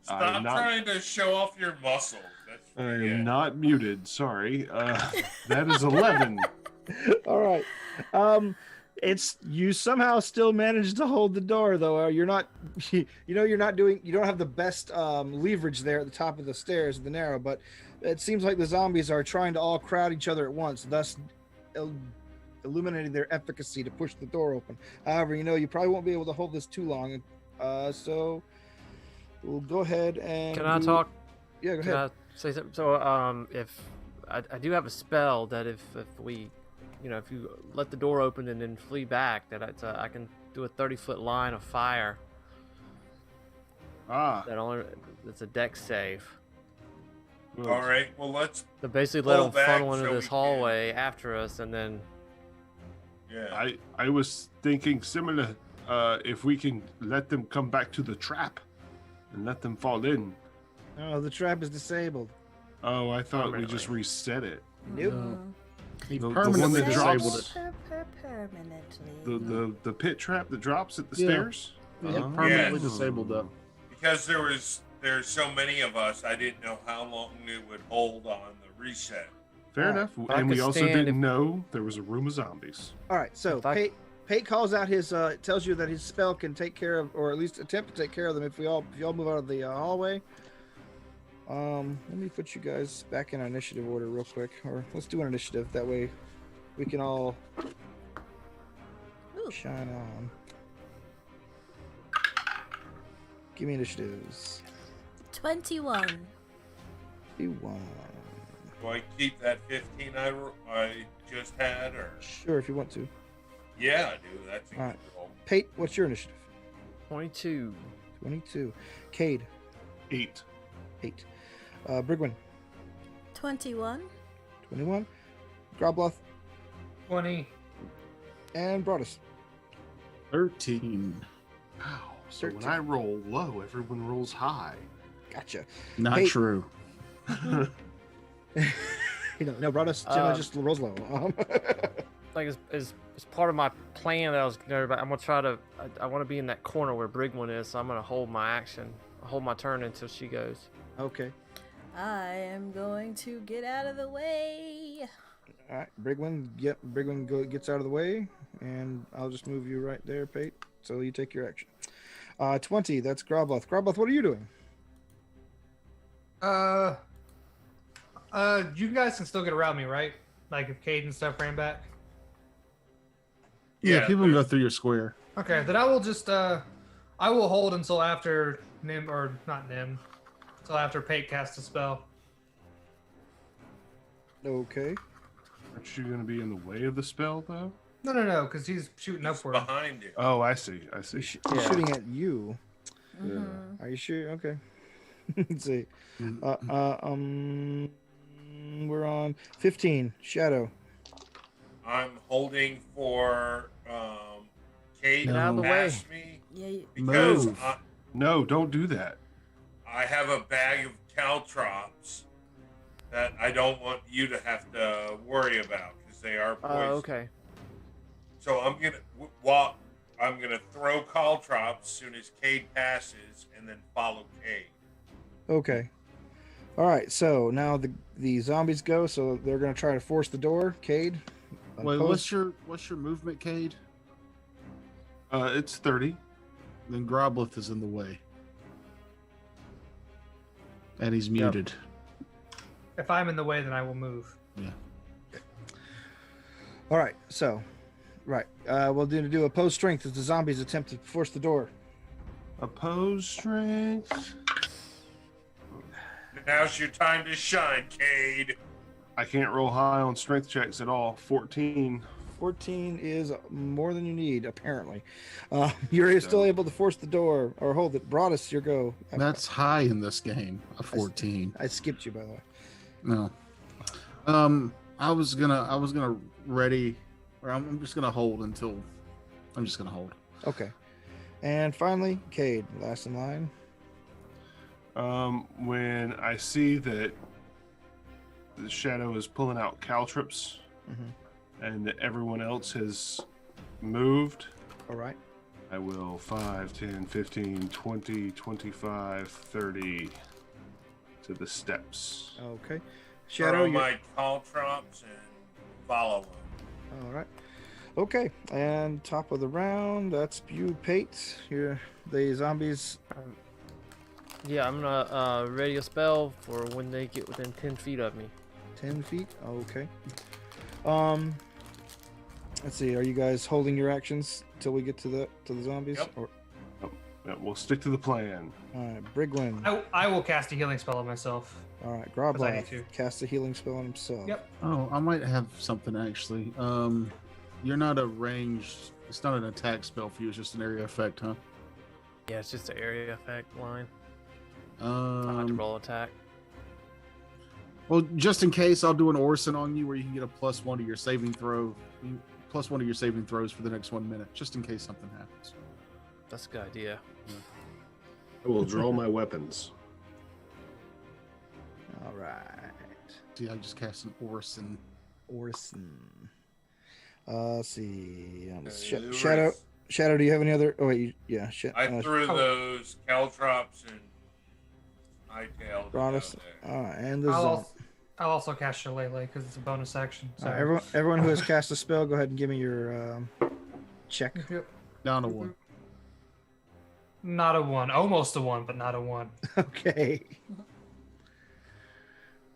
Speaker 3: Stop trying to show off your muscles. That's
Speaker 2: I
Speaker 3: pretty
Speaker 2: am
Speaker 3: good.
Speaker 2: not muted. Sorry. That is 11.
Speaker 1: All right. It's you somehow still managed to hold the door though. You're not, you don't have the best leverage there at the top of the stairs, the narrow. But it seems like the zombies are trying to all crowd each other at once, thus illuminating their efficacy to push the door open. However, you probably won't be able to hold this too long. So we'll go ahead and.
Speaker 4: Can I talk?
Speaker 1: Yeah, go
Speaker 4: Can
Speaker 1: ahead.
Speaker 4: I say something? So, if I do have a spell that if we, if you let the door open and then flee back, that I can do a 30-foot line of fire. That's a dex save.
Speaker 2: Good.
Speaker 3: All right. Well, let's.
Speaker 4: So basically, let
Speaker 3: Pull
Speaker 4: them
Speaker 3: back
Speaker 4: funnel
Speaker 3: so
Speaker 4: into
Speaker 3: we
Speaker 4: this
Speaker 3: can-
Speaker 4: hallway after us, and then
Speaker 3: Yeah.
Speaker 2: I was thinking similar. If we can let them come back to the trap and let them fall in.
Speaker 1: Oh, the trap is disabled.
Speaker 2: Oh, I thought we just
Speaker 4: Permanently.
Speaker 2: reset it.
Speaker 1: Nope.
Speaker 7: He
Speaker 2: The one
Speaker 7: permanently
Speaker 2: that
Speaker 7: disabled
Speaker 2: drops-
Speaker 7: it.
Speaker 5: Permanently.
Speaker 2: The pit trap that drops at the
Speaker 7: Yeah.
Speaker 2: stairs.
Speaker 7: Yeah, he
Speaker 2: Oh.
Speaker 7: permanently
Speaker 3: Yes.
Speaker 7: disabled that.
Speaker 3: Because there's so many of us, I didn't know how long it would hold on the reset.
Speaker 2: Fair
Speaker 1: Alright.
Speaker 2: enough.
Speaker 4: I
Speaker 2: And we
Speaker 4: could
Speaker 2: also
Speaker 4: stand
Speaker 2: didn't know there was a room of zombies.
Speaker 1: All right, so
Speaker 4: If I-
Speaker 1: Pate calls out his tells you that his spell can take care of, or at least attempt to take care of them if y'all move out of the hallway. Let me put you guys back in our initiative order real quick, or let's do an initiative. That way, we can all
Speaker 5: Ooh.
Speaker 1: shine on. Give me initiatives.
Speaker 5: 21.
Speaker 1: D1.
Speaker 3: Do I keep that 15 I just had, or
Speaker 1: Sure, if you want to.
Speaker 3: yeah, I do. That's a
Speaker 1: All right.
Speaker 3: good roll.
Speaker 1: Pate, what's your initiative?
Speaker 4: 22.
Speaker 1: 22. Cade,
Speaker 2: 8.
Speaker 1: 8. Brigwin,
Speaker 5: 21.
Speaker 1: 21. Grobloth,
Speaker 6: 20.
Speaker 1: and Broadus.
Speaker 7: 13.
Speaker 2: Wow. So when
Speaker 1: 13.
Speaker 2: I roll low, everyone rolls high.
Speaker 1: Gotcha.
Speaker 7: Not
Speaker 1: Hey.
Speaker 7: true.
Speaker 1: No, Broadus generally
Speaker 4: Um,
Speaker 1: just rolls low.
Speaker 4: Like as part of my plan that I was gonna, I'm gonna try to. I want to be in that corner where Brigwin is, so I'm gonna hold my action, hold my turn until she goes.
Speaker 1: Okay.
Speaker 5: I am going to get out of the way.
Speaker 1: All right, Brigwin. Yep, Brigwin gets out of the way, and I'll just move you right there, Pate. So you take your action. 20. That's Grobloth. Grobloth, what are you doing?
Speaker 6: You guys can still get around me, right? Like if Cade and stuff ran back.
Speaker 7: Yeah,
Speaker 3: Yeah,
Speaker 7: people can go through your square.
Speaker 6: Okay, then I will just I will hold until after Nim, or not Nim, until after Pate casts a spell.
Speaker 1: Okay.
Speaker 2: Aren't you going to be in the way of the spell, though?
Speaker 6: No, because he's shooting
Speaker 3: He's
Speaker 6: upward.
Speaker 3: behind you.
Speaker 2: Oh, I see. I see.
Speaker 1: He's
Speaker 4: Yeah.
Speaker 1: shooting at you.
Speaker 5: Mhm.
Speaker 1: Are you sure? Okay. Let's see.
Speaker 7: Mhm.
Speaker 1: We're on 15. Shadow.
Speaker 3: I'm holding for Kate
Speaker 7: Get out
Speaker 4: of the
Speaker 3: past me
Speaker 5: Yeah,
Speaker 3: because
Speaker 7: Move.
Speaker 2: No, don't do that.
Speaker 3: I have a bag of caltrops that I don't want you to have to worry about because they are poison.
Speaker 4: Okay.
Speaker 3: So I'm gonna walk. I'm gonna throw caltrops as soon as Cade passes, and then follow Cade.
Speaker 1: Okay. All right. So now the zombies go. So they're gonna try to force the door. Cade.
Speaker 7: Wait,
Speaker 1: opposed-
Speaker 7: what's your movement, Cade?
Speaker 2: It's 30.
Speaker 7: Then Groblith is in the way. And he's muted.
Speaker 6: If I'm in the way, then I will move.
Speaker 1: All right. So, right. We'll do opposed strength as the zombies attempt to force the door.
Speaker 2: Opposed strength.
Speaker 3: now's your time to shine, Cade.
Speaker 2: I can't roll high on strength checks at all. 14.
Speaker 1: 14 is more than you need, apparently. You're still able to force the door or hold it. Broadus, your go.
Speaker 7: That's high in this game. A 14.
Speaker 1: I skipped you, by the way.
Speaker 7: No. I was gonna ready, or I'm just gonna hold until. I'm just gonna hold.
Speaker 1: Okay. And finally, Cade, last in line.
Speaker 2: When I see that the shadow is pulling out caltrops and that everyone else has moved,
Speaker 1: All right.
Speaker 2: I will 5, 10, 15, 20, 25, 30 to the steps.
Speaker 1: Okay. Shadow,
Speaker 3: Throw
Speaker 1: you
Speaker 3: my caltrops and follow him.
Speaker 1: all right. Okay. And top of the round, that's you, Pate. Here, the zombies.
Speaker 4: Yeah, I'm gonna ready a spell for when they get within 10 feet of me.
Speaker 1: 10 feet. Okay. Let's see. Are you guys holding your actions till we get to the zombies?
Speaker 3: Yep.
Speaker 1: Or,
Speaker 2: Yeah, we'll stick to the plan.
Speaker 1: all right, Briglin.
Speaker 6: I will cast a healing spell on myself.
Speaker 1: All right,
Speaker 6: I need
Speaker 1: Groblath
Speaker 6: to.
Speaker 1: cast a healing spell on himself.
Speaker 6: Yep.
Speaker 7: Oh, I might have something actually. You're not a ranged. It's not an attack spell for you. It's just an area effect, huh?
Speaker 4: Yeah, it's just an area effect line. I have to roll attack.
Speaker 7: Well, just in case, I'll do an Orson on you where you can get a +1 to your saving throw. +1 to your saving throws for the next 1 minute, just in case something happens.
Speaker 4: That's a good idea.
Speaker 2: I will draw my weapons.
Speaker 1: All right.
Speaker 7: See, I just cast an Orson.
Speaker 1: Orson. Let's see.
Speaker 3: There
Speaker 1: Shadow.
Speaker 3: is-
Speaker 1: Shadow. Do you have any other? Oh wait. Yeah.
Speaker 3: I threw those caltrops and hightailed it
Speaker 1: Broadus.
Speaker 3: down there.
Speaker 1: All right, and the
Speaker 6: I'll also cast Shillelagh because it's a bonus action. So
Speaker 1: everyone who has cast a spell, go ahead and give me your check.
Speaker 6: Yep.
Speaker 7: Down to 1.
Speaker 6: Not a 1. Almost a 1, but not a 1.
Speaker 1: Okay.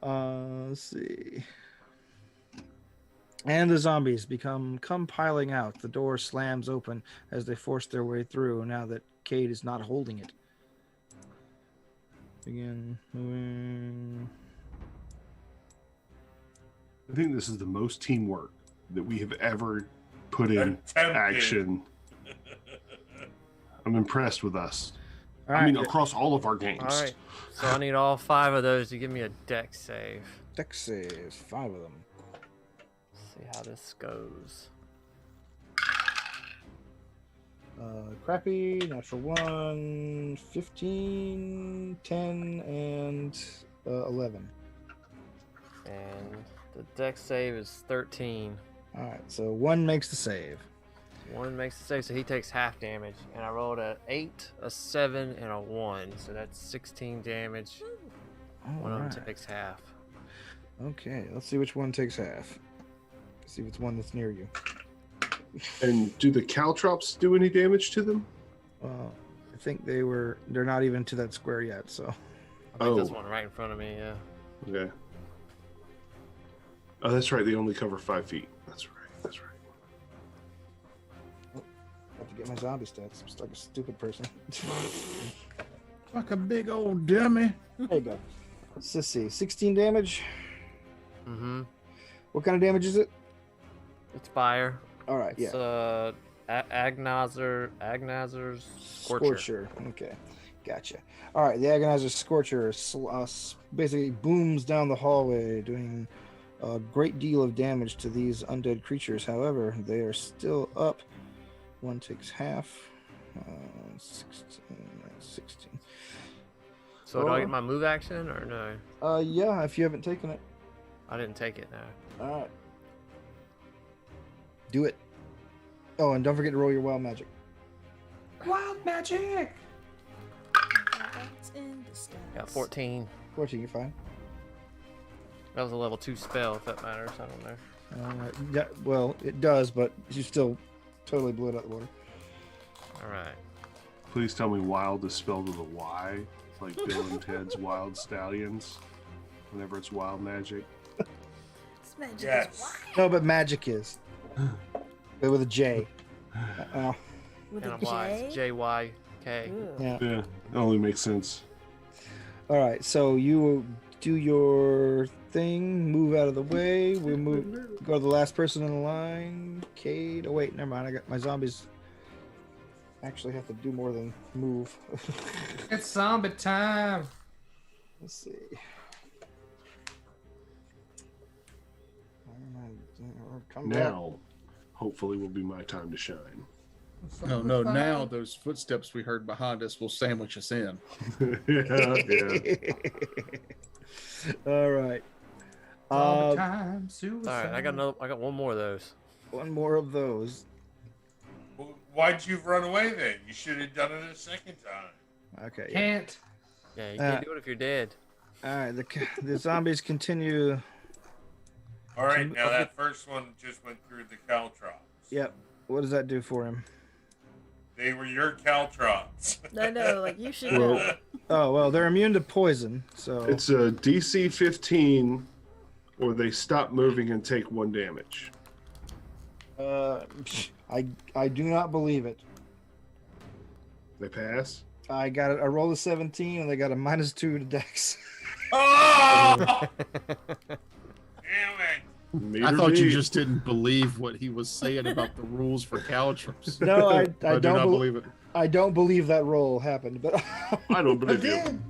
Speaker 1: Let's see. And the zombies come piling out. The door slams open as they force their way through. Now that Cade is not holding it. Begin moving.
Speaker 2: I think this is the most teamwork that we have ever put in
Speaker 3: Attempted.
Speaker 2: action. I'm impressed with us.
Speaker 1: All
Speaker 2: I
Speaker 1: right.
Speaker 2: mean, across all of our games.
Speaker 4: All right. So I need all 5 of those to give me a dex save.
Speaker 1: Dex saves, 5 of them.
Speaker 4: See how this goes.
Speaker 1: Crappy, natural 1, 15, 10, and 11.
Speaker 4: And the dex save is 13.
Speaker 1: All right, so 1 makes the save.
Speaker 4: 1 makes the save, so he takes half damage. And I rolled a 8, a 7, and a 1. So that's 16 damage. One of them takes half.
Speaker 1: Okay, let's see which one takes half. See if it's one that's near you.
Speaker 2: And do the caltrops do any damage to them?
Speaker 1: I think they're not even to that square yet, so.
Speaker 4: I think this one right in front of me, yeah.
Speaker 2: Okay. Oh, that's right. They only cover 5 feet. That's right. That's right.
Speaker 1: I have to get my zombie stats. I'm just like a stupid person.
Speaker 7: Like a big old dummy.
Speaker 1: There you go. Let's see. 16 damage.
Speaker 4: Mm-hmm.
Speaker 1: What kind of damage is it?
Speaker 4: It's fire.
Speaker 1: All right,
Speaker 4: It's
Speaker 1: yeah.
Speaker 4: Agonizer's Scorcher.
Speaker 1: Okay, gotcha. All right, the Agonizer Scorcher basically booms down the hallway, doing a great deal of damage to these undead creatures. However, they are still up. 1 takes half. 16.
Speaker 4: So do I get my move action or no?
Speaker 1: Yeah, if you haven't taken it.
Speaker 4: I didn't take it, no.
Speaker 1: All right. Do it. Oh, and don't forget to roll your wild magic.
Speaker 6: Wild magic.
Speaker 5: That's in disguise.
Speaker 4: Got 14.
Speaker 1: 14, you're fine.
Speaker 4: That was a level 2 spell, if that matters. I don't know.
Speaker 1: Yeah, well, it does, but you still totally blew it out the water.
Speaker 4: All right.
Speaker 2: Please tell me wild is spelled with a Y, like Bill and Ted's Wild Stallions. Whenever it's wild magic.
Speaker 5: This magic
Speaker 3: Yes.
Speaker 5: is wild.
Speaker 1: No, but magic is. But with a J.
Speaker 5: With
Speaker 4: And
Speaker 5: a
Speaker 4: I'm wise.
Speaker 5: J.
Speaker 4: J-Y-K.
Speaker 5: Ew.
Speaker 1: Yeah.
Speaker 2: Yeah, it only makes sense.
Speaker 1: All right, so you do your thing, move out of the way. We move, go to the last person in the line, Cade. Oh wait, never mind. I got my zombies. Actually, have to do more than move.
Speaker 6: It's zombie time.
Speaker 1: Let's see. Come back.
Speaker 2: Now, hopefully, will be my time to shine.
Speaker 7: No, no. Now those footsteps we heard behind us will sandwich us in.
Speaker 2: yeah.
Speaker 1: All right.
Speaker 6: Zombie time,
Speaker 4: All
Speaker 6: suicide.
Speaker 4: right, I got one more of those.
Speaker 1: One more of those.
Speaker 3: Well, why'd you run away then? You should have done it a second time.
Speaker 1: Okay.
Speaker 6: Can't.
Speaker 4: Yeah, you can't do it if you're dead.
Speaker 1: All right. The zombies continue.
Speaker 3: All right, now that first one just went through the caltrops.
Speaker 1: Yep. What does that do for him?
Speaker 3: They were your caltrops.
Speaker 5: I know, like you should
Speaker 2: Well,
Speaker 5: know.
Speaker 1: Oh well, they're immune to poison. So
Speaker 2: It's a DC 15, or they stop moving and take 1 damage.
Speaker 1: I do not believe it.
Speaker 2: They pass.
Speaker 1: I got it. I rolled a 17 and they got a -2 to Dex.
Speaker 3: Oh! Damn it.
Speaker 7: I thought you just didn't believe what he was saying about the rules for caltrops.
Speaker 1: No, I
Speaker 7: do
Speaker 1: don't
Speaker 7: not believe it.
Speaker 1: I don't believe that roll happened, but
Speaker 2: I don't believe you.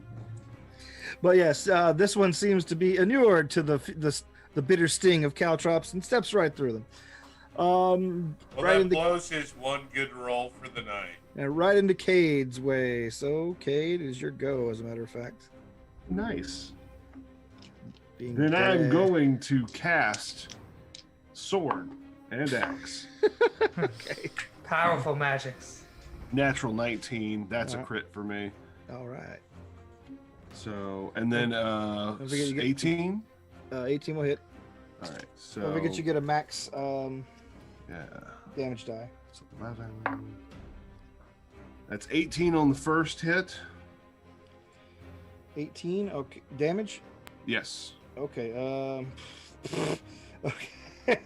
Speaker 1: but yes, this one seems to be inured to the bitter sting of caltrops and steps right through them.
Speaker 3: Well,
Speaker 1: Right
Speaker 3: that
Speaker 1: in the
Speaker 3: blows his one good roll for the night.
Speaker 1: and right into Cade's way. So Cade is your go, as a matter of fact.
Speaker 2: Nice.
Speaker 1: Being
Speaker 2: Then I'm
Speaker 1: dead.
Speaker 2: going to cast Sword and Axe.
Speaker 1: Okay.
Speaker 6: Powerful magics.
Speaker 2: Natural 19. That's a
Speaker 1: Alright.
Speaker 2: crit for me.
Speaker 1: All right.
Speaker 2: So, and then
Speaker 1: Don't forget you get-
Speaker 2: 18.
Speaker 1: 18 will hit.
Speaker 2: All right. So,
Speaker 1: Don't forget you get a max
Speaker 2: yeah.
Speaker 1: damage die.
Speaker 2: So 11. That's 18 on the first hit.
Speaker 1: 18. Okay. Damage.
Speaker 2: Yes.
Speaker 1: Okay. Okay.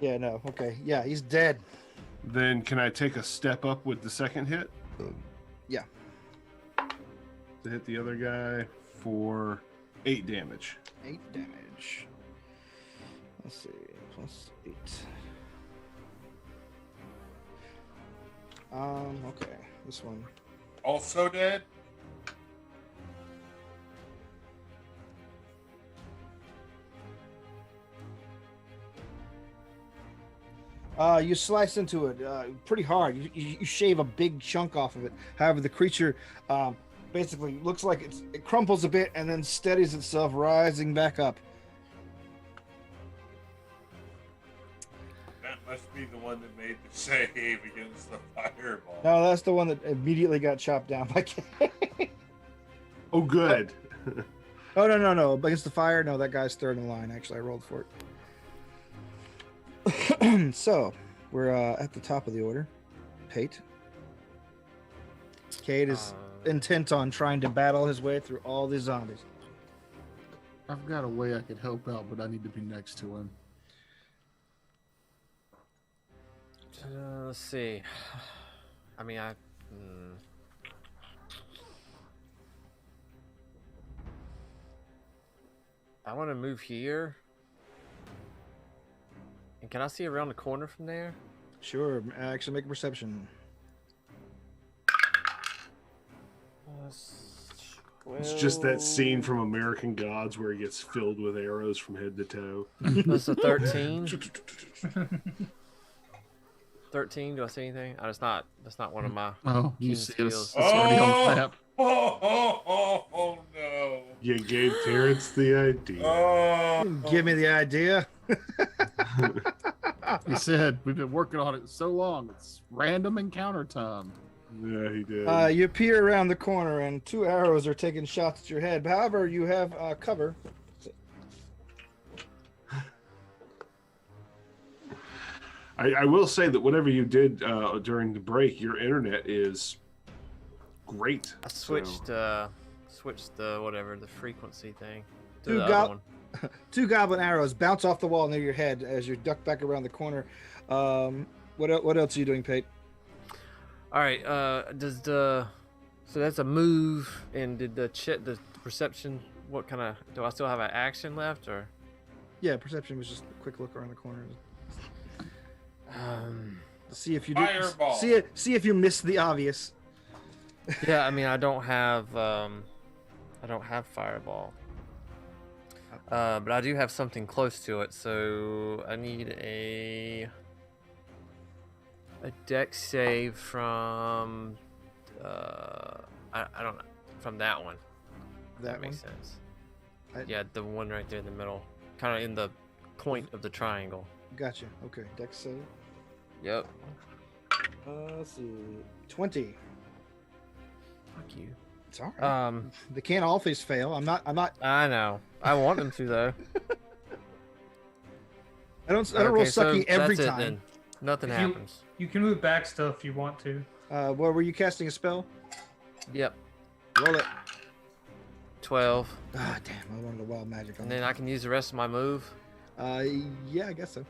Speaker 1: Yeah. No. Okay. Yeah. He's dead.
Speaker 2: Then can I take a step up with the second hit?
Speaker 1: Yeah.
Speaker 2: To hit the other guy for 8 damage.
Speaker 1: 8 damage. Let's see. +8. Okay. This one.
Speaker 3: Also dead?
Speaker 1: You slice into it pretty hard. You shave a big chunk off of it. However, the creature basically looks like it crumples a bit and then steadies itself, rising back up.
Speaker 3: That must be the one that made the save against the fireball.
Speaker 1: No, that's the one that immediately got chopped down by Kay.
Speaker 2: Oh, good.
Speaker 1: Oh, no. Against the fire? No, that guy's third in line. Actually, I rolled for it. So, we're at the top of the order. Pate. Cade is intent on trying to battle his way through all these zombies.
Speaker 7: I've got a way I could help out, but I need to be next to him.
Speaker 4: Let's see. I mean, I want to move here. And can I see around the corner from there?
Speaker 1: Sure. Actually, make a perception.
Speaker 2: It's just that scene from American Gods where he gets filled with arrows from head to toe.
Speaker 4: That's a 13. 13. Do I see anything? Oh, that's not one of my.
Speaker 7: Oh, you
Speaker 4: Keen
Speaker 7: see
Speaker 4: skills.
Speaker 7: it's already on tap.
Speaker 3: Oh, no.
Speaker 2: You gave Terrence the idea.
Speaker 3: Oh.
Speaker 1: Give me the idea.
Speaker 7: He said, we've been working on it so long, it's random encounter time.
Speaker 2: Yeah, he did.
Speaker 1: You peer around the corner and 2 arrows are taking shots at your head. However, you have cover.
Speaker 2: I will say that whatever you did during the break, your internet is great.
Speaker 4: I switched the whatever the frequency thing to
Speaker 1: Dude,
Speaker 4: the other one.
Speaker 1: 2 goblin arrows bounce off the wall near your head as you duck back around the corner. What else are you doing, Pate?
Speaker 4: All right. So that's a move, and did the perception? What kind of? Do I still have an action left, or?
Speaker 1: Yeah, perception was just a quick look around the corner.
Speaker 4: Um.
Speaker 1: See if you
Speaker 3: Fireball.
Speaker 1: see if you missed the obvious.
Speaker 4: Yeah, I mean, I don't have fireball. But I do have something close to it, so I need a dex save from I don't know, from that one.
Speaker 1: That
Speaker 4: makes
Speaker 1: one?
Speaker 4: sense.
Speaker 1: I-
Speaker 4: Yeah, the one right there in the middle, kind of in the point of the triangle.
Speaker 1: Gotcha. Okay, dex save.
Speaker 4: Yep.
Speaker 1: Let's see. 20.
Speaker 4: Fuck you.
Speaker 1: It's all right. They can't always fail. I'm not.
Speaker 4: I know. I want them to though.
Speaker 1: I don't roll
Speaker 4: so
Speaker 1: sucky every
Speaker 4: that's it
Speaker 1: time.
Speaker 4: then. Nothing
Speaker 6: If
Speaker 4: happens.
Speaker 6: You can move back still if you want to.
Speaker 1: Well, were you casting a spell?
Speaker 4: Yep.
Speaker 1: Roll it.
Speaker 4: 12.
Speaker 1: Ah, damn! I wanted a wild magic on
Speaker 4: And then
Speaker 1: that.
Speaker 4: I can use the rest of my move.
Speaker 1: Yeah, I guess so.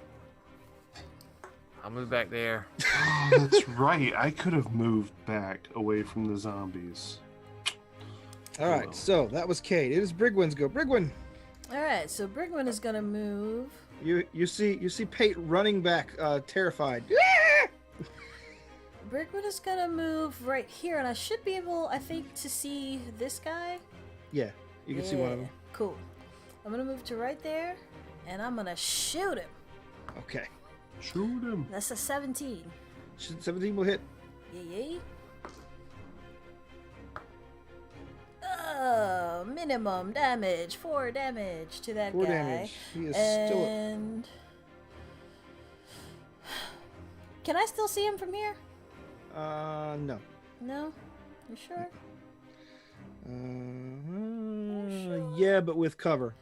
Speaker 4: I'll move back there.
Speaker 2: Oh, that's right. I could have moved back away from the zombies.
Speaker 1: All right.
Speaker 2: Hello.
Speaker 1: So that was Kate. It is Brigwin's go. Brigwin,
Speaker 5: All right, so Brigwin is gonna move.
Speaker 1: you see Pate running back, terrified.
Speaker 5: Brigwin is gonna move right here, and I should be able, I think, to see this guy.
Speaker 1: Yeah, you can see one of them.
Speaker 5: Cool. I'm gonna move to right there, and I'm gonna shoot him.
Speaker 1: Okay.
Speaker 2: Shoot him.
Speaker 5: That's a 17.
Speaker 1: 17 will hit.
Speaker 5: Yay. Minimum damage, 4 damage to that
Speaker 1: 4
Speaker 5: guy.
Speaker 1: damage. He is still.
Speaker 5: And can I still see him from here?
Speaker 1: No.
Speaker 5: No? You sure?
Speaker 1: Yeah, but with cover.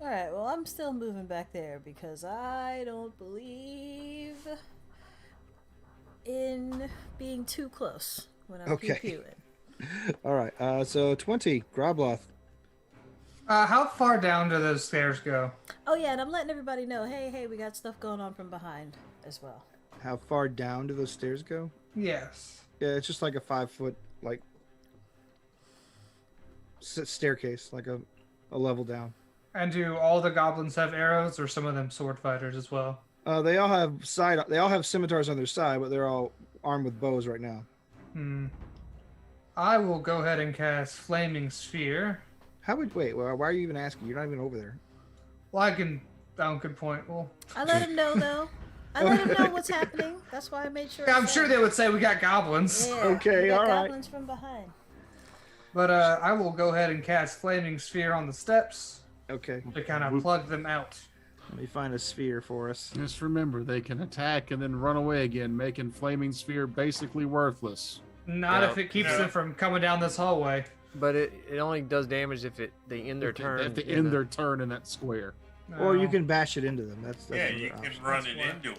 Speaker 5: Alright, well, I'm still moving back there because I don't believe in being too close when I'm
Speaker 1: Okay.
Speaker 5: pew-pewing.
Speaker 1: All right. So 20. Grobloth.
Speaker 6: How far down do those stairs go?
Speaker 5: Oh, yeah, and I'm letting everybody know, hey, we got stuff going on from behind as well.
Speaker 1: How far down do those stairs go?
Speaker 6: Yes.
Speaker 1: Yeah, it's just like a 5-foot like staircase, like a level down.
Speaker 6: And do all the goblins have arrows, or some of them sword fighters as well?
Speaker 1: They all have scimitars on their side, but they're all armed with bows right now.
Speaker 6: I will go ahead and cast Flaming Sphere.
Speaker 1: Why are you even asking? You're not even over there.
Speaker 6: Well, I can. Oh, good point. Well,
Speaker 5: I let him know, though. I let him know what's happening. That's why I made sure.
Speaker 6: yeah, I'm
Speaker 5: I
Speaker 6: sure
Speaker 5: said.
Speaker 6: they would say we got goblins.
Speaker 5: Yeah,
Speaker 1: Okay,
Speaker 5: we got
Speaker 1: all right.
Speaker 5: goblins from behind.
Speaker 6: But I will go ahead and cast Flaming Sphere on the steps
Speaker 1: Okay.
Speaker 6: to kind of plug them out.
Speaker 1: Let me find a sphere for us.
Speaker 7: Just remember, they can attack and then run away again, making Flaming Sphere basically worthless.
Speaker 6: Not
Speaker 4: Yeah.
Speaker 6: if it keeps
Speaker 3: Yeah.
Speaker 6: them from coming down this hallway.
Speaker 4: But it only does damage if they end their turn.
Speaker 7: If they
Speaker 4: in
Speaker 7: end
Speaker 4: the-
Speaker 7: their turn in that square.
Speaker 1: Or you
Speaker 6: No.
Speaker 1: can bash it into them. That's
Speaker 3: Yeah,
Speaker 1: another
Speaker 3: you can
Speaker 1: option.
Speaker 3: run
Speaker 6: That's
Speaker 3: it
Speaker 6: fine.
Speaker 3: into them.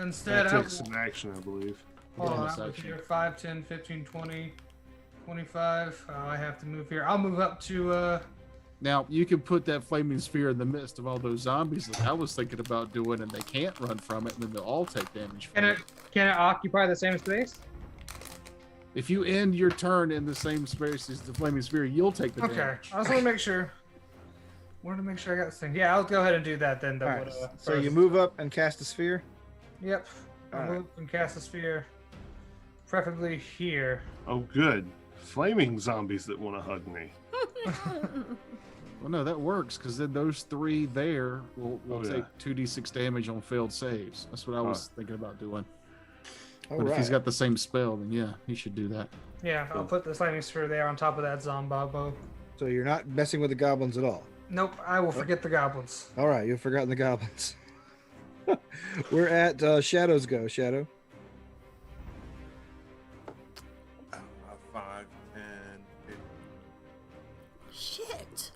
Speaker 6: Instead,
Speaker 2: That
Speaker 6: I
Speaker 2: takes
Speaker 6: will...
Speaker 2: some action, I believe.
Speaker 6: Hold on,
Speaker 7: Bonus
Speaker 6: I'm
Speaker 7: action.
Speaker 6: here. 5, 10, 15, 20, 25. I have to move here. I'll move up to...
Speaker 7: Now, you can put that Flaming Sphere in the midst of all those zombies that I was thinking about doing, and they can't run from it, and then they'll all take damage from it.
Speaker 6: Can it occupy the same space?
Speaker 7: If you end your turn in the same space as the Flaming Sphere, you'll take the
Speaker 6: Okay.
Speaker 7: damage.
Speaker 6: I just want to make sure. Wanted to make sure I got this thing. Yeah, I'll go ahead and do that then.
Speaker 1: All right. So you move up and cast a sphere.
Speaker 6: Yep. I'll
Speaker 1: All right.
Speaker 6: move and cast a sphere. Preferably here.
Speaker 2: Oh, good. Flaming zombies that want to hug me.
Speaker 7: Well, no, that works, because then those 3 there will
Speaker 2: Oh, yeah.
Speaker 7: take 2d6 damage on failed saves. That's what I was thinking about doing.
Speaker 1: All
Speaker 7: But if he's
Speaker 1: right.
Speaker 7: got the same spell, then yeah, he should do that.
Speaker 6: Yeah, I'll put the flaming sphere there on top of that Zombabo.
Speaker 1: So you're not messing with the goblins at all.
Speaker 6: Nope, I will forget the goblins.
Speaker 1: All right, you've forgotten the goblins. We're at Shadow's go. Shadow.
Speaker 3: 5, 10, 15,
Speaker 5: Shit.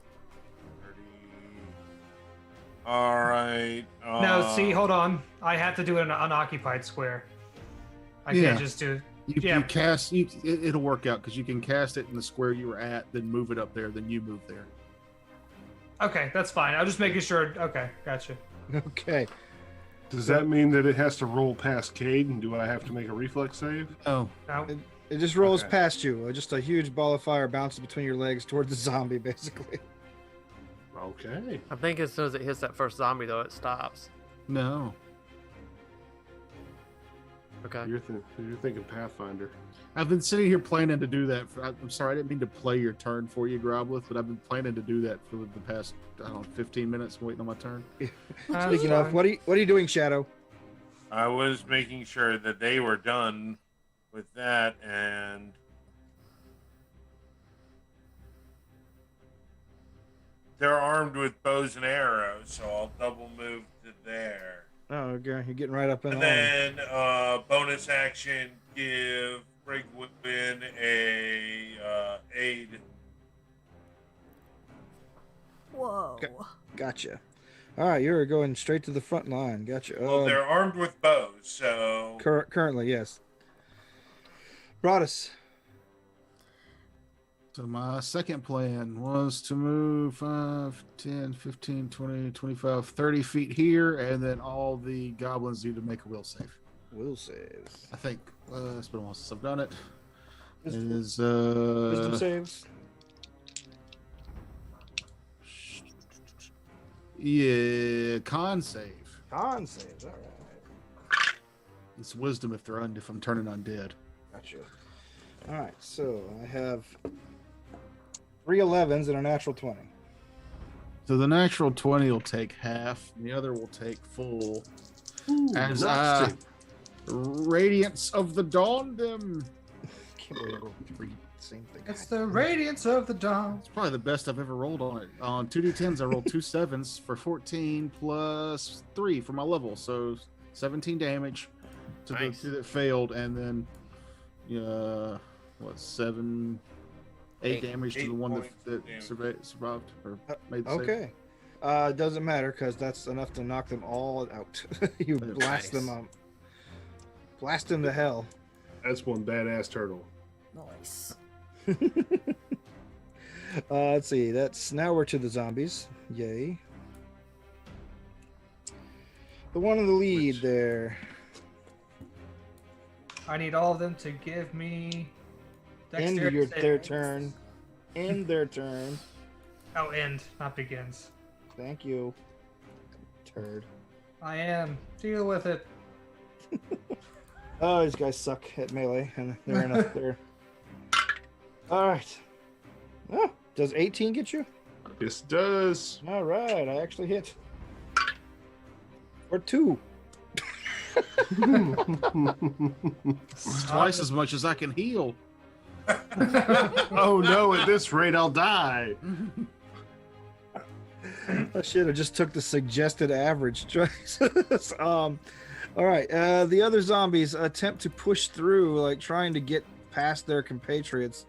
Speaker 3: 30. All right.
Speaker 6: No, see, hold on. I have to do it in an unoccupied square. I
Speaker 7: Yeah.
Speaker 6: can't just do.
Speaker 7: You
Speaker 6: Yeah.
Speaker 7: cast, it'll work out, because you can cast it in the square you were at, then move it up there, then you move there.
Speaker 6: Okay, that's fine. I'm just making sure. Okay, gotcha.
Speaker 1: Okay.
Speaker 2: Does that mean that it has to roll past Cade, and do I have to make a reflex save?
Speaker 7: Oh,
Speaker 6: Now,
Speaker 1: It just rolls
Speaker 2: Okay.
Speaker 1: past you. Just a huge ball of fire bounces between your legs toward the zombie, basically.
Speaker 2: Okay.
Speaker 4: I think as soon as it hits that first zombie, though, it stops.
Speaker 7: no.
Speaker 4: Okay.
Speaker 2: You're thinking Pathfinder.
Speaker 7: I've been sitting here planning to do that. I'm sorry, I didn't mean to play your turn for you, Groblith, but I've been planning to do that for the past, I don't know, 15 minutes waiting on my turn.
Speaker 1: Speaking of, what are you doing, Shadow?
Speaker 3: I was making sure that they were done with that, and they're armed with bows and arrows, so I'll double move to there.
Speaker 1: Oh, okay. You're getting right up in
Speaker 3: And
Speaker 1: line.
Speaker 3: then bonus action, give Brigwin a aid.
Speaker 5: Whoa.
Speaker 1: Okay. Gotcha. All right, you're going straight to the front line. Gotcha.
Speaker 3: Well, they're armed with bows, so
Speaker 1: Currently, yes. Broadus.
Speaker 7: So my second plan was to move 5, 10, 15, 20, 25, 30 feet here, and then all the goblins need to make a will save.
Speaker 1: Will saves.
Speaker 7: I think it's been a while since I've done it. It
Speaker 1: Wisdom,
Speaker 7: is
Speaker 1: wisdom saves.
Speaker 7: yeah, con save.
Speaker 1: Con saves. All right.
Speaker 7: It's wisdom if if I'm turning undead.
Speaker 1: Gotcha. All right, so I have 3 11s and a natural 20.
Speaker 7: So the natural 20 will take half, and the other will take full. As
Speaker 2: nasty.
Speaker 7: Radiance of the Dawndom.
Speaker 1: Can't believe I rolled 3 same thing.
Speaker 6: it's the radiance of the dawn.
Speaker 7: It's probably the best I've ever rolled on it. On 2d10s, I rolled 2 7s for 14 plus 3 for my level. So 17 damage to
Speaker 4: Nice.
Speaker 7: the two that failed, and then 7, 8
Speaker 4: Eight.
Speaker 7: damage to
Speaker 3: 8
Speaker 7: the one
Speaker 3: points
Speaker 7: that
Speaker 3: of damage.
Speaker 7: survived or made the save.
Speaker 1: Okay. Doesn't matter because that's enough to knock them all out. You blast them up. Blast them to hell.
Speaker 2: That's one badass turtle.
Speaker 5: Nice.
Speaker 1: Let's see. Now we're to the zombies. Yay. The one in the lead
Speaker 2: Which-
Speaker 1: there.
Speaker 6: I need all of them to give me
Speaker 1: End
Speaker 6: dexterity
Speaker 1: their
Speaker 6: savings.
Speaker 1: turn. End their turn.
Speaker 6: Oh, end, not begins.
Speaker 1: Thank you. Turd.
Speaker 6: I am. Deal with it.
Speaker 1: Oh, these guys suck at melee, and they're in a. They're... All right. Oh, does 18 get you?
Speaker 2: Yes, it does.
Speaker 1: All right, I actually hit. For 2.
Speaker 7: It's twice as much as I can heal.
Speaker 2: Oh no! At this rate, I'll die.
Speaker 1: I should have just took the suggested average choice. All right. The other zombies attempt to push through, like trying to get past their compatriots.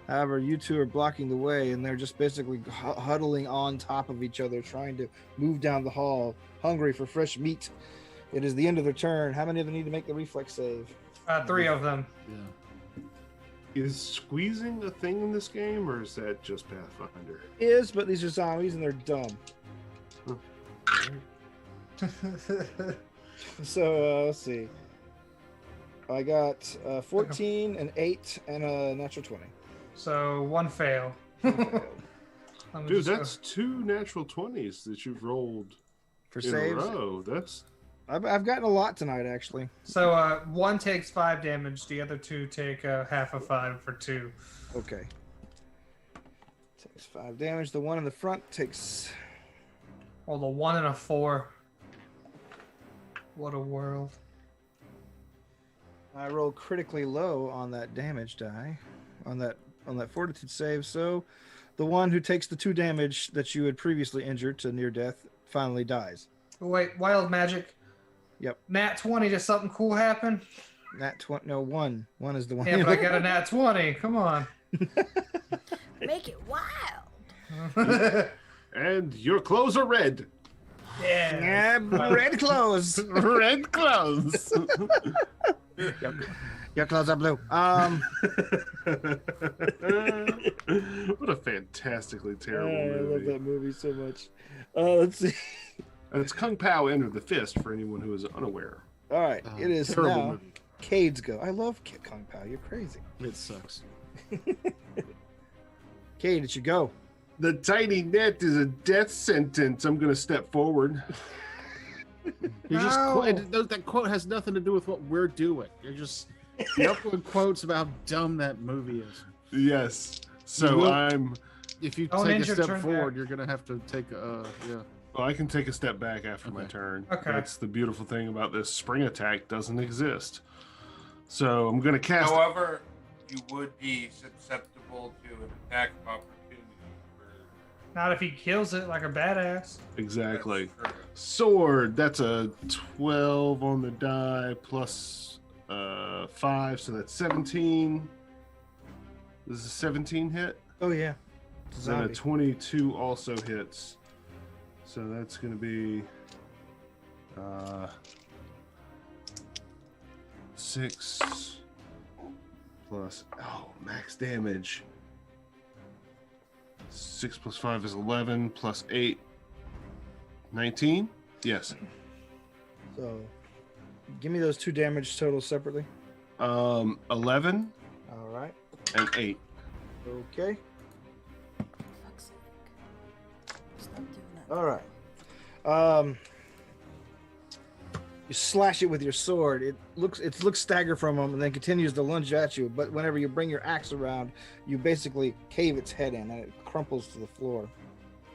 Speaker 1: However, you two are blocking the way, and they're just basically huddling on top of each other, trying to move down the hall, hungry for fresh meat. It is the end of their turn. How many of them need to make the reflex save?
Speaker 6: 3 of them.
Speaker 7: Yeah.
Speaker 2: Is squeezing a thing in this game, or is that just Pathfinder?
Speaker 1: Is, but these are zombies, and they're dumb. So let's see. I got 14, an 8, and a natural 20.
Speaker 6: So 1 fail. Let me
Speaker 2: Dude,
Speaker 6: just go-
Speaker 2: that's 2 natural 20s that you've rolled
Speaker 1: For
Speaker 2: in
Speaker 1: saves,
Speaker 2: a row. That's
Speaker 1: I've gotten a lot tonight, actually.
Speaker 6: So 1 takes 5 damage. The other 2 take half of 5 for 2.
Speaker 1: Okay. Takes 5 damage. The one in the front takes.
Speaker 6: Oh, the 1 and a 4. What a world.
Speaker 1: I rolled critically low on that damage die, on that fortitude save. So, the one who takes the 2 damage that you had previously injured to near death finally dies.
Speaker 6: Wait, wild magic.
Speaker 1: Yep.
Speaker 6: Nat 20, does something cool happen?
Speaker 1: Nat 20. No, 1. 1 is the one.
Speaker 6: Yeah, but I got a nat 20. Come on.
Speaker 5: Make it wild.
Speaker 2: and your clothes are red.
Speaker 6: Yeah.
Speaker 1: Red clothes.
Speaker 2: Red clothes.
Speaker 1: Your clothes are blue.
Speaker 2: What a fantastically terrible
Speaker 1: I love
Speaker 2: movie.
Speaker 1: that movie so much. Let's see.
Speaker 2: It's Kung Pao Enter the Fist for anyone who is unaware.
Speaker 1: All right, it is
Speaker 7: terrible
Speaker 1: now
Speaker 7: movie.
Speaker 1: Cade's go. I love Kung Pao. You're crazy.
Speaker 7: It sucks.
Speaker 1: Cade, it's your go.
Speaker 2: The tiny net is a death sentence. I'm going to step forward.
Speaker 7: You just
Speaker 6: No.
Speaker 7: that quote has nothing to do with what we're doing. You're just putting quotes about how dumb that movie is.
Speaker 2: Yes.
Speaker 7: You
Speaker 2: So
Speaker 7: will- If you
Speaker 6: Don't
Speaker 7: take
Speaker 6: end
Speaker 7: a
Speaker 6: your
Speaker 7: step
Speaker 6: turn
Speaker 7: forward,
Speaker 6: back.
Speaker 7: you're gonna have to take a yeah.
Speaker 2: Well, I can take a step back after my
Speaker 7: Okay.
Speaker 2: turn.
Speaker 6: Okay.
Speaker 2: That's the beautiful thing about this spring attack doesn't exist. So I'm going to cast.
Speaker 3: However, you would be susceptible to an attack of opportunity.
Speaker 6: Not if he kills it like a badass.
Speaker 2: Exactly.
Speaker 3: That's true.
Speaker 2: Sword. That's a 12 on the die plus 5, so that's 17. This is a 17 hit.
Speaker 1: Oh yeah, it's a
Speaker 2: Then a
Speaker 1: zombie.
Speaker 2: 22 also hits. So that's going to be 6 plus max damage. 6 plus 5 is 11 plus 8 19. Yes.
Speaker 1: So, give me those 2 damage totals separately.
Speaker 2: 11
Speaker 1: All right.
Speaker 2: and 8.
Speaker 1: Okay.
Speaker 5: Fuck's sake. Stop doing that.
Speaker 1: All right. You slash it with your sword. It looks stagger from him and then continues to lunge at you. But whenever you bring your axe around, you basically cave its head in and it crumples to the floor.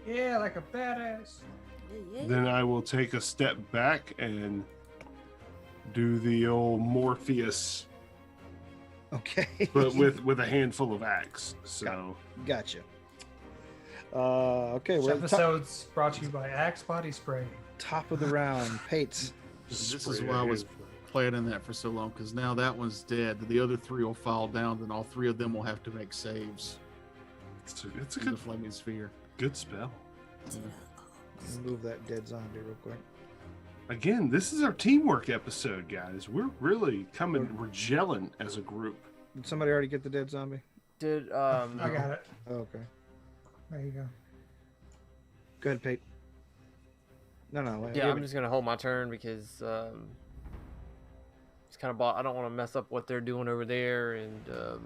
Speaker 6: Yeah, like a badass.
Speaker 5: Yeah, yeah.
Speaker 2: Then I will take a step back and do the old Morpheus,
Speaker 1: Okay.
Speaker 2: but with a handful of axe. So
Speaker 1: Gotcha. Okay,
Speaker 6: This
Speaker 1: we're at the
Speaker 6: episode's brought to you by Axe Body Spray.
Speaker 1: top of the round. Pates.
Speaker 7: This is
Speaker 2: spray
Speaker 7: why I
Speaker 2: a
Speaker 7: was
Speaker 2: handful.
Speaker 7: planning that for so long, because now that one's dead. The other 3 will fall down, then all 3 of them will have to make saves.
Speaker 2: It's a
Speaker 7: in
Speaker 2: good
Speaker 7: the flaming sphere.
Speaker 2: good spell.
Speaker 1: Move that dead zombie real quick.
Speaker 2: Again, this is our teamwork episode, guys. We're really coming. We're gelling as a group.
Speaker 1: Did somebody already get the dead zombie?
Speaker 4: Did
Speaker 6: I got it.
Speaker 1: Oh, okay.
Speaker 6: There you go.
Speaker 1: Go ahead, Pate. No.
Speaker 4: yeah,
Speaker 1: give
Speaker 4: I'm
Speaker 1: me-
Speaker 4: just gonna hold my turn because it's kind of I don't want to mess up what they're doing over there, and so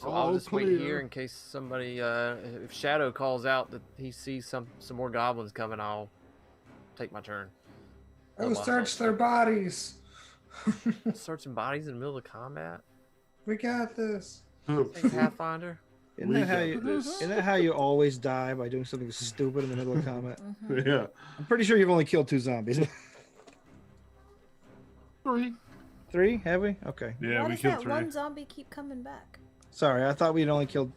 Speaker 4: I'll
Speaker 7: All
Speaker 4: just wait
Speaker 7: clear.
Speaker 4: here in case somebody, if Shadow calls out that he sees some more goblins coming, I'll take my turn.
Speaker 6: Go
Speaker 4: Otherwise,
Speaker 6: search their bodies.
Speaker 4: I'll searching bodies in the middle of combat.
Speaker 6: We got this.
Speaker 4: Hey, Pathfinder.
Speaker 1: Isn't
Speaker 2: We
Speaker 1: that, how
Speaker 2: got
Speaker 1: you,
Speaker 2: this.
Speaker 1: isn't that how you always die by doing something stupid in the middle of combat?
Speaker 2: Yeah.
Speaker 1: I'm pretty sure you've only killed 2 zombies.
Speaker 7: 3.
Speaker 1: 3? Have we? Okay.
Speaker 2: Yeah,
Speaker 5: Why
Speaker 2: we
Speaker 5: does
Speaker 2: killed
Speaker 5: that
Speaker 2: 3.
Speaker 5: one zombie keep coming back?
Speaker 1: Sorry, I thought we'd only killed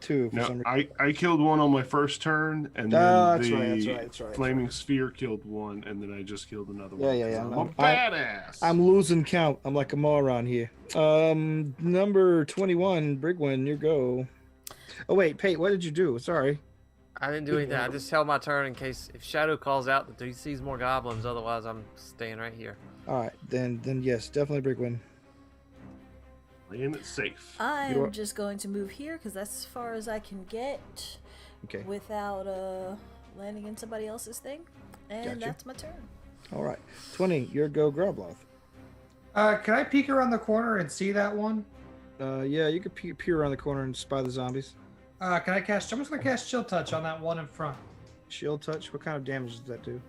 Speaker 1: 2 for some
Speaker 2: No,
Speaker 1: reason.
Speaker 2: I killed one on my first turn, and then
Speaker 1: That's
Speaker 2: the
Speaker 1: right, that's right.
Speaker 2: flaming sphere killed one, and then I just killed another one.
Speaker 1: Yeah.
Speaker 2: I'm
Speaker 1: No,
Speaker 2: a badass.
Speaker 1: I'm losing count. I'm like a moron here. Number 21, Brigwin, your go. Oh wait, Pate, what did you do? Sorry.
Speaker 4: I didn't do anything. I just held my turn in case if Shadow calls out that he sees more goblins. Otherwise, I'm staying right here.
Speaker 1: All right, then yes, definitely Brigwin.
Speaker 2: Playing it safe.
Speaker 5: I
Speaker 1: You are-
Speaker 5: am just going to move here because that's as far as I can get
Speaker 1: Okay.
Speaker 5: without landing in somebody else's thing. And
Speaker 1: Gotcha.
Speaker 5: that's my turn.
Speaker 1: All right, 20, your go, Grobloth.
Speaker 6: Can I peek around the corner and see that one?
Speaker 1: Yeah, you could peer around the corner and spy the zombies.
Speaker 6: Can I cast? I'm just gonna cast Chill Touch on that one in front.
Speaker 1: Shield touch. What kind of damage does that do?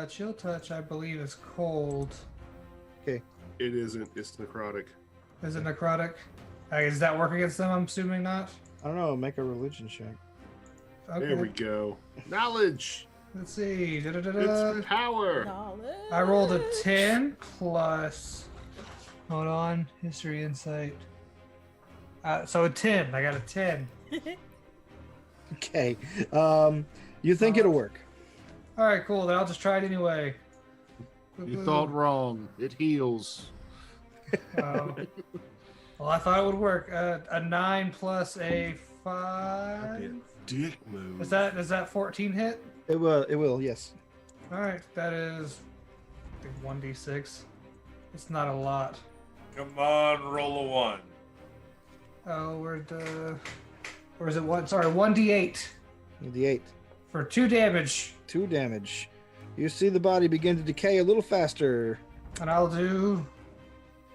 Speaker 6: Chill Touch, I believe, is cold.
Speaker 2: It isn't. It's necrotic.
Speaker 6: Is it necrotic? Does that work against them? I'm assuming not.
Speaker 1: I don't know. Make a religion check.
Speaker 6: Okay.
Speaker 2: There we go. Knowledge.
Speaker 6: Let's see. Da-da-da-da.
Speaker 2: It's power.
Speaker 5: Knowledge.
Speaker 6: I rolled a 10 plus. Hold on. History, insight. So a 10. I got a 10.
Speaker 1: Okay. You think it'll work?
Speaker 6: All right, cool. Then I'll just try it anyway.
Speaker 7: You thought wrong. It heals.
Speaker 6: Oh. Well, I thought it would work. A 9 plus a 5.
Speaker 2: Dick move.
Speaker 6: Does that 14 hit?
Speaker 1: It will. It will. Yes.
Speaker 6: All right, that is I think 1d6. It's not a lot.
Speaker 3: Come on, roll a 1.
Speaker 6: Oh, or is it one? Sorry, 1d8.
Speaker 1: The 8.
Speaker 6: For 2 damage.
Speaker 1: 2 damage. You see the body begin to decay a little faster.
Speaker 6: And I'll do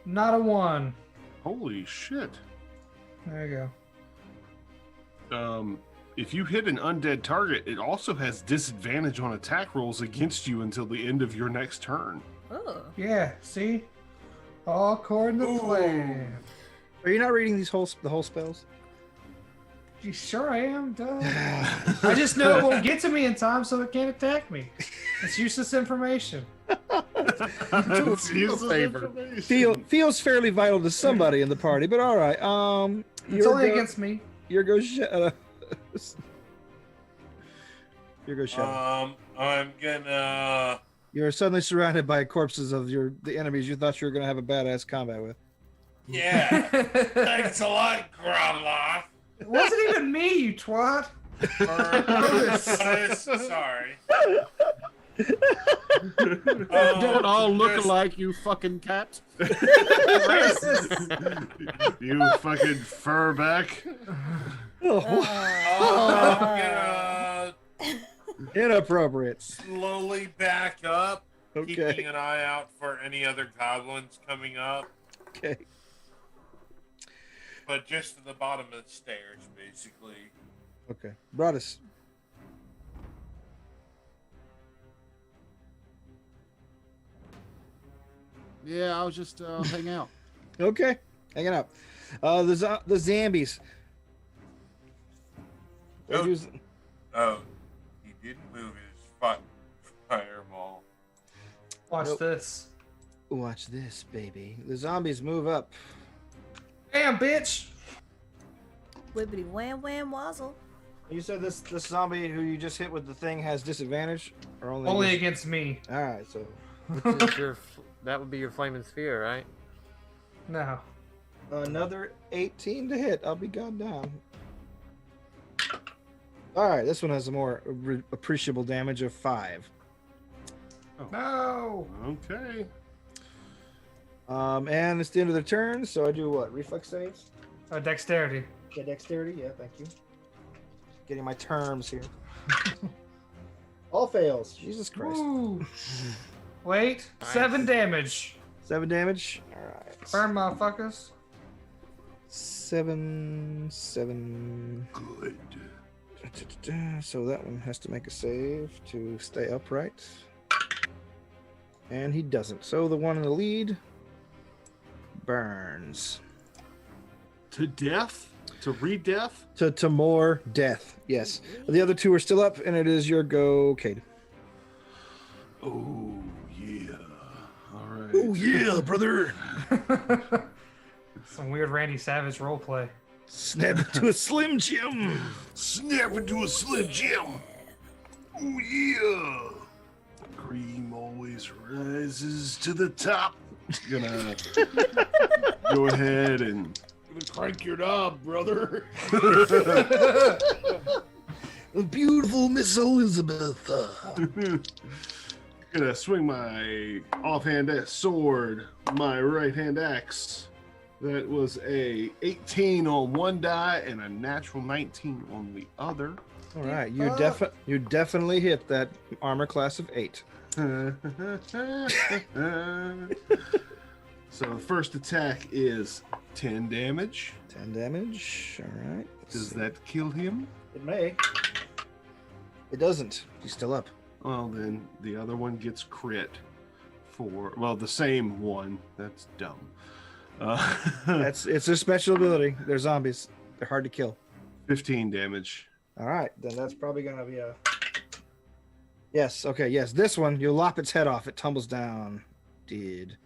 Speaker 6: not a 1.
Speaker 2: Holy shit.
Speaker 6: There you go.
Speaker 2: If you hit an undead target, it also has disadvantage on attack rolls against you until the end of your next turn.
Speaker 5: Oh.
Speaker 6: Yeah, see? All according to plan.
Speaker 1: Are you not reading the whole spells?
Speaker 6: You sure I am, duh. I just know it won't get to me in time, so it can't attack me. It's useless information.
Speaker 2: It's useless information.
Speaker 1: Feels fairly vital to somebody in the party, but all right.
Speaker 6: It's only against me.
Speaker 1: Here goes Shadow. Here goes Shadow.
Speaker 3: I'm gonna.
Speaker 1: You're suddenly surrounded by corpses of the enemies you thought you were gonna have a badass combat with.
Speaker 3: Yeah. Thanks a lot, Gromloff.
Speaker 6: It wasn't even me, you twat.
Speaker 3: Sorry.
Speaker 7: Don't all look alike, you fucking cat.
Speaker 2: You fucking furback.
Speaker 3: I'm gonna
Speaker 1: Inappropriate.
Speaker 3: slowly back up,
Speaker 1: Okay.
Speaker 3: keeping an eye out for any other goblins coming up,
Speaker 1: Okay.
Speaker 3: but just to the bottom of the stairs, basically.
Speaker 1: Okay. Broadus.
Speaker 7: Yeah, I was just hanging out.
Speaker 1: Okay. Hanging out. The zombies.
Speaker 3: Oh.
Speaker 1: Use-
Speaker 3: Oh, he didn't move his fireball.
Speaker 6: Watch
Speaker 1: Nope.
Speaker 6: this.
Speaker 1: Watch this, baby. The zombies move up.
Speaker 6: Damn, bitch!
Speaker 5: Wibbity wham wham wazzle.
Speaker 1: You said this zombie who you just hit with the thing has disadvantage, or only?
Speaker 6: Only against me.
Speaker 1: All right, so
Speaker 4: Which is that would be your flaming sphere, right?
Speaker 6: No.
Speaker 1: another 18 to hit. I'll be goddamn. All right, this one has a more appreciable damage of 5.
Speaker 6: No!
Speaker 2: Okay.
Speaker 1: And it's the end of the turn, so I do what? Reflex saves?
Speaker 6: Dexterity.
Speaker 1: Yeah, dexterity. Yeah, thank you. Getting my terms here. All fails. Jesus Christ.
Speaker 6: Ooh. Wait.
Speaker 4: Nice.
Speaker 6: 7 damage.
Speaker 1: 7 damage. All right.
Speaker 6: Burn, motherfuckers.
Speaker 1: 7.
Speaker 2: Good.
Speaker 1: So that one has to make a save to stay upright. And he doesn't. So the one in the lead burns.
Speaker 2: To death? To re-death?
Speaker 1: To more death. Yes. The other 2 are still up, and it is your go, Cade.
Speaker 2: Oh, yeah. All right.
Speaker 1: Oh, yeah, brother.
Speaker 6: Some weird Randy Savage roleplay.
Speaker 1: Snap into a Slim Jim.
Speaker 2: Snap into a Slim Jim. Oh, yeah. Cream always rises to the top. Gonna go ahead and crank your knob, brother.
Speaker 1: Beautiful Miss Elizabeth.
Speaker 2: Gonna swing my offhand sword, my right hand axe. That was a 18 on one die and a natural 19 on the other.
Speaker 1: All right, you definitely hit that armor class of 8.
Speaker 2: So the first attack is 10 damage.
Speaker 1: 10 damage. All right.
Speaker 2: Does that kill him?
Speaker 1: It may. It doesn't. He's still up.
Speaker 2: Well, then the other one gets crit for, well, the same one. That's dumb.
Speaker 1: It's their special ability. They're zombies. They're hard to kill.
Speaker 2: 15 damage.
Speaker 1: All right, then that's probably gonna be a. Yes. Okay. Yes. This one, you lop its head off. It tumbles down. And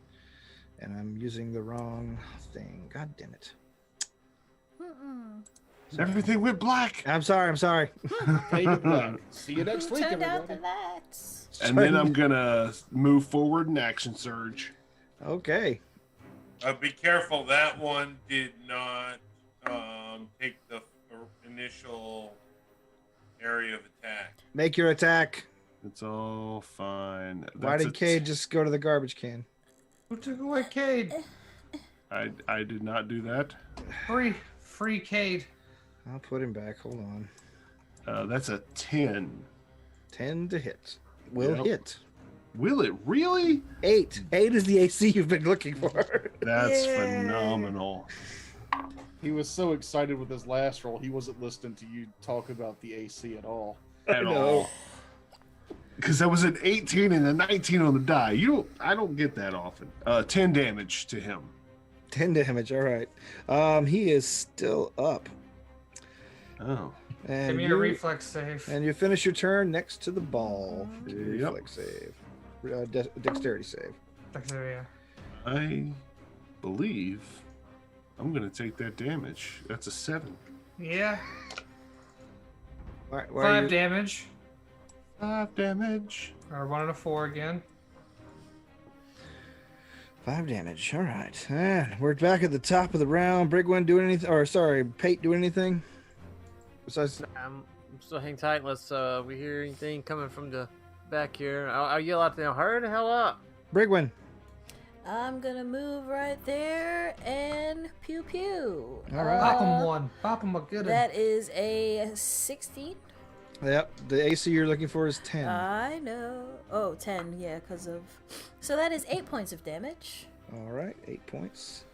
Speaker 1: I'm using the wrong thing. God damn it.
Speaker 2: Everything went black.
Speaker 1: I'm sorry.
Speaker 7: See you next week,
Speaker 5: Turned out
Speaker 7: everybody.
Speaker 5: the lights.
Speaker 2: And then I'm gonna move forward and action surge.
Speaker 1: Okay.
Speaker 3: Be careful. That one did not take the initial area of attack.
Speaker 1: Make your attack.
Speaker 2: It's all fine.
Speaker 1: Why did Cade just go to the garbage can?
Speaker 6: Who took away Cade?
Speaker 2: I did not do that.
Speaker 6: Free Cade.
Speaker 1: I'll put him back. Hold on.
Speaker 2: That's a 10.
Speaker 1: 10 to hit. Will
Speaker 2: Yep.
Speaker 1: hit.
Speaker 2: Will it really?
Speaker 1: 8. 8 is the AC you've been looking for.
Speaker 2: That's
Speaker 6: Yeah.
Speaker 2: phenomenal.
Speaker 7: He was so excited with his last roll, he wasn't listening to you talk about the AC at all.
Speaker 2: At
Speaker 1: know.
Speaker 2: all. Because that was an 18 and a 19 on the die. I don't get that often. 10 damage to him.
Speaker 1: 10 damage. All right. He is still up.
Speaker 2: Oh.
Speaker 1: And
Speaker 6: Give me a reflex save.
Speaker 1: And you finish your turn next to the ball.
Speaker 2: Yep.
Speaker 1: Reflex save. Dexterity save.
Speaker 6: Yeah.
Speaker 2: I believe I'm going to take that damage. That's a 7.
Speaker 6: Yeah.
Speaker 1: Why are
Speaker 6: 5
Speaker 1: you-
Speaker 6: damage.
Speaker 2: 5 damage.
Speaker 6: Or 1 and a 4 again.
Speaker 1: 5 damage. All right. And we're back at the top of the round. Brigwin doing anything? Or sorry, Pate doing anything? Besides,
Speaker 4: I'm still hang tight unless we hear anything coming from the back here. I'll yell out to them, hurry the hell up.
Speaker 1: Brigwin.
Speaker 5: I'm gonna move right there and pew pew.
Speaker 1: All right.
Speaker 6: Pop him one. Pop him a good one.
Speaker 5: That is a 16.
Speaker 1: Yep. The AC you're looking for is 10.
Speaker 5: I know. Oh, 10, yeah, because of. So that is 8 points of damage.
Speaker 1: All right. 8 points.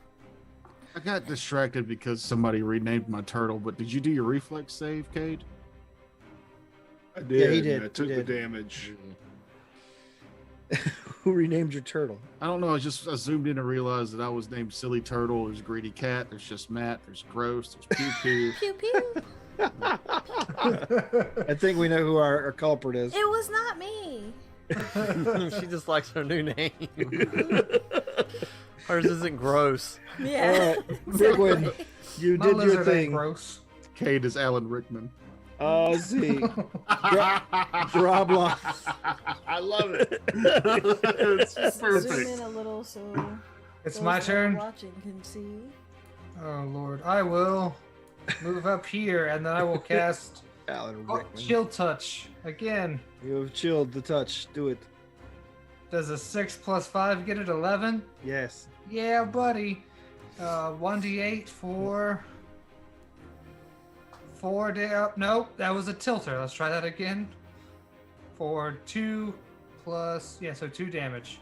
Speaker 7: I got distracted because somebody renamed my turtle, but did you do your reflex save, Cade?
Speaker 2: I did.
Speaker 1: Yeah, he did.
Speaker 2: I
Speaker 1: He
Speaker 2: took the
Speaker 1: did.
Speaker 2: damage.
Speaker 1: Who renamed your turtle?
Speaker 7: I don't know. I zoomed in and realized that I was named Silly Turtle. There's Greedy Cat. There's just Matt. There's Gross. There's Pew Pew.
Speaker 5: Pew pew.
Speaker 1: I think we know who our culprit is.
Speaker 5: It was not me.
Speaker 4: She just likes her new name. Hers isn't gross.
Speaker 5: Yeah.
Speaker 1: All right. Brigwin, you
Speaker 6: My
Speaker 1: did your
Speaker 6: lizard ain't
Speaker 1: thing.
Speaker 6: gross.
Speaker 7: Cade is Alan Rickman.
Speaker 1: Let's see. Rob Long.
Speaker 2: I love it. It's
Speaker 5: Just zoom in
Speaker 2: perfect.
Speaker 5: a little so
Speaker 6: It's
Speaker 5: those
Speaker 6: my
Speaker 5: that are
Speaker 6: turn.
Speaker 5: watching can see.
Speaker 6: Oh lord. I will move up here and then I will cast
Speaker 1: Alan
Speaker 6: oh,
Speaker 1: Rickman.
Speaker 6: Chill Touch again.
Speaker 1: You have chilled the touch. Do it.
Speaker 6: Does a 6 plus 5 get it 11?
Speaker 1: Yes.
Speaker 6: Yeah, buddy. 1d8 for 4 nope, that was a tilter. Let's try that again. For 2 plus so 2 damage.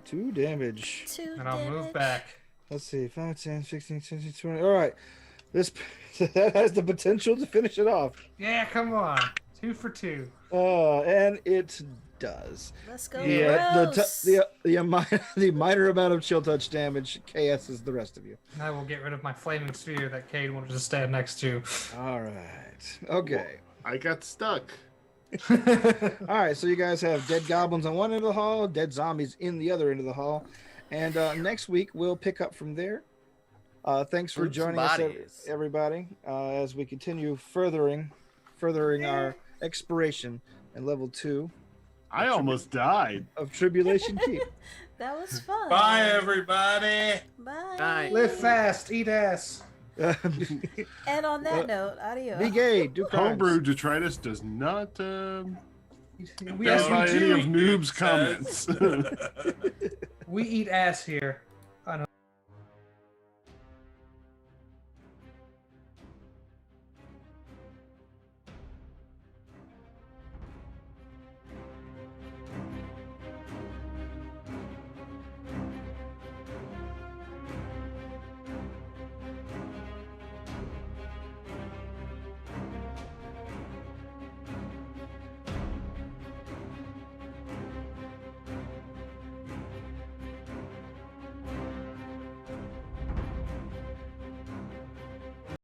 Speaker 1: 2 damage.
Speaker 5: 2
Speaker 6: And I'll
Speaker 5: damage.
Speaker 6: move back.
Speaker 1: Let's see. 5, 10, 16, 17, 20. All right. This that has the potential to finish it off.
Speaker 6: Yeah, come on. 2 for 2.
Speaker 1: And it does.
Speaker 5: Let's go.
Speaker 6: Yeah,
Speaker 5: Gross.
Speaker 1: The minor amount of chill touch damage KS is the rest of you.
Speaker 6: I will get rid of my flaming sphere that Cade wanted to stand next to.
Speaker 1: All right. Okay.
Speaker 2: I got stuck.
Speaker 1: All right. So you guys have dead goblins on one end of the hall, dead zombies in the other end of the hall, and next week we'll pick up from there. Thanks for
Speaker 4: Groups of
Speaker 1: joining us,
Speaker 4: bodies.
Speaker 1: everybody, as we continue furthering our exploration in level 2
Speaker 2: I almost died.
Speaker 1: of Tribulation Keep.
Speaker 5: That was fun.
Speaker 3: Bye, everybody.
Speaker 5: Bye.
Speaker 4: Night.
Speaker 6: Live fast, eat ass.
Speaker 5: And on that note, adios.
Speaker 1: Be gay. Do crimes.
Speaker 2: Homebrew detritus does not
Speaker 6: We, yes,
Speaker 2: verify
Speaker 6: we
Speaker 2: any
Speaker 6: do.
Speaker 2: of Noob's comments.
Speaker 6: We eat ass here.